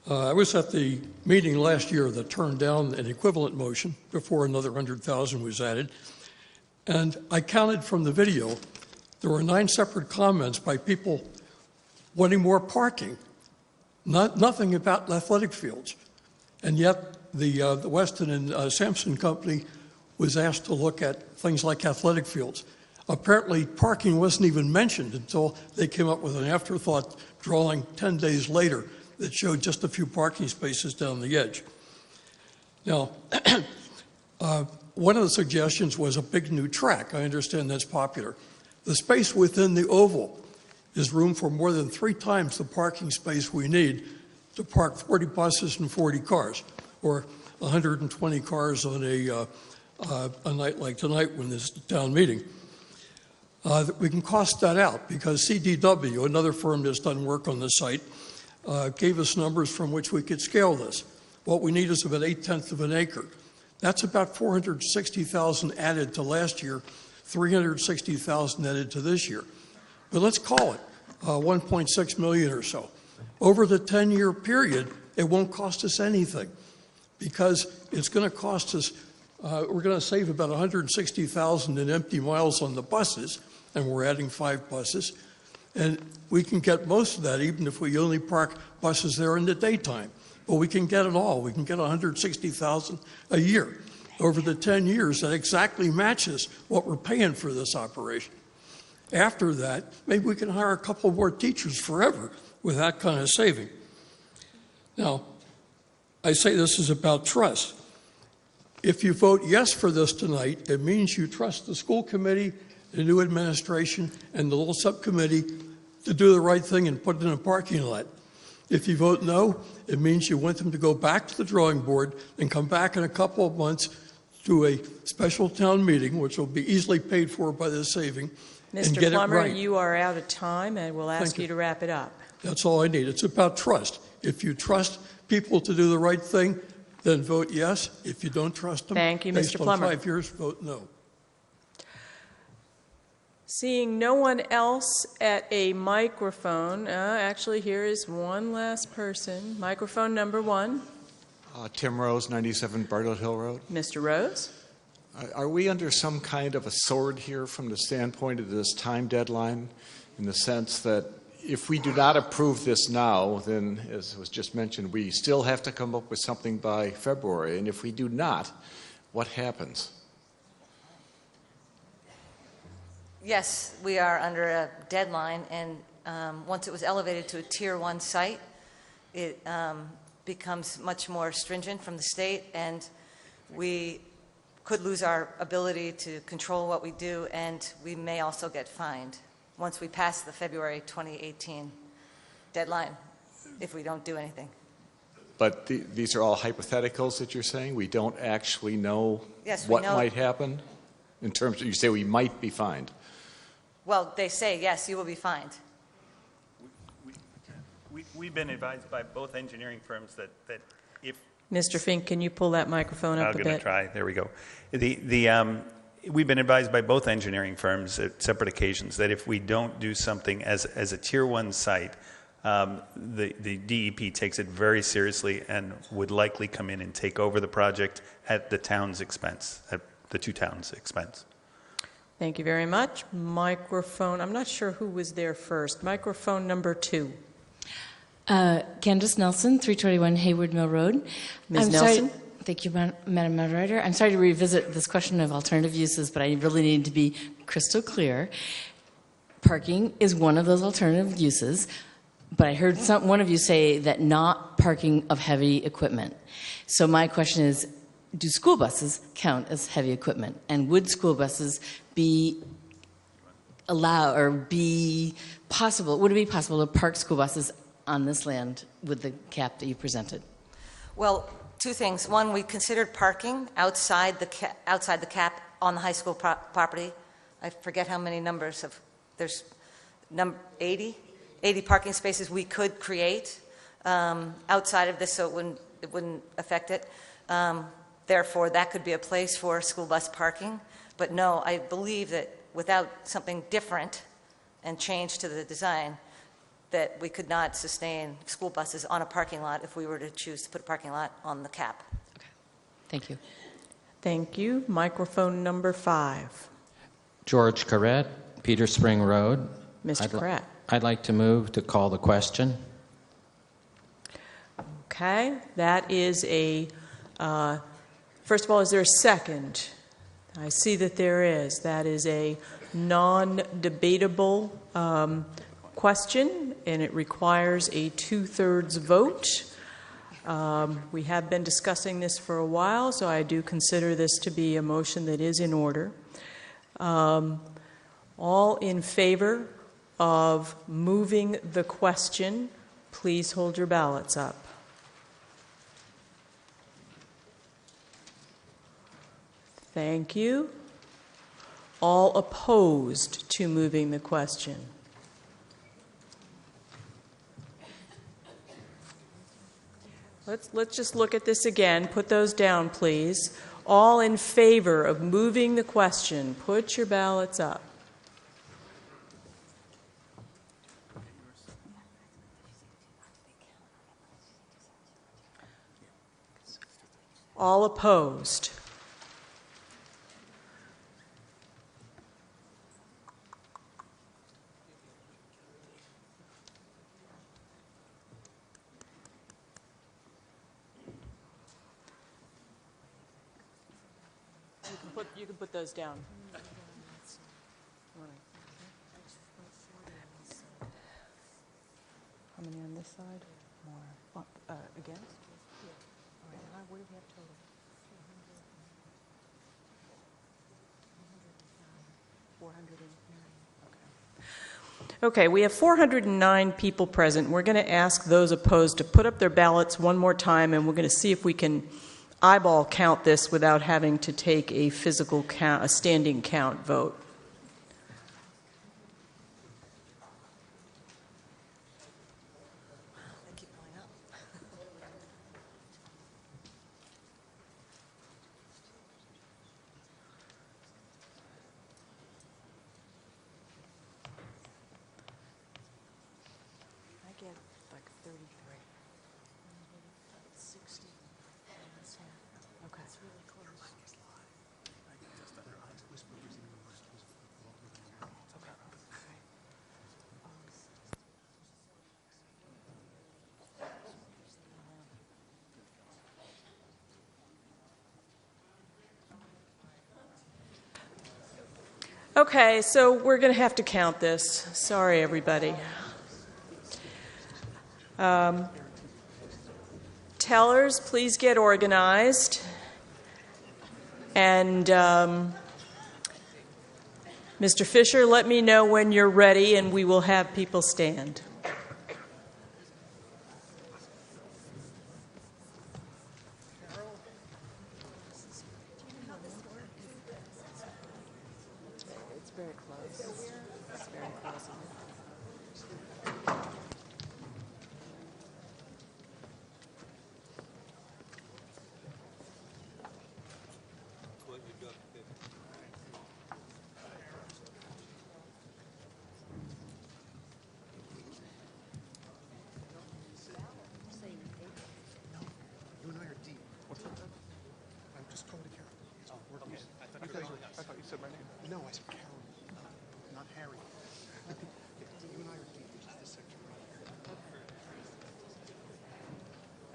Speaker 10: I was at the meeting last year that turned down an equivalent motion before another 100,000 was added. And I counted from the video, there were 9 separate comments by people wanting more parking. Nothing about athletic fields. And yet the Weston and Sampson Company was asked to look at things like athletic fields. Apparently, parking wasn't even mentioned until they came up with an afterthought drawing 10 days later that showed just a few parking spaces down the edge. Now, one of the suggestions was a big new track. I understand that's popular. The space within the oval is room for more than 3 times the parking space we need to park 40 buses and 40 cars, or 120 cars on a night like tonight when there's a town meeting. We can cost that out because CDW, another firm that's done work on the site, gave us numbers from which we could scale this. What we need is about 0.8 of an acre. That's about 460,000 added to last year, 360,000 added to this year. But let's call it 1.6 million or so. Over the 10-year period, it won't cost us anything because it's going to cost us, we're going to save about 160,000 in empty miles on the buses, and we're adding 5 buses. And we can get most of that even if we only park buses there in the daytime. But we can get it all. We can get 160,000 a year. Over the 10 years, that exactly matches what we're paying for this operation. After that, maybe we can hire a couple more teachers forever with that kind of saving. Now, I say this is about trust. If you vote yes for this tonight, it means you trust the school committee, the new administration, and the little subcommittee to do the right thing and put it in a parking lot. If you vote no, it means you want them to go back to the drawing board and come back in a couple of months to a special town meeting, which will be easily paid for by the saving, and
Speaker 1: Mr.
Speaker 10: get
Speaker 1: Plummer,
Speaker 10: it right.
Speaker 1: you are out of time, and we'll ask
Speaker 10: Thank you.
Speaker 1: you to wrap it up.
Speaker 10: That's all I need. It's about trust. If you trust people to do the right thing, then vote yes. If you don't trust them,
Speaker 1: Thank you,
Speaker 10: based
Speaker 1: Mr.
Speaker 10: on
Speaker 1: Plummer.
Speaker 10: 5 years, vote no.
Speaker 1: Seeing no one else at a microphone, actually, here is one last person. Microphone number 1.
Speaker 14: Tim Rose, 97 Bartlett Hill Road.
Speaker 1: Mr. Rose?
Speaker 14: Are we under some kind of a sword here from the standpoint of this time deadline, in the sense that if we do not approve this now, then, as was just mentioned, we still have to come up with something by February, and if we do not, what happens?
Speaker 5: Yes, we are under a deadline, and once it was elevated to a Tier 1 site, it becomes much more stringent from the state, and we could lose our ability to control what we do, and we may also get fined once we pass the February 2018 deadline if we don't do anything.
Speaker 14: But these are all hypotheticals that you're saying? We don't actually know
Speaker 5: Yes, we
Speaker 14: what
Speaker 5: know.
Speaker 14: might happen? In terms of, you say we might be fined.
Speaker 5: Well, they say, yes, you will be fined.
Speaker 9: We've been advised by both engineering firms that if...
Speaker 1: Mr. Fink, can you pull that microphone up a bit?
Speaker 9: I'm going to try. There we go. We've been advised by both engineering firms at separate occasions that if we don't do something as a Tier 1 site, the DEP takes it very seriously and would likely come in and take over the project at the town's expense, at the two towns' expense.
Speaker 1: Thank you very much. Microphone, I'm not sure who was there first. Microphone number 2.
Speaker 11: Candace Nelson, 321 Hayward Mill Road.
Speaker 1: Ms.
Speaker 11: I'm
Speaker 1: Nelson?
Speaker 11: Sorry, thank you, Madam Moderator. I'm sorry to revisit this question of alternative uses, but I really need to be crystal clear. Parking is one of those alternative uses, but I heard one of you say that not parking of heavy equipment. So my question is, do school buses count as heavy equipment? And would school buses be allowed or be possible, would it be possible to park school buses on this land with the cap that you presented?
Speaker 5: Well, two things. One, we considered parking outside the cap on the high school property. I forget how many numbers of, there's 80 parking spaces we could create outside of this, so it wouldn't affect it. Therefore, that could be a place for school bus parking. But no, I believe that without something different and change to the design, that we could not sustain school buses on a parking lot if we were to choose to put a parking lot on the cap.
Speaker 11: Okay. Thank you.
Speaker 1: Thank you. Microphone number 5.
Speaker 16: George Corrett, Peter Spring Road.
Speaker 1: Mr. Corrett.
Speaker 16: I'd like to move to call the question.
Speaker 1: Okay. That is a, first of all, is there a second? I see that there is. That is a non-debatable question, and it requires a 2/3 vote. We have been discussing this for a while, so I do consider this to be a motion that is in order. All in favor of moving the question, please hold your ballots up. Thank you. All opposed to moving the question? Let's just look at this again. Put those down, please. All in favor of moving the question, put your ballots up. All opposed? You can put those down. How many on this side? More. Against? Yeah. All right. What do we have total? 409. Okay, we have 409 people present. We're going to ask those opposed to put up their ballots one more time, and we're going to see if we can eyeball count this without having to take a physical count, a standing count vote. Okay, so we're going to have to count this. Sorry, everybody. Tellers, please get organized. And Mr. Fisher, let me know when you're ready and we will have people stand.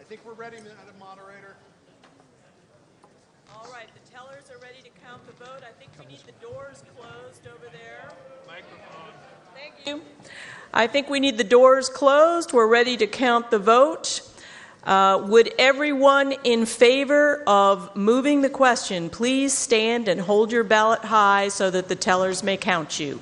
Speaker 8: I think we're ready, Madam Moderator.
Speaker 1: All right, the tellers are ready to count the vote. I think we need the doors closed over there.
Speaker 8: Microphone.
Speaker 1: Thank you. I think we need the doors closed. We're ready to count the vote. Would everyone in favor of moving the question please stand and hold your ballot high so that the tellers may count you?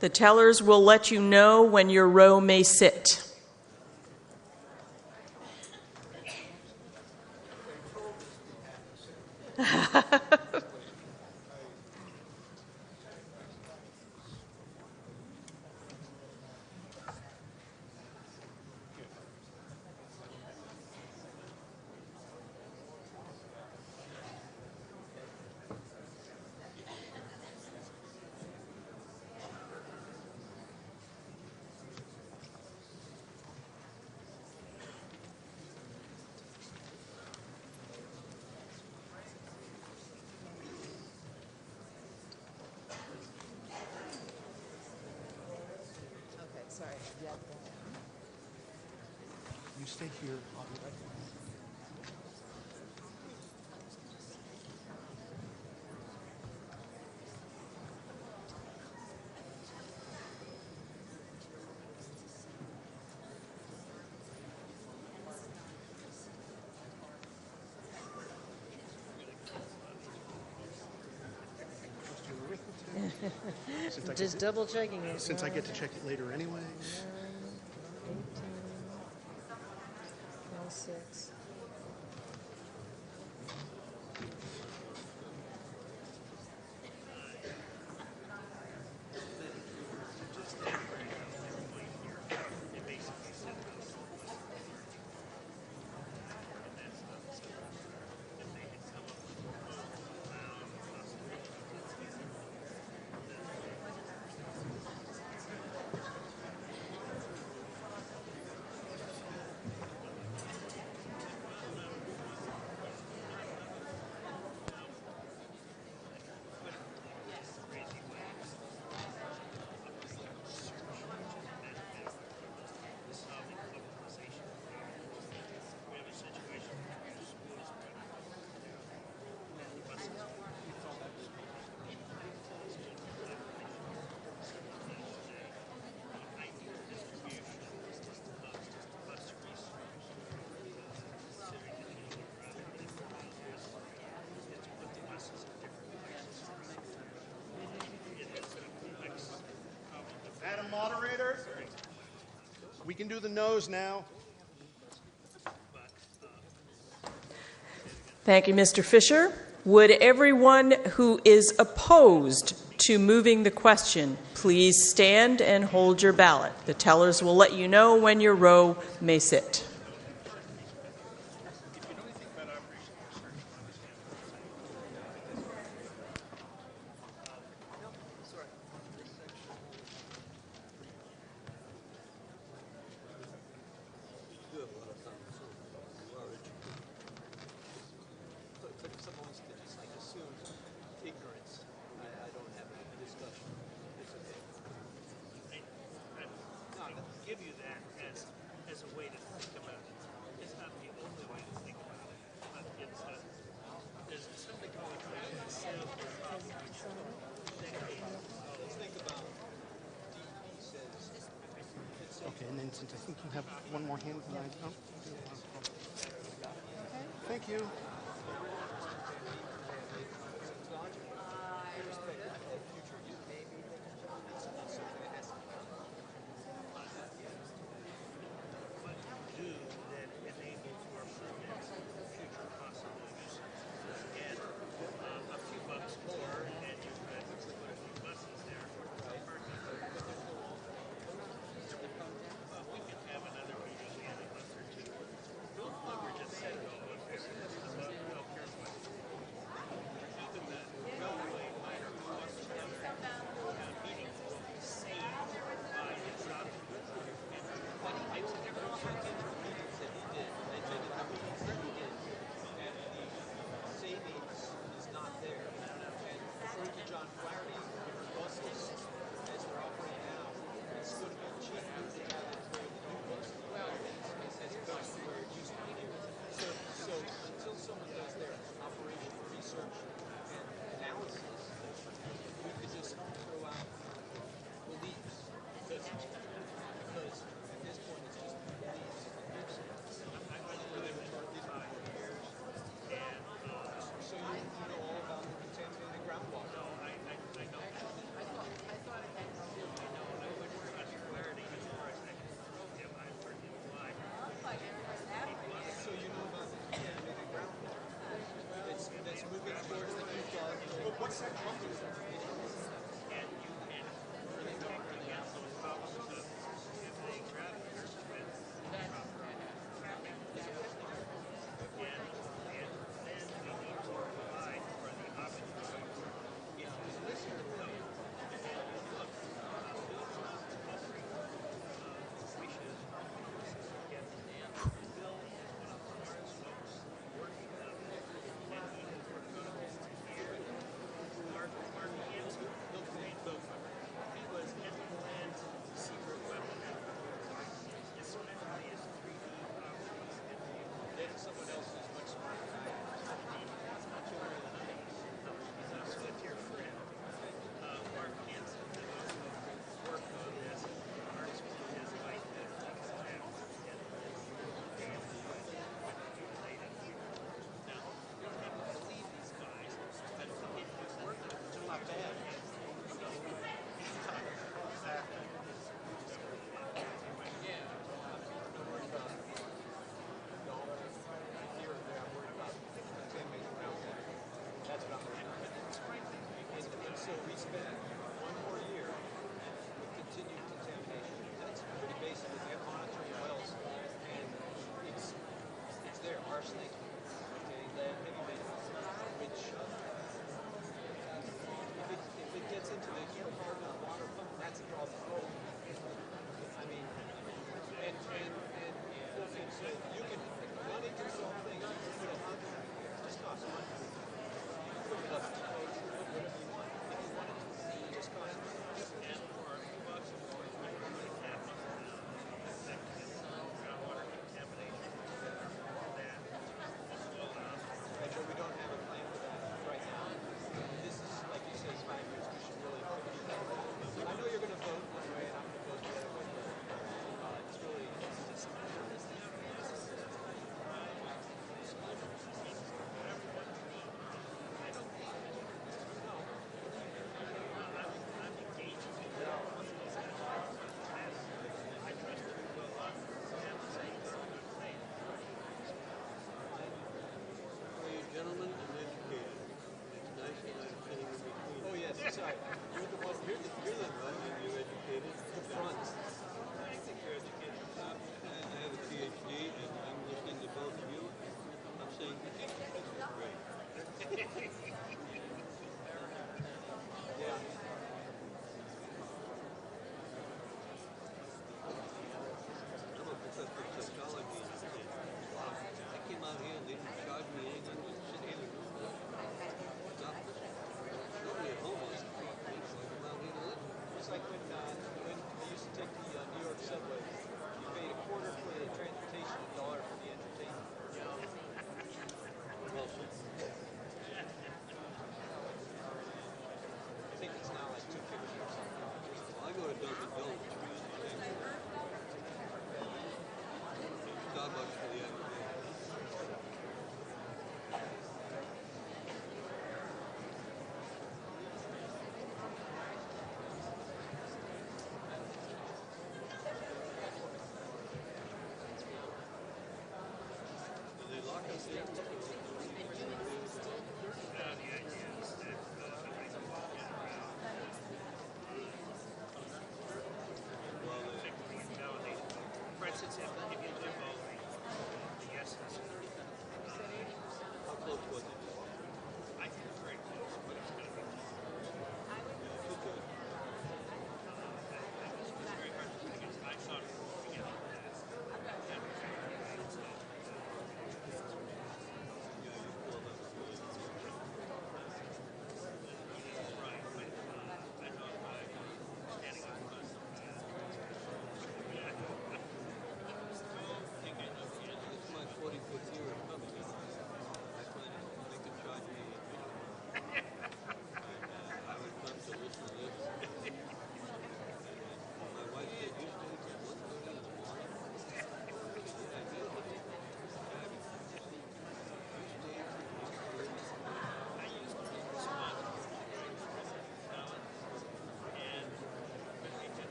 Speaker 1: The tellers will let you know when your row may sit.
Speaker 8: You stay here. I'll be right back.
Speaker 12: Just double checking it.
Speaker 8: Since I get to check it later anyway.
Speaker 12: 6.
Speaker 8: can do the nose now.
Speaker 1: Thank you, Mr. Fisher. Would everyone who is opposed to moving the question please stand and hold your ballot? The tellers will let you know when your row may sit.
Speaker 8: Okay, and then since I think you have one more hand than I do. Oh. Thank you.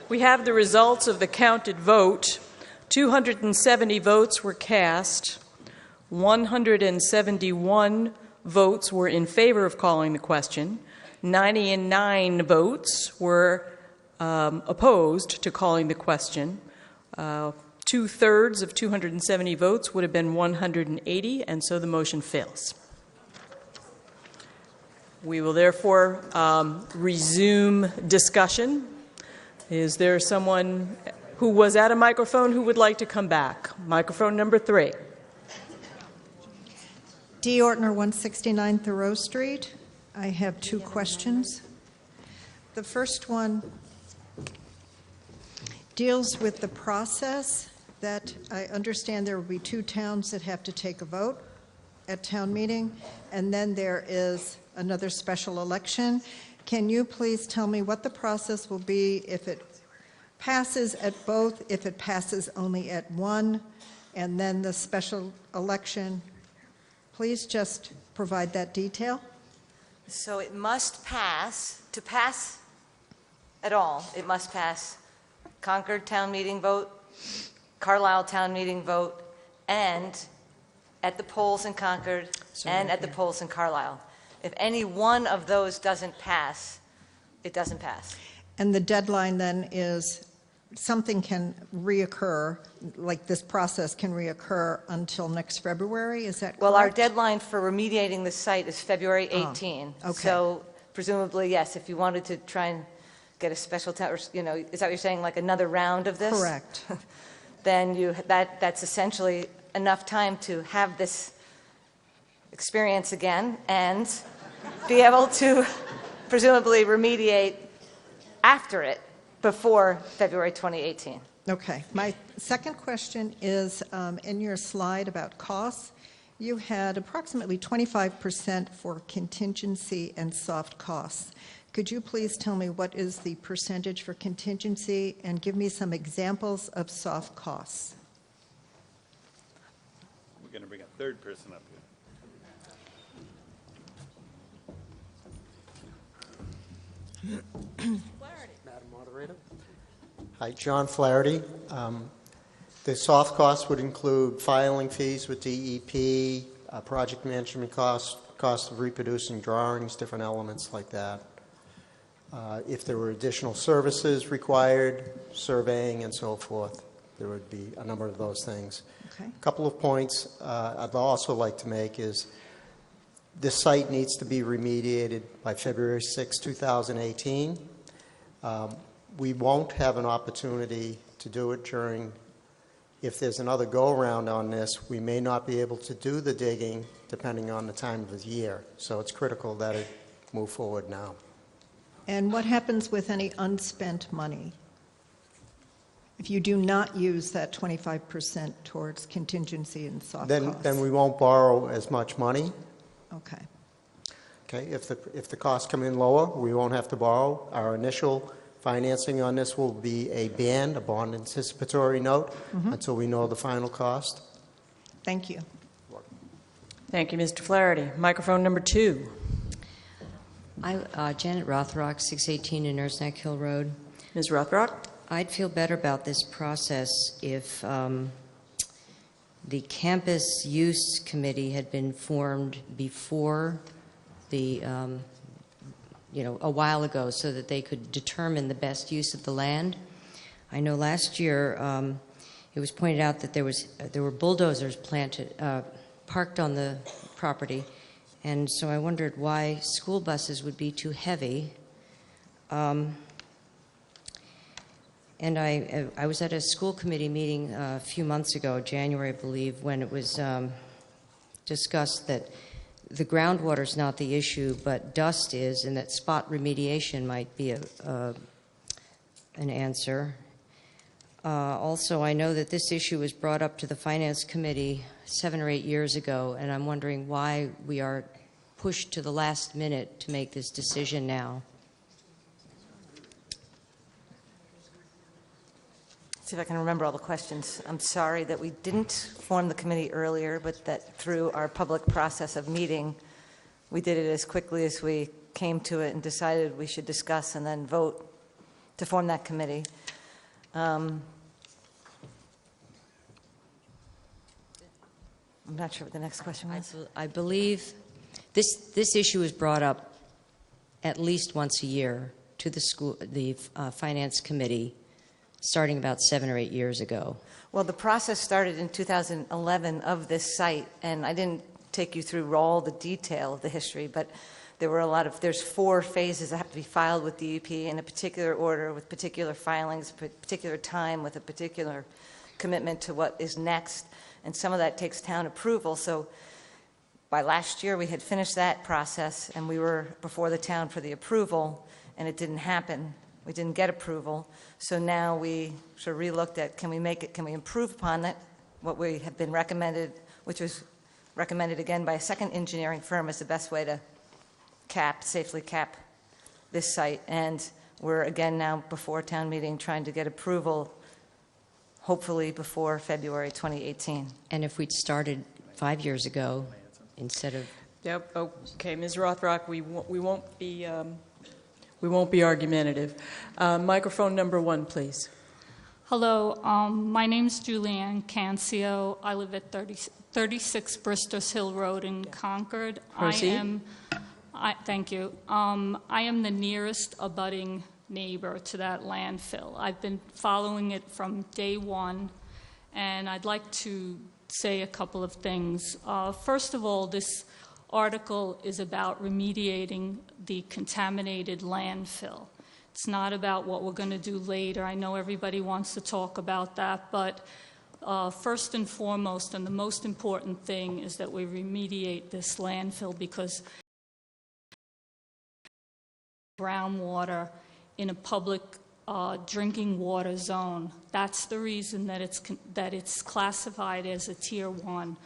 Speaker 1: We have the results of the counted vote. 270 votes were cast. 171 votes were in favor of calling the question. 99 votes were opposed to calling the question. 2/3 of 270 votes would have been 180, and so the motion fails. We will therefore resume discussion. Is there someone who was at a microphone who would like to come back? Microphone number 3.
Speaker 13: D. Ortner, 169 Thoreau Street. I have 2 questions. The first one deals with the process that I understand there will be 2 towns that have to take a vote at town meeting, and then there is another special election. Can you please tell me what the process will be if it passes at both, if it passes only at one, and then the special election? Please just provide that detail.
Speaker 5: So it must pass, to pass at all, it must pass Concord town meeting vote, Carlisle town meeting vote, and at the polls in Concord and at the polls in Carlisle. If any one of those doesn't pass, it doesn't pass.
Speaker 13: And the deadline then is something can reoccur, like this process can reoccur until next February, is that correct?
Speaker 5: Well, our deadline for remediating the site is February 18.
Speaker 13: okay.
Speaker 5: So presumably, yes, if you wanted to try and get a special town, is that what you're saying, like another round of this?
Speaker 13: Correct.
Speaker 5: Then that's essentially enough time to have this experience again and be able to presumably remediate after it before February 2018.
Speaker 13: Okay. My second question is, in your slide about costs, you had approximately 25% for contingency and soft costs. Could you please tell me what is the percentage for contingency and give me some examples of soft costs?
Speaker 9: We're going to bring a third person up here.
Speaker 17: Madam Moderator. Hi, John Flaherty. The soft costs would include filing fees with DEP, project management cost of reproducing drawings, different elements like that. If there were additional services required, surveying and so forth, there would be a number of those things.
Speaker 13: Okay.
Speaker 17: A couple of points I'd also like to make is this site needs to be remediated by February 6, 2018. We won't have an opportunity to do it during, if there's another go-around on this, we may not be able to do the digging depending on the time of the year. So it's critical that it move forward now.
Speaker 13: And what happens with any unspent money? If you do not use that 25% towards contingency and soft costs?
Speaker 17: Then we won't borrow as much money.
Speaker 13: Okay.
Speaker 17: Okay, if the costs come in lower, we won't have to borrow. Our initial financing on this will be a bond anticipatory note, until we know the final cost.
Speaker 13: Thank you.
Speaker 1: Thank you, Mr. Flaherty. Microphone number 2.
Speaker 18: Janet Rothrock, 618 in Nurse Neck Hill Road.
Speaker 1: Ms. Rothrock?
Speaker 18: I'd feel better about this process if the campus use committee had been formed before the, a while ago, so that they could determine the best use of the land. I know last year it was pointed out that there were bulldozers parked on the property, and so I wondered why school buses would be too heavy. And I was at a school committee meeting a few months ago, January, I believe, when it was discussed that the groundwater is not the issue, but dust is, and that spot remediation might be an answer. Also, I know that this issue was brought up to the Finance Committee 7 or 8 years ago, and I'm wondering why we are pushed to the last minute to make this decision now.
Speaker 5: See if I can remember all the questions. I'm sorry that we didn't form the committee earlier, but that through our public process of meeting, we did it as quickly as we came to it and decided we should discuss and then vote to form that committee. I'm not sure what the next question was.
Speaker 18: I believe this issue is brought up at least once a year to the finance committee, starting about 7 or 8 years ago.
Speaker 5: Well, the process started in 2011 of this site, and I didn't take you through all the detail of the history, but there's 4 phases that have to be filed with DEP in a particular order, with particular filings, particular time, with a particular commitment to what is next, and some of that takes town approval. So by last year, we had finished that process, and we were before the town for the approval, and it didn't happen. We didn't get approval. So now we sort of re-looked at, can we improve upon it, what we have been recommended, which was recommended again by a second engineering firm as the best way to safely cap this site. And we're again now before town meeting trying to get approval, hopefully before February 2018.
Speaker 18: And if we'd started 5 years ago instead of...
Speaker 1: Yep. Okay, Ms. Rothrock, we won't be argumentative. Microphone number 1, please.
Speaker 15: Hello, my name's Julianne Cancio. I live at 36 Bristol Hill Road in Concord.
Speaker 1: Proceed.
Speaker 15: Thank you. I am the nearest abutting neighbor to that landfill. I've been following it from day one, and I'd like to say a couple of things. First of all, this article is about remediating the contaminated landfill. It's not about what we're going to do later. I know everybody wants to talk about that, but first and foremost, and the most important thing, is that we remediate this landfill, because groundwater in a public drinking water zone. That's the reason that it's classified as a Tier 1.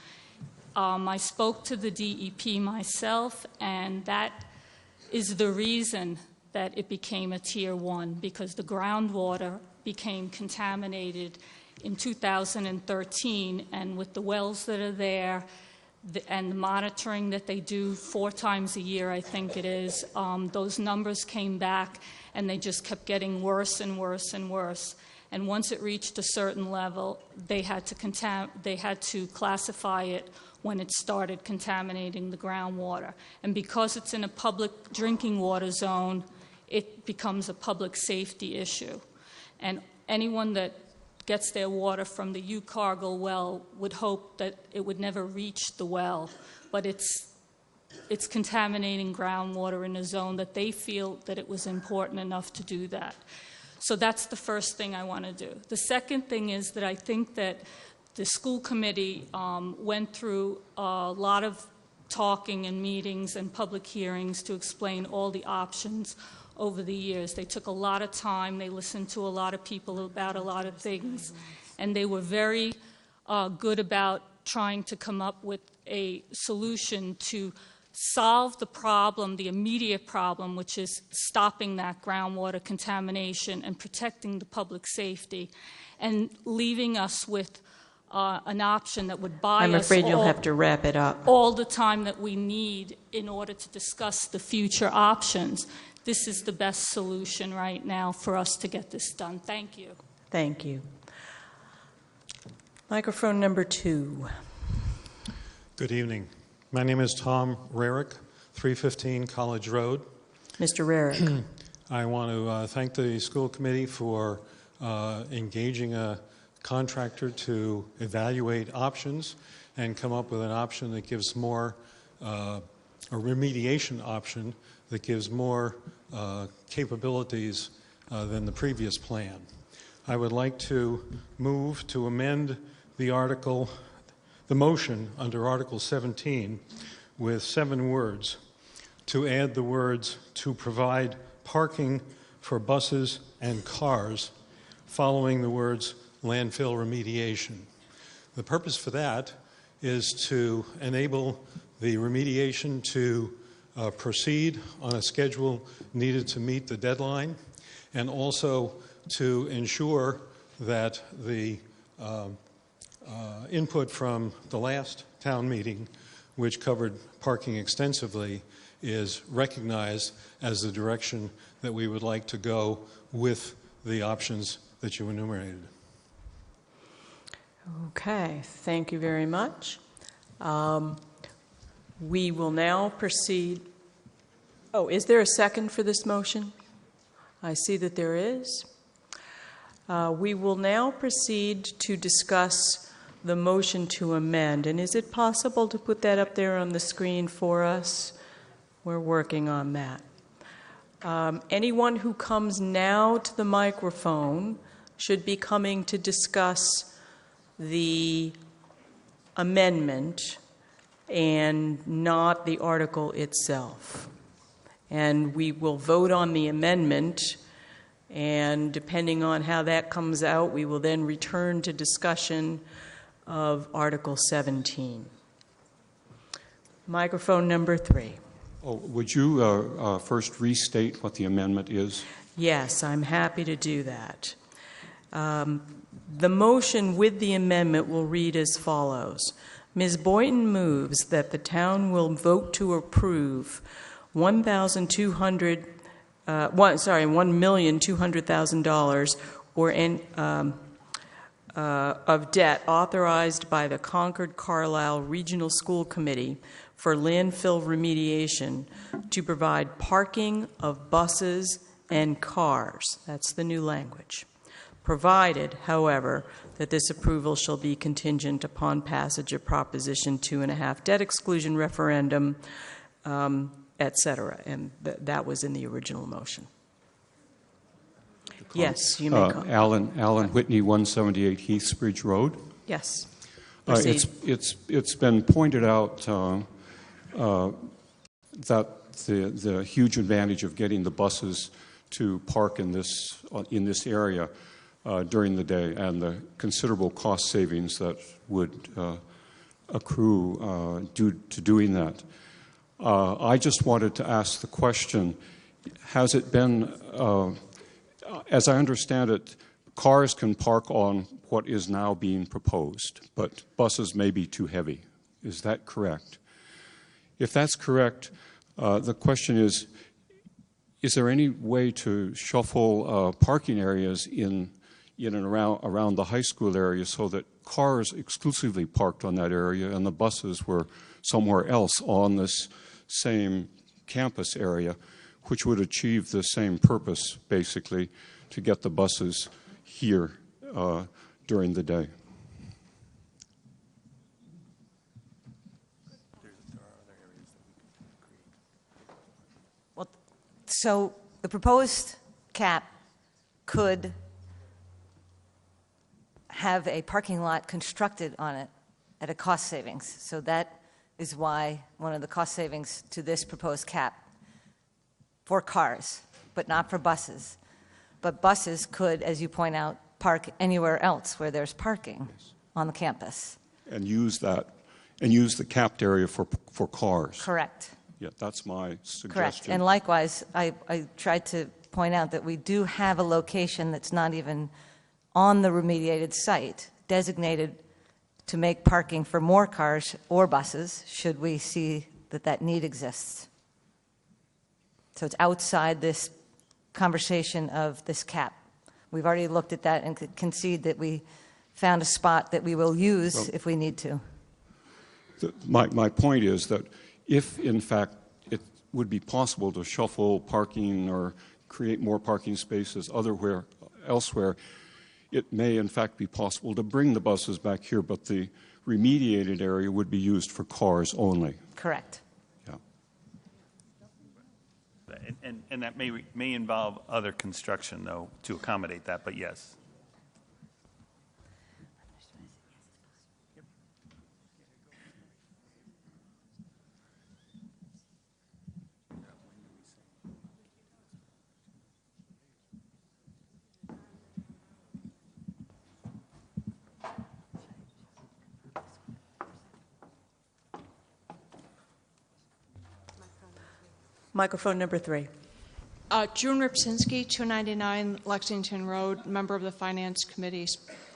Speaker 15: I spoke to the DEP myself, and that is the reason that it became a Tier 1, because the groundwater became contaminated in 2013, and with the wells that are there and the monitoring that they do 4 times a year, I think it is, those numbers came back, and they just kept getting worse and worse and worse. And once it reached a certain level, they had to classify it when it started contaminating the groundwater. And because it's in a public drinking water zone, it becomes a public safety issue. And anyone that gets their water from the U-Cargill well would hope that it would never reach the well, but it's contaminating groundwater in a zone that they feel that it was important enough to do that. So that's the first thing I want to do. The second thing is that I think that the school committee went through a lot of talking and meetings and public hearings to explain all the options over the years. They took a lot of time. They listened to a lot of people about a lot of things. And they were very good about trying to come up with a solution to solve the problem, the immediate problem, which is stopping that groundwater contamination and protecting the public safety, and leaving us with an option that would buy us
Speaker 1: I'm afraid you'll have to wrap it up.
Speaker 15: All the time that we need in order to discuss the future options. This is the best solution right now for us to get this done. Thank you.
Speaker 1: Thank you. Microphone number 2.
Speaker 3: Good evening. My name is Tom Rarick, 315 College Road.
Speaker 1: Mr. Rarick.
Speaker 3: I want to thank the school committee for engaging a contractor to evaluate options and come up with an option that gives more, a remediation option that gives more capabilities than the previous plan. I would like to move to amend the motion under Article 17 with 7 words, to add the words "to provide parking for buses and cars," following the words "landfill remediation." The purpose for that is to enable the remediation to proceed on a schedule needed to meet the deadline, and also to ensure that the input from the last town meeting, which covered parking extensively, is recognized as the direction that we would like to go with the options
Speaker 19: that you enumerated.
Speaker 1: Okay, thank you very much. We will now proceed. Oh, is there a second for this motion? I see that there is. We will now proceed to discuss the motion to amend. And is it possible to put that up there on the screen for us? We're working on that. Anyone who comes now to the microphone should be coming to discuss the amendment and not the article itself. And we will vote on the amendment, and depending on how that comes out, we will then return to discussion of Article 17. Microphone number 3.
Speaker 20: Oh, would you first restate what the amendment is?
Speaker 1: Yes, I'm happy to do that. The motion with the amendment will read as follows. Ms. Boynton moves that the town will vote to approve $1,200,000 of debt authorized by the Concord Carlisle Regional School Committee for landfill remediation to provide parking of buses and cars. That's the new language. Provided, however, that this approval shall be contingent upon passage of Proposition 2.5 debt exclusion referendum, et cetera. And that was in the original motion. Yes, you may comment.
Speaker 20: Alan Whitney, 178 Heathsbridge Road.
Speaker 1: Yes.
Speaker 20: It's been pointed out that the huge advantage of getting the buses to park in this area during the day, and the considerable cost savings that would accrue due to doing that. I just wanted to ask the question, has it been, as I understand it, cars can park on what is now being proposed, but buses may be too heavy. Is that correct? If that's correct, the question is there any way to shuffle parking areas in and around the high school area so that cars exclusively parked on that area and the buses were somewhere else on this same campus area, which would achieve the same purpose, basically, to get the buses here during the day?
Speaker 5: Well, so the proposed cap could have a parking lot constructed on it at a cost savings. So that is why one of the cost savings to this proposed cap for cars, but not for buses. But buses could, as you point out, park anywhere else where there's parking on the campus.
Speaker 20: And use that, and use the capped area for cars.
Speaker 5: Correct.
Speaker 20: Yeah, that's my suggestion.
Speaker 5: Correct. And likewise, I tried to point out that we do have a location that's not even on the remediated site, designated to make parking for more cars or buses, should we see that that need exists. So it's outside this conversation of this cap. We've already looked at that and concede that we found a spot that we will use if we need to.
Speaker 20: My point is that if, in fact, it would be possible to shuffle parking or create more parking spaces elsewhere, it may, in fact, be possible to bring the buses back here, but the remediated area would be used for cars only.
Speaker 5: Correct.
Speaker 20: Yeah.
Speaker 9: And that may involve other construction, though, to accommodate that, but yes.
Speaker 1: Microphone number 3.
Speaker 21: June Ripsinski, 299 Lexington Road, member of the Finance Committee,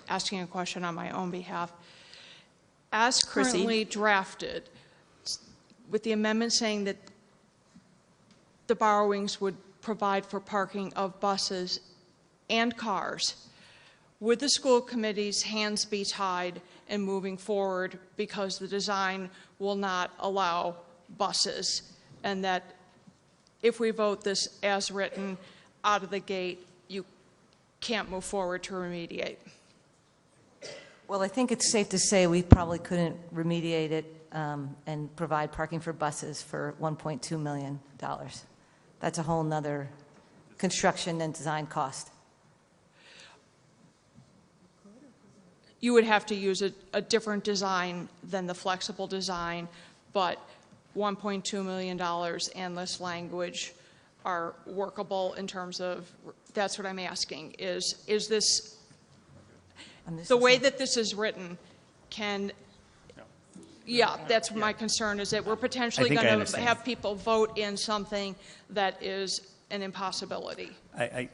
Speaker 21: asking a question on my own behalf. As currently drafted, with the amendment saying that the borrowings would provide for parking of buses and cars, would the school committee's hands be tied in moving forward because the design will not allow buses, and that if we vote this as written out of the gate, you can't move forward to remediate?
Speaker 5: Well, I think it's safe to say we probably couldn't remediate it and provide parking for buses for $1.2 million. That's a whole nother construction and design cost.
Speaker 21: You would have to use a different design than the flexible design, but $1.2 million and this language are workable in terms of, that's what I'm asking, is this, the way that this is written, yeah, that's my concern, is that we're potentially going to have people vote in something that is an impossibility.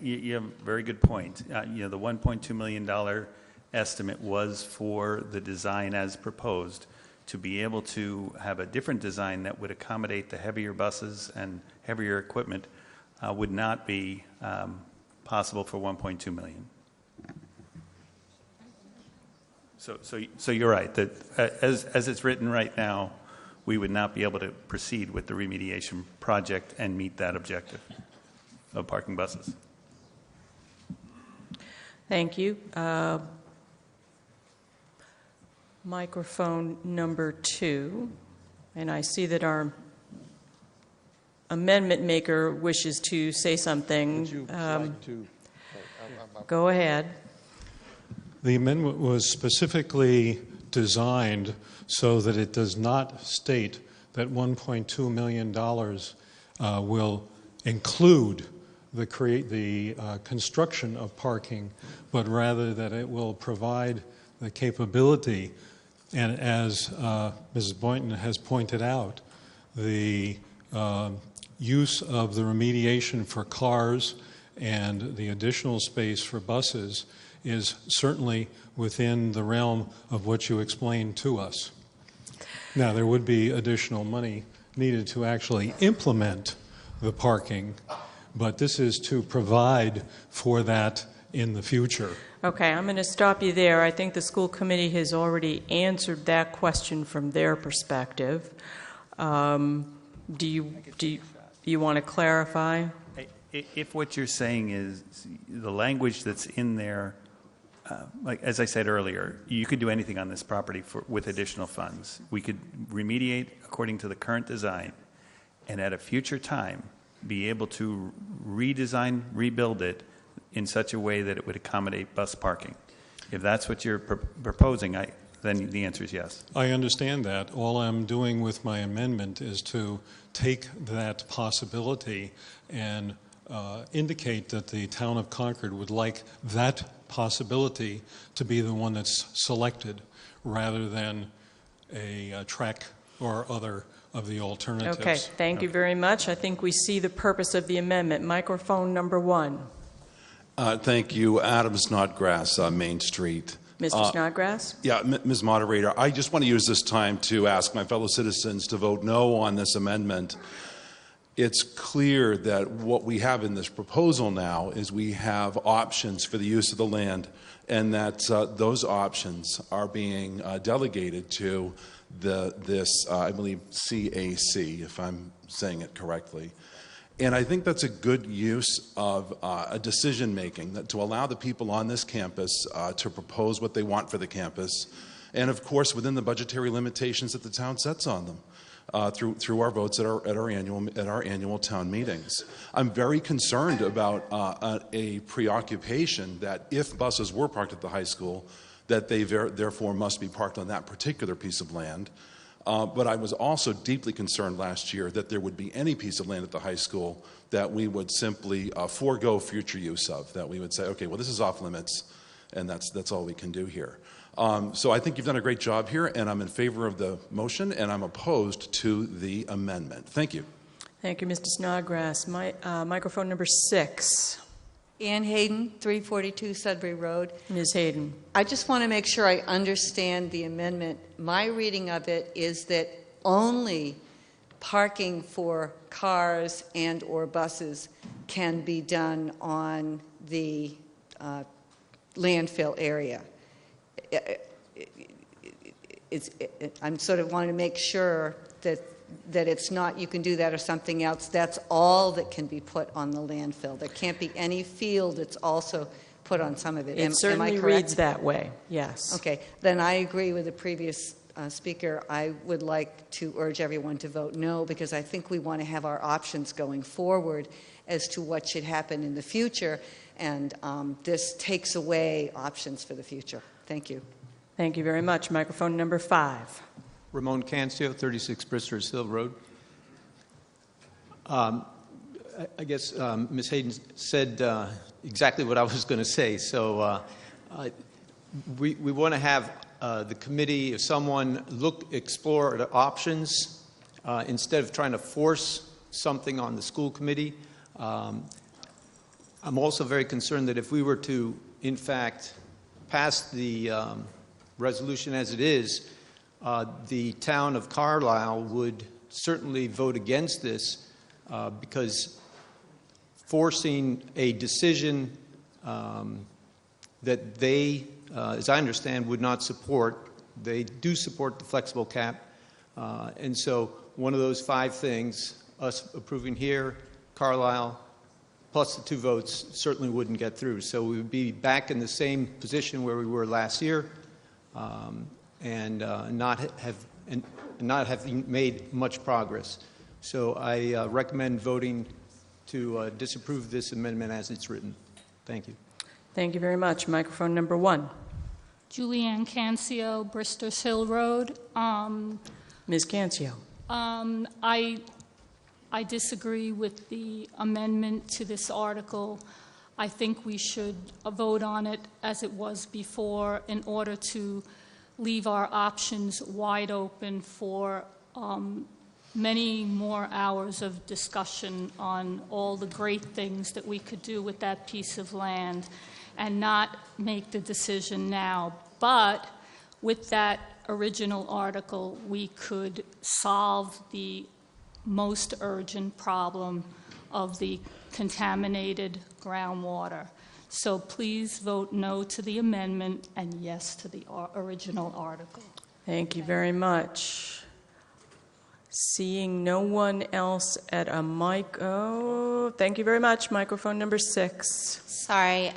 Speaker 9: You have a very good point. The $1.2 million estimate was for the design as proposed. To be able to have a different design that would accommodate the heavier buses and heavier equipment would not be possible for $1.2 million. So you're right, that as it's written right now, we would not be able to proceed with the remediation project and meet that objective of parking buses.
Speaker 1: Thank you. Microphone number 2, and I see that our amendment maker wishes to say something. Go ahead.
Speaker 3: The amendment was specifically designed so that it does not state that $1.2 million will include the construction of parking, but rather that it will provide the capability. And as Mrs. Boynton has pointed out, the use of the remediation for cars and the additional space for buses is certainly within the realm of what you explained to us. Now, there would be additional money needed to actually implement the parking, but this is to provide for that in the future.
Speaker 1: Okay, I'm going to stop you there. I think the school committee has already answered that question from their perspective. Do you want to clarify?
Speaker 9: If what you're saying is the language that's in there, like as I said earlier, you could do anything on this property with additional funds. We could remediate according to the current design, and at a future time be able to redesign, rebuild it in such a way that it would accommodate bus parking. If that's what you're proposing, then the answer is yes.
Speaker 3: I understand that. All I'm doing with my amendment is to take that possibility and indicate that the town of Concord would like that possibility to be the one that's selected rather than a track or other of the alternatives.
Speaker 1: Okay, thank you very much. I think we see the purpose of the amendment. Microphone number 1.
Speaker 2: Thank you. Adam Snodgrass, Main Street.
Speaker 1: Mr. Snodgrass?
Speaker 2: Yeah, Ms. Moderator, I just want to use this time to ask my fellow citizens to vote no on this amendment. It's clear that what we have in this proposal now is we have options for the use of the land, and that those options are being delegated to this, I believe, CAC, if I'm saying it correctly. And I think that's a good use of a decision-making, to allow the people on this campus to propose what they want for the campus, and of course within the budgetary limitations that the town sets on them through our votes at our annual town meetings. I'm very concerned about a preoccupation that if buses were parked at the high school, that they therefore must be parked on that particular piece of land. But I was also deeply concerned last year that there would be any piece of land at the high school that we would simply forego future use of, that we would say, okay, well, this is off limits, and that's all we can do here. So I think you've done a great job here, and I'm in favor of the motion, and I'm opposed to the amendment. Thank you.
Speaker 1: Thank you, Mr. Snodgrass. Microphone number 6.
Speaker 19: Ann Hayden, 342 Sudbury Road.
Speaker 1: Ms. Hayden.
Speaker 19: I just want to make sure I understand the amendment. My reading of it is that only parking for cars and or buses can be done on the landfill area. I'm sort of wanting to make sure that it's not you can do that or something else. That's all that can be put on the landfill. There can't be any field that's also put on some of it.
Speaker 1: It certainly
Speaker 19: am I correct?
Speaker 1: reads that way, yes.
Speaker 19: Okay, then I agree with the previous speaker. I would like to urge everyone to vote no, because I think we want to have our options going forward as to what should happen in the future, and this takes away options for the future. Thank you.
Speaker 1: Thank you very much. Microphone number 5.
Speaker 4: Ramon Cancio, 36 Bristers Hill Road. I guess Ms. Hayden said exactly what I was going to say. So we want to have the committee, if someone explore the options instead of trying to force something on the school committee. I'm also very concerned that if we were to, in fact, pass the resolution as it is, the town of Carlisle would certainly vote against this because forcing a decision that they, as I understand, would not support. They do support the flexible cap. And so one of those 5 things, us approving here, Carlisle, plus the 2 votes, certainly wouldn't get through. So we would be back in the same position where we were last year and not have made much progress. So I recommend voting to disapprove this amendment as it's written. Thank you.
Speaker 1: Thank you very much. Microphone number 1.
Speaker 15: Julianne Cancio, Bristers Hill Road.
Speaker 1: Ms. Cancio.
Speaker 15: I disagree with the amendment to this article. I think we should vote on it as it was before in order to leave our options wide open for many more hours of discussion on all the great things that we could do with that piece of land and not make the decision now. But with that original article, we could solve the most urgent problem of the contaminated groundwater. So please vote no to the amendment and yes to the original article.
Speaker 1: Thank you very much. Seeing no one else at a mic. Oh, thank you very much. Microphone number 6.
Speaker 7: Sorry,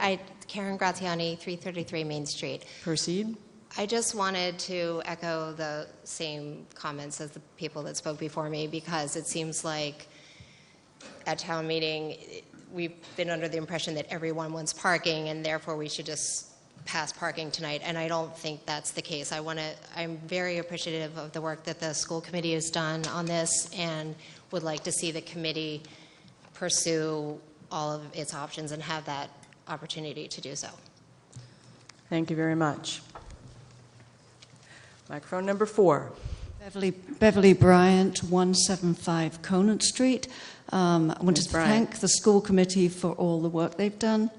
Speaker 7: Karen Graziani, 333 Main Street.
Speaker 1: Proceed.
Speaker 7: I just wanted to echo the same comments as the people that spoke before me, because it seems like at town meeting we've been under the impression that everyone wants parking and therefore we should just pass parking tonight, and I don't think that's the case. I'm very appreciative of the work that the school committee has done on this and would like to see the committee pursue all of its options and have that opportunity to do so.
Speaker 1: Thank you very much. Microphone number 4.
Speaker 22: Beverly Bryant, 175 Conant Street. I wanted to thank the school committee for all the work they've done.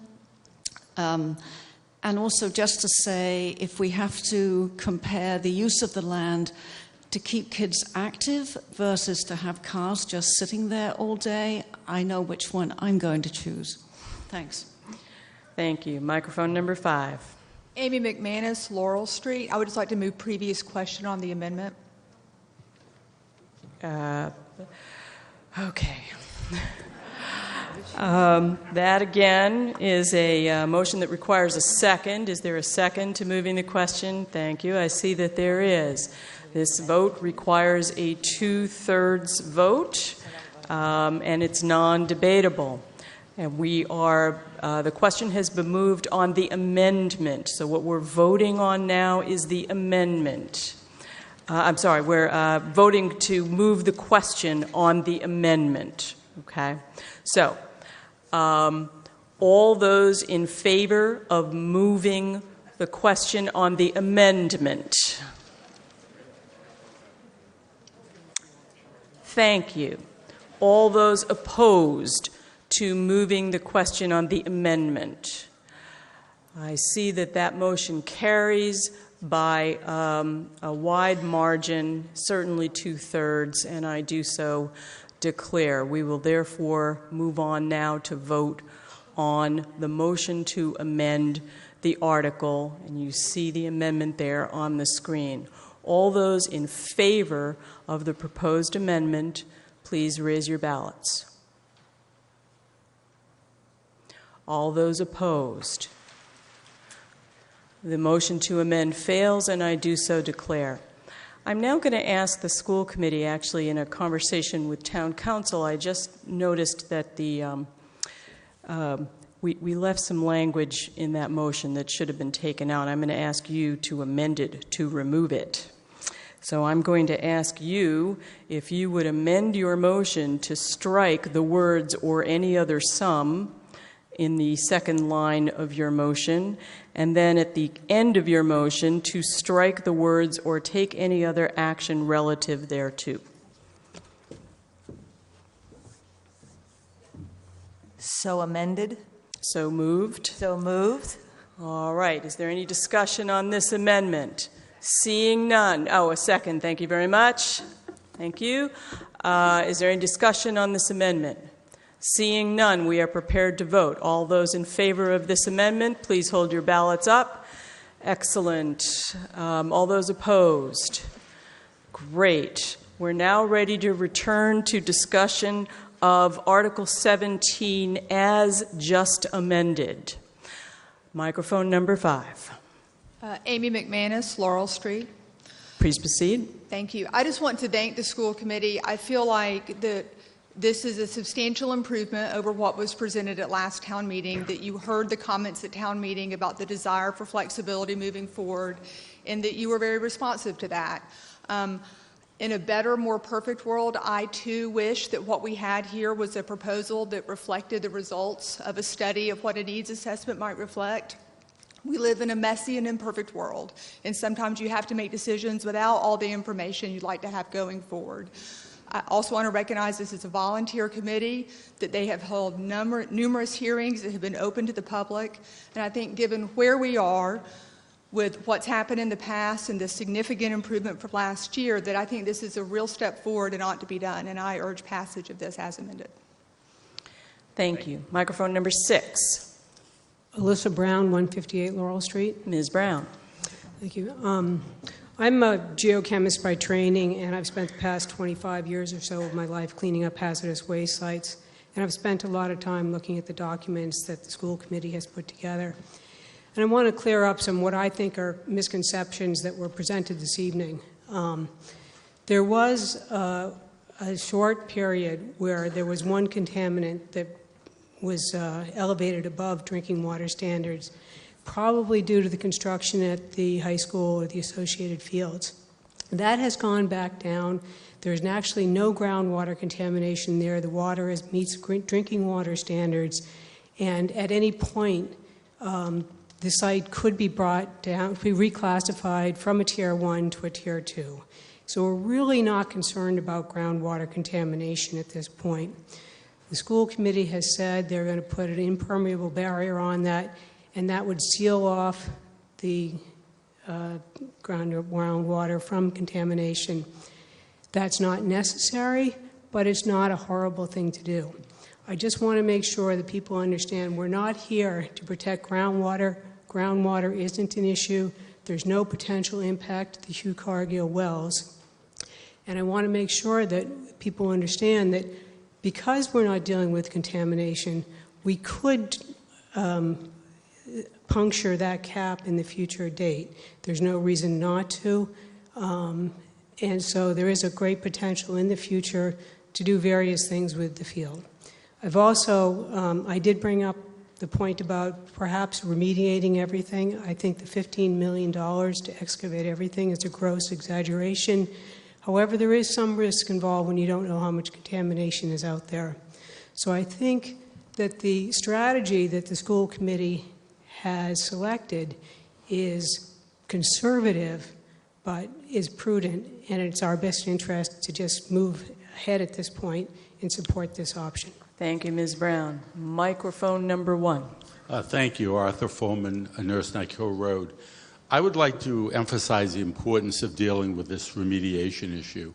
Speaker 22: And also just to say, if we have to compare the use of the land to keep kids active versus to have cars just sitting there all day, I know which one I'm going to choose. Thanks.
Speaker 1: Thank you. Microphone number 5.
Speaker 24: Amy McManus, Laurel Street. I would just like to move previous question on the amendment.
Speaker 1: Okay. That again is a motion that requires a second. Is there a second to moving the question? Thank you. I see that there is. This vote requires a 2/3 vote, and it's non-debatable. And the question has been moved on the amendment. So what we're voting on now is the amendment. We're voting to move the question on the amendment. Okay? So, all those in favor of moving the question on the amendment? Thank you. All those opposed to moving the question on the amendment? I see that motion carries by a wide margin, certainly 2/3, and I do so declare. We will therefore move on now to vote on the motion to amend the article, and you see the amendment there on the screen. All those in favor of the proposed amendment, please raise your ballots. All those opposed. The motion to amend fails, and I do so declare. I'm now going to ask the school committee, actually in a conversation with town council, I just noticed that we left some language in that motion that should have been taken out. I'm going to ask you to amend it, to remove it. So I'm going to ask you if you would amend your motion to strike the words "or any other sum" in the second line of your motion, and then at the end of your motion to strike the words "or take any other action relative thereto."
Speaker 5: So amended.
Speaker 1: So moved.
Speaker 5: So moved.
Speaker 1: All right. Is there any discussion on this amendment? Seeing none. Oh, a second. Thank you very much. Thank you. Is there any discussion on this amendment? Seeing none, we are prepared to vote. All those in favor of this amendment, please hold your ballots up. Excellent. All those opposed? Great. We're now ready to return to discussion of Article 17 as just amended. Microphone number 5.
Speaker 24: Amy McManus, Laurel Street.
Speaker 1: Please proceed.
Speaker 24: Thank you. I just want to thank the school committee. I feel like this is a substantial improvement over what was presented at last town meeting, that you heard the comments at town meeting about the desire for flexibility moving forward, and that you were very responsive to that. In a better, more perfect world, I too wish that what we had here was a proposal that reflected the results of a study of what a needs assessment might reflect. We live in a messy and imperfect world, and sometimes you have to make decisions without all the information you'd like to have going forward. I also want to recognize this is a volunteer committee, that they have held numerous hearings that have been open to the public, and I think given where we are with what's happened in the past and the significant improvement from last year, that I think this is a real step forward and ought to be done, and I urge passage of this as amended.
Speaker 1: Thank you. Microphone number 6.
Speaker 6: Alyssa Brown, 158 Laurel Street.
Speaker 1: Ms. Brown.
Speaker 6: Thank you. I'm a geochemist by training, and I've spent the past 25 years or so of my life cleaning up hazardous waste sites. And I've spent a lot of time looking at the documents that the school committee has put together. And I want to clear up some what I think are misconceptions that were presented this evening. There was a short period where there was one contaminant that was elevated above drinking water standards, probably due to the construction at the high school or the associated fields. That has gone back down. There's actually no groundwater contamination there. The water meets drinking water standards, and at any point, the site could be brought down, be reclassified from a Tier 1 to a Tier 2. So we're really not concerned about groundwater contamination at this point. The school committee has said they're going to put an impermeable barrier on that, and that would seal off the groundwater from contamination. That's not necessary, but it's not a horrible thing to do. I just want to make sure that people understand we're not here to protect groundwater. Groundwater isn't an issue. There's no potential impact to the Hugh Cargill wells. And I want to make sure that people understand that because we're not dealing with contamination, we could puncture that cap in the future date. There's no reason not to. And so there is a great potential in the future to do various things with the field. I've also, I did bring up the point about perhaps remediating everything. I think the $15 million to excavate everything is a gross exaggeration. However, there is some risk involved when you don't know how much contamination is out there. So I think that the strategy that the school committee has selected is conservative, but is prudent, and it's our best interest to just move ahead at this point and support this option.
Speaker 1: Thank you, Ms. Brown. Microphone number 1.
Speaker 10: Thank you, Arthur Foreman, Nurse Neck Hill Road. I would like to emphasize the importance of dealing with this remediation issue.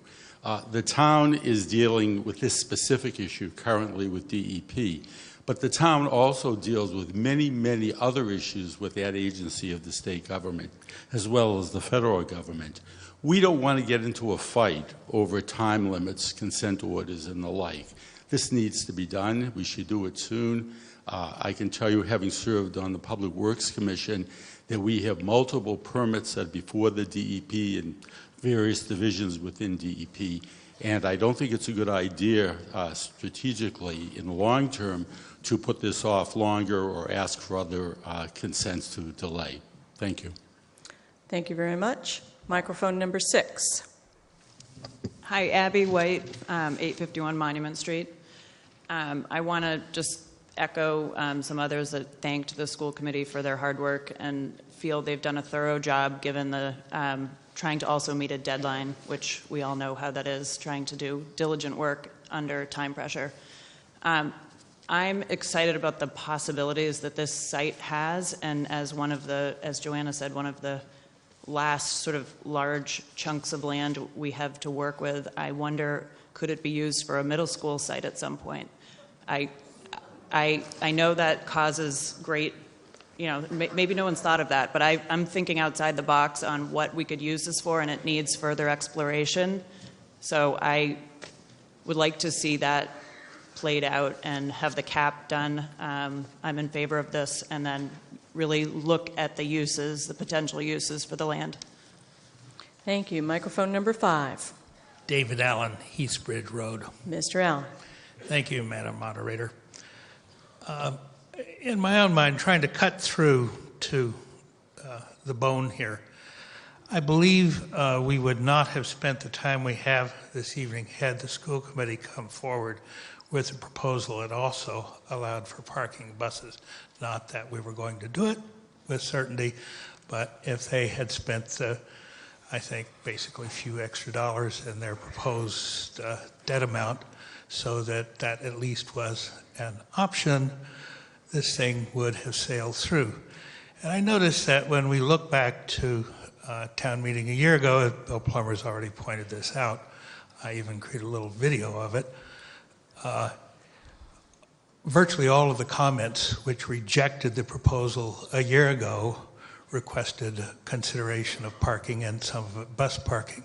Speaker 10: The town is dealing with this specific issue currently with DEP, But the town also deals with many, many other issues with that agency of the state government, as well as the federal government. We don't want to get into a fight over time limits, consent orders, and the like. This needs to be done. We should do it soon. I can tell you, having served on the Public Works Commission, that we have multiple permits that are before the DEP and various divisions within DEP. And I don't think it's a good idea strategically in the long term to put this off longer or ask for other consents to delay. Thank you.
Speaker 1: Thank you very much. Microphone number 6.
Speaker 11: Hi, Abby White, 851 Monument Street. I want to just echo some others that thanked the school committee for their hard work and feel they've done a thorough job given the trying to also meet a deadline, which we all know how that is, trying to do diligent work under time pressure. I'm excited about the possibilities that this site has, and as Joanna said, one of the last sort of large chunks of land we have to work with, I wonder, could it be used for a middle school site at some point? I know that causes great, maybe no one's thought of that, but I'm thinking outside the box on what we could use this for, and it needs further exploration. So I would like to see that played out and have the cap done. I'm in favor of this, and then really look at the uses, the potential uses for the land.
Speaker 1: Thank you. Microphone number 5.
Speaker 14: David Allen, Heathbridge Road.
Speaker 1: Mr. Allen.
Speaker 14: Thank you, Madam Moderator. In my own mind, trying to cut through to the bone here, I believe we would not have spent the time we have this evening had the school committee come forward with a proposal that also allowed for parking buses. Not that we were going to do it with certainty, but if they had spent the, I think, basically a few extra dollars in their proposed debt amount so that that at least was an option, this thing would have sailed through. And I noticed that when we look back to town meeting a year ago, Bill Plummer's already pointed this out, I even created a little video of it, virtually all of the comments which rejected the proposal a year ago requested consideration of parking and some of it bus parking.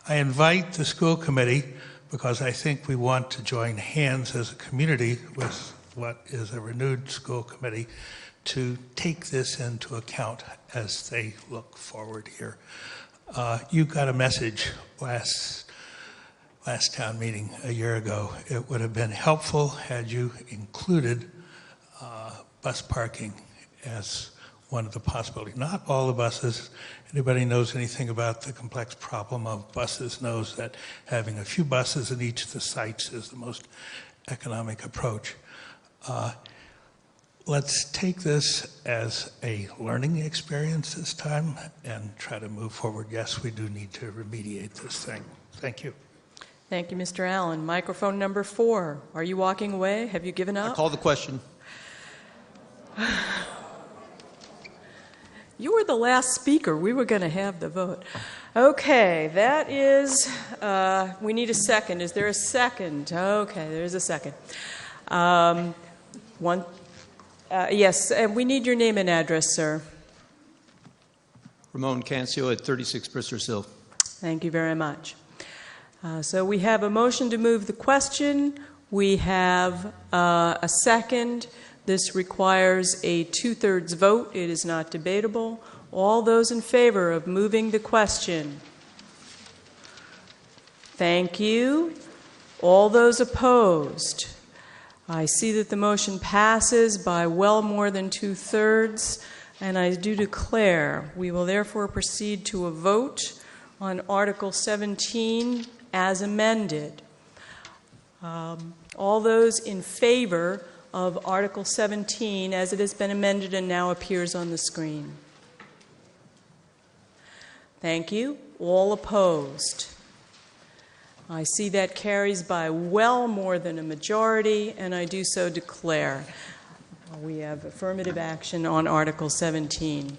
Speaker 14: I invite the school committee, because I think we want to join hands as a community with what is a renewed school committee, to take this into account as they look forward here. You got a message last town meeting a year ago. It would have been helpful had you included bus parking as one of the possibilities. Not all the buses. Anybody knows anything about the complex problem of buses knows that having a few buses in each of the sites is the most economic approach. Let's take this as a learning experience this time and try to move forward. Yes, we do need to remediate this thing. Thank you.
Speaker 1: Thank you, Mr. Allen. Microphone number 4. Are you walking away? Have you given up?
Speaker 4: I call the question.
Speaker 1: You were the last speaker. We were going to have the vote. Okay, that is, we need a second. Is there a second? Okay, there's a second. Yes, we need your name and address, sir.
Speaker 4: Ramon Cancio at 36 Bristers Hill.
Speaker 1: Thank you very much. So we have a motion to move the question. We have a second. This requires a 2/3 vote. It is not debatable. All those in favor of moving the question? Thank you. All those opposed? I see that the motion passes by well more than 2/3, and I do declare we will therefore proceed to a vote on Article 17 as amended. All those in favor of Article 17 as it has been amended and now appears on the screen? Thank you. All opposed? I see that carries by well more than a majority, and I do so declare we have affirmative action on Article 17.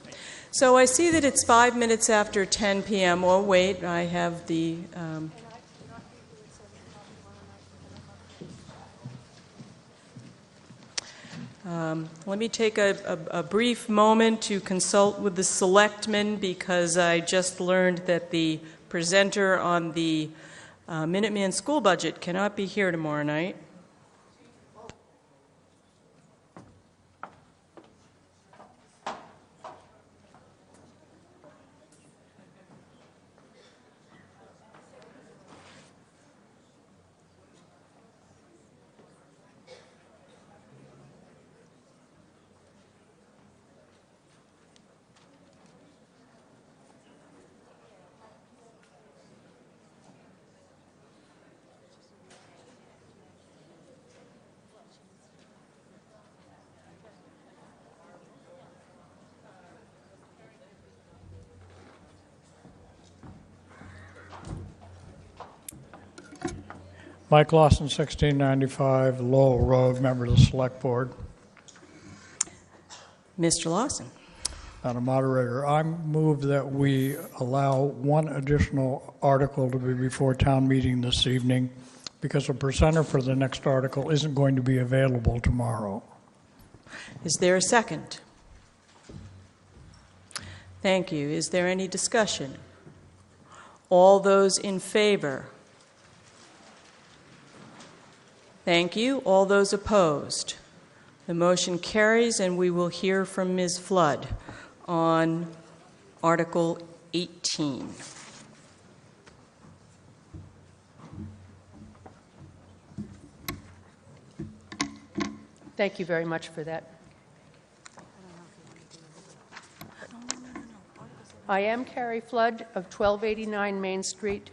Speaker 1: So I see that it's 5 minutes after 10 p.m. Oh, wait, I have the... Let me take a brief moment to consult with the selectmen because I just learned that the presenter on the Minuteman school budget cannot be here tomorrow night.
Speaker 8: Mike Lawson, 1695 Lowell Road, member of the Select Board.
Speaker 1: Mr. Lawson.
Speaker 8: Madam Moderator, I move that we allow one additional article to be before town meeting this evening because the presenter for the next article isn't going to be available tomorrow.
Speaker 1: Is there a second? Thank you. Is there any discussion? All those in favor? Thank you. All those opposed? The motion carries, and we will hear from Ms. Flood on Article 18.
Speaker 12: Thank you very much for that. I am Carrie Flood of 1289 Main Street,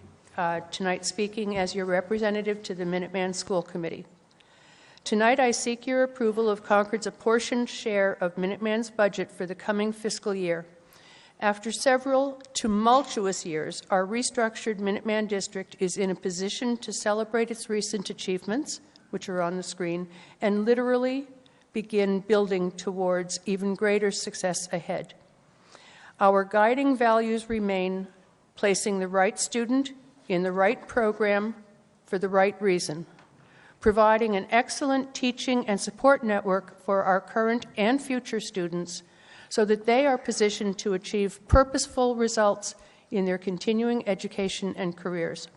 Speaker 12: tonight speaking as your representative to the Minuteman School Committee. Tonight I seek your approval of Concord's apportioned share of Minuteman's budget for the coming fiscal year. After several tumultuous years, our restructured Minuteman District is in a position to celebrate its recent achievements, which are on the screen, and literally begin building towards even greater success ahead. Our guiding values remain placing the right student in the right program for the right reason, providing an excellent teaching and support network for our current and future students so that they are positioned to achieve purposeful results in their continuing education and careers,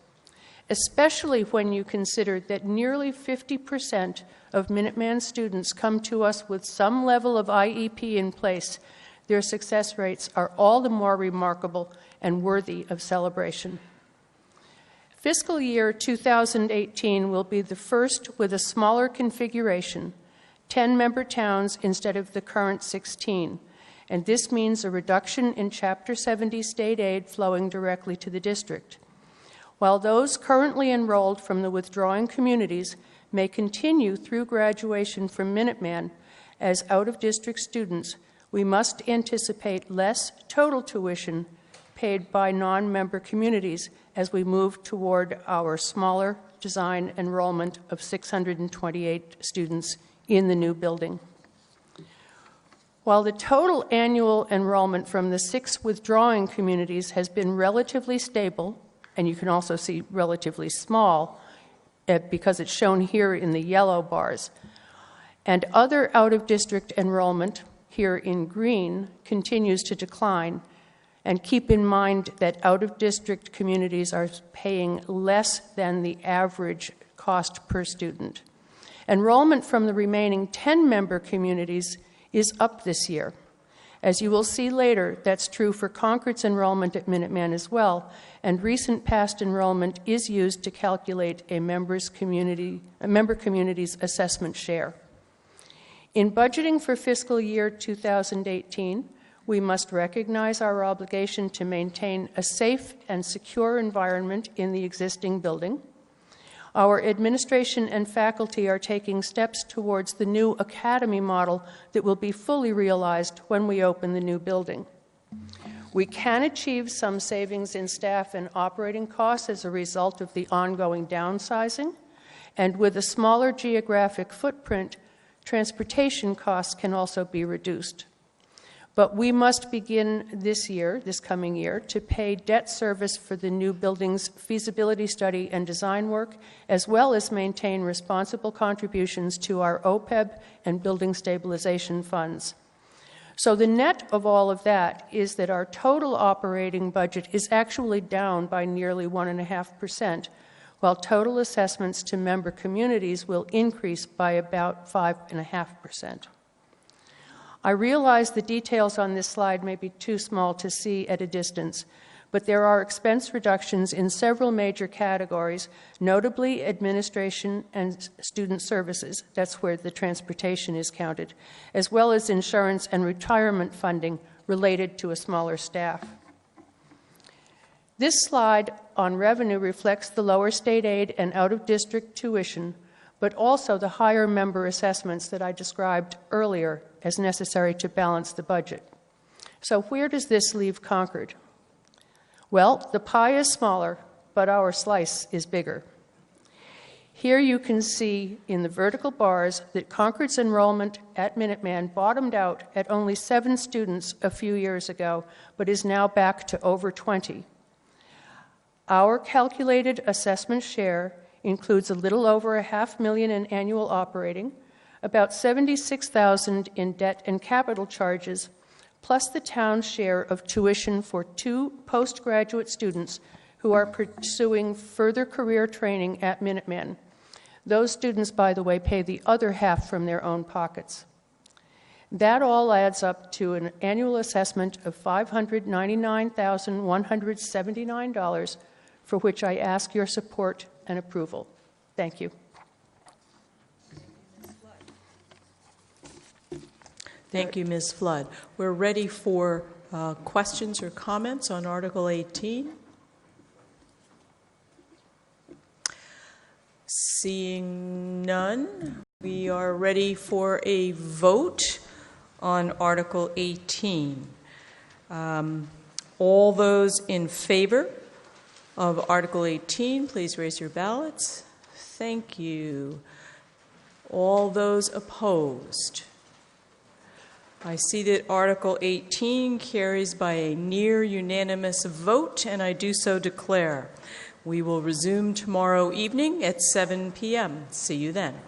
Speaker 12: especially when you consider that nearly 50% of Minuteman students come to us with some level of IEP in place. Their success rates are all the more remarkable and worthy of celebration. Fiscal year 2018 will be the first with a smaller configuration, 10-member towns instead of the current 16, and this means a reduction in Chapter 70 state aid flowing directly to the district. While those currently enrolled from the withdrawing communities may continue through graduation from Minuteman as out-of-district students, we must anticipate less total tuition paid by non-member communities as we move toward our smaller design enrollment of 628 students in the new building. While the total annual enrollment from the 6 withdrawing communities has been relatively stable, and you can also see relatively small because it's shown here in the yellow bars, and other out-of-district enrollment here in green continues to decline. And keep in mind that out-of-district communities are paying less than the average cost per student. Enrollment from the remaining 10-member communities is up this year. As you will see later, that's true for Concord's enrollment at Minuteman as well, and recent past enrollment is used to calculate a member community's assessment share. In budgeting for fiscal year 2018, we must recognize our obligation to maintain a safe and secure environment in the existing building. Our administration and faculty are taking steps towards the new academy model that will be fully realized when we open the new building. We can achieve some savings in staff and operating costs as a result of the ongoing downsizing, and with a smaller geographic footprint, transportation costs can also be reduced. But we must begin this coming year, to pay debt service for the new building's feasibility study and design work, as well as maintain responsible contributions to our OPEB and building stabilization funds. So the net of all of that is that our total operating budget is actually down by nearly 1.5%, while total assessments to member communities will increase by about 5.5%. I realize the details on this slide may be too small to see at a distance, but there are expense reductions in several major categories, notably administration and student services, that's where the transportation is counted, as well as insurance and retirement funding related to a smaller staff. This slide on revenue reflects the lower state aid and out-of-district tuition, but also the higher member assessments that I described earlier as necessary to balance the budget. So where does this leave Concord? Well, the pie is smaller, but our slice is bigger. Here you can see in the vertical bars that Concord's enrollment at Minuteman bottomed out at only 7 students a few years ago, but is now back to over 20. Our calculated assessment share includes a little over $500,000 in annual operating, about $76,000 in debt and capital charges, plus the town's share of tuition for 2 postgraduate students who are pursuing further career training at Minuteman. Those students, by the way, pay the other half from their own pockets. That all adds up to an annual assessment of $599,179, for which I ask your support and approval. Thank you.
Speaker 1: Thank you, Ms. Flood. We're ready for questions or comments on Article 18. Seeing none, we are ready for a vote on Article 18. All those in favor of Article 18, please raise your ballots. Thank you. All those opposed? I see that Article 18 carries by a near unanimous vote, and I do so declare. We will resume tomorrow evening at 7 p.m. See you then.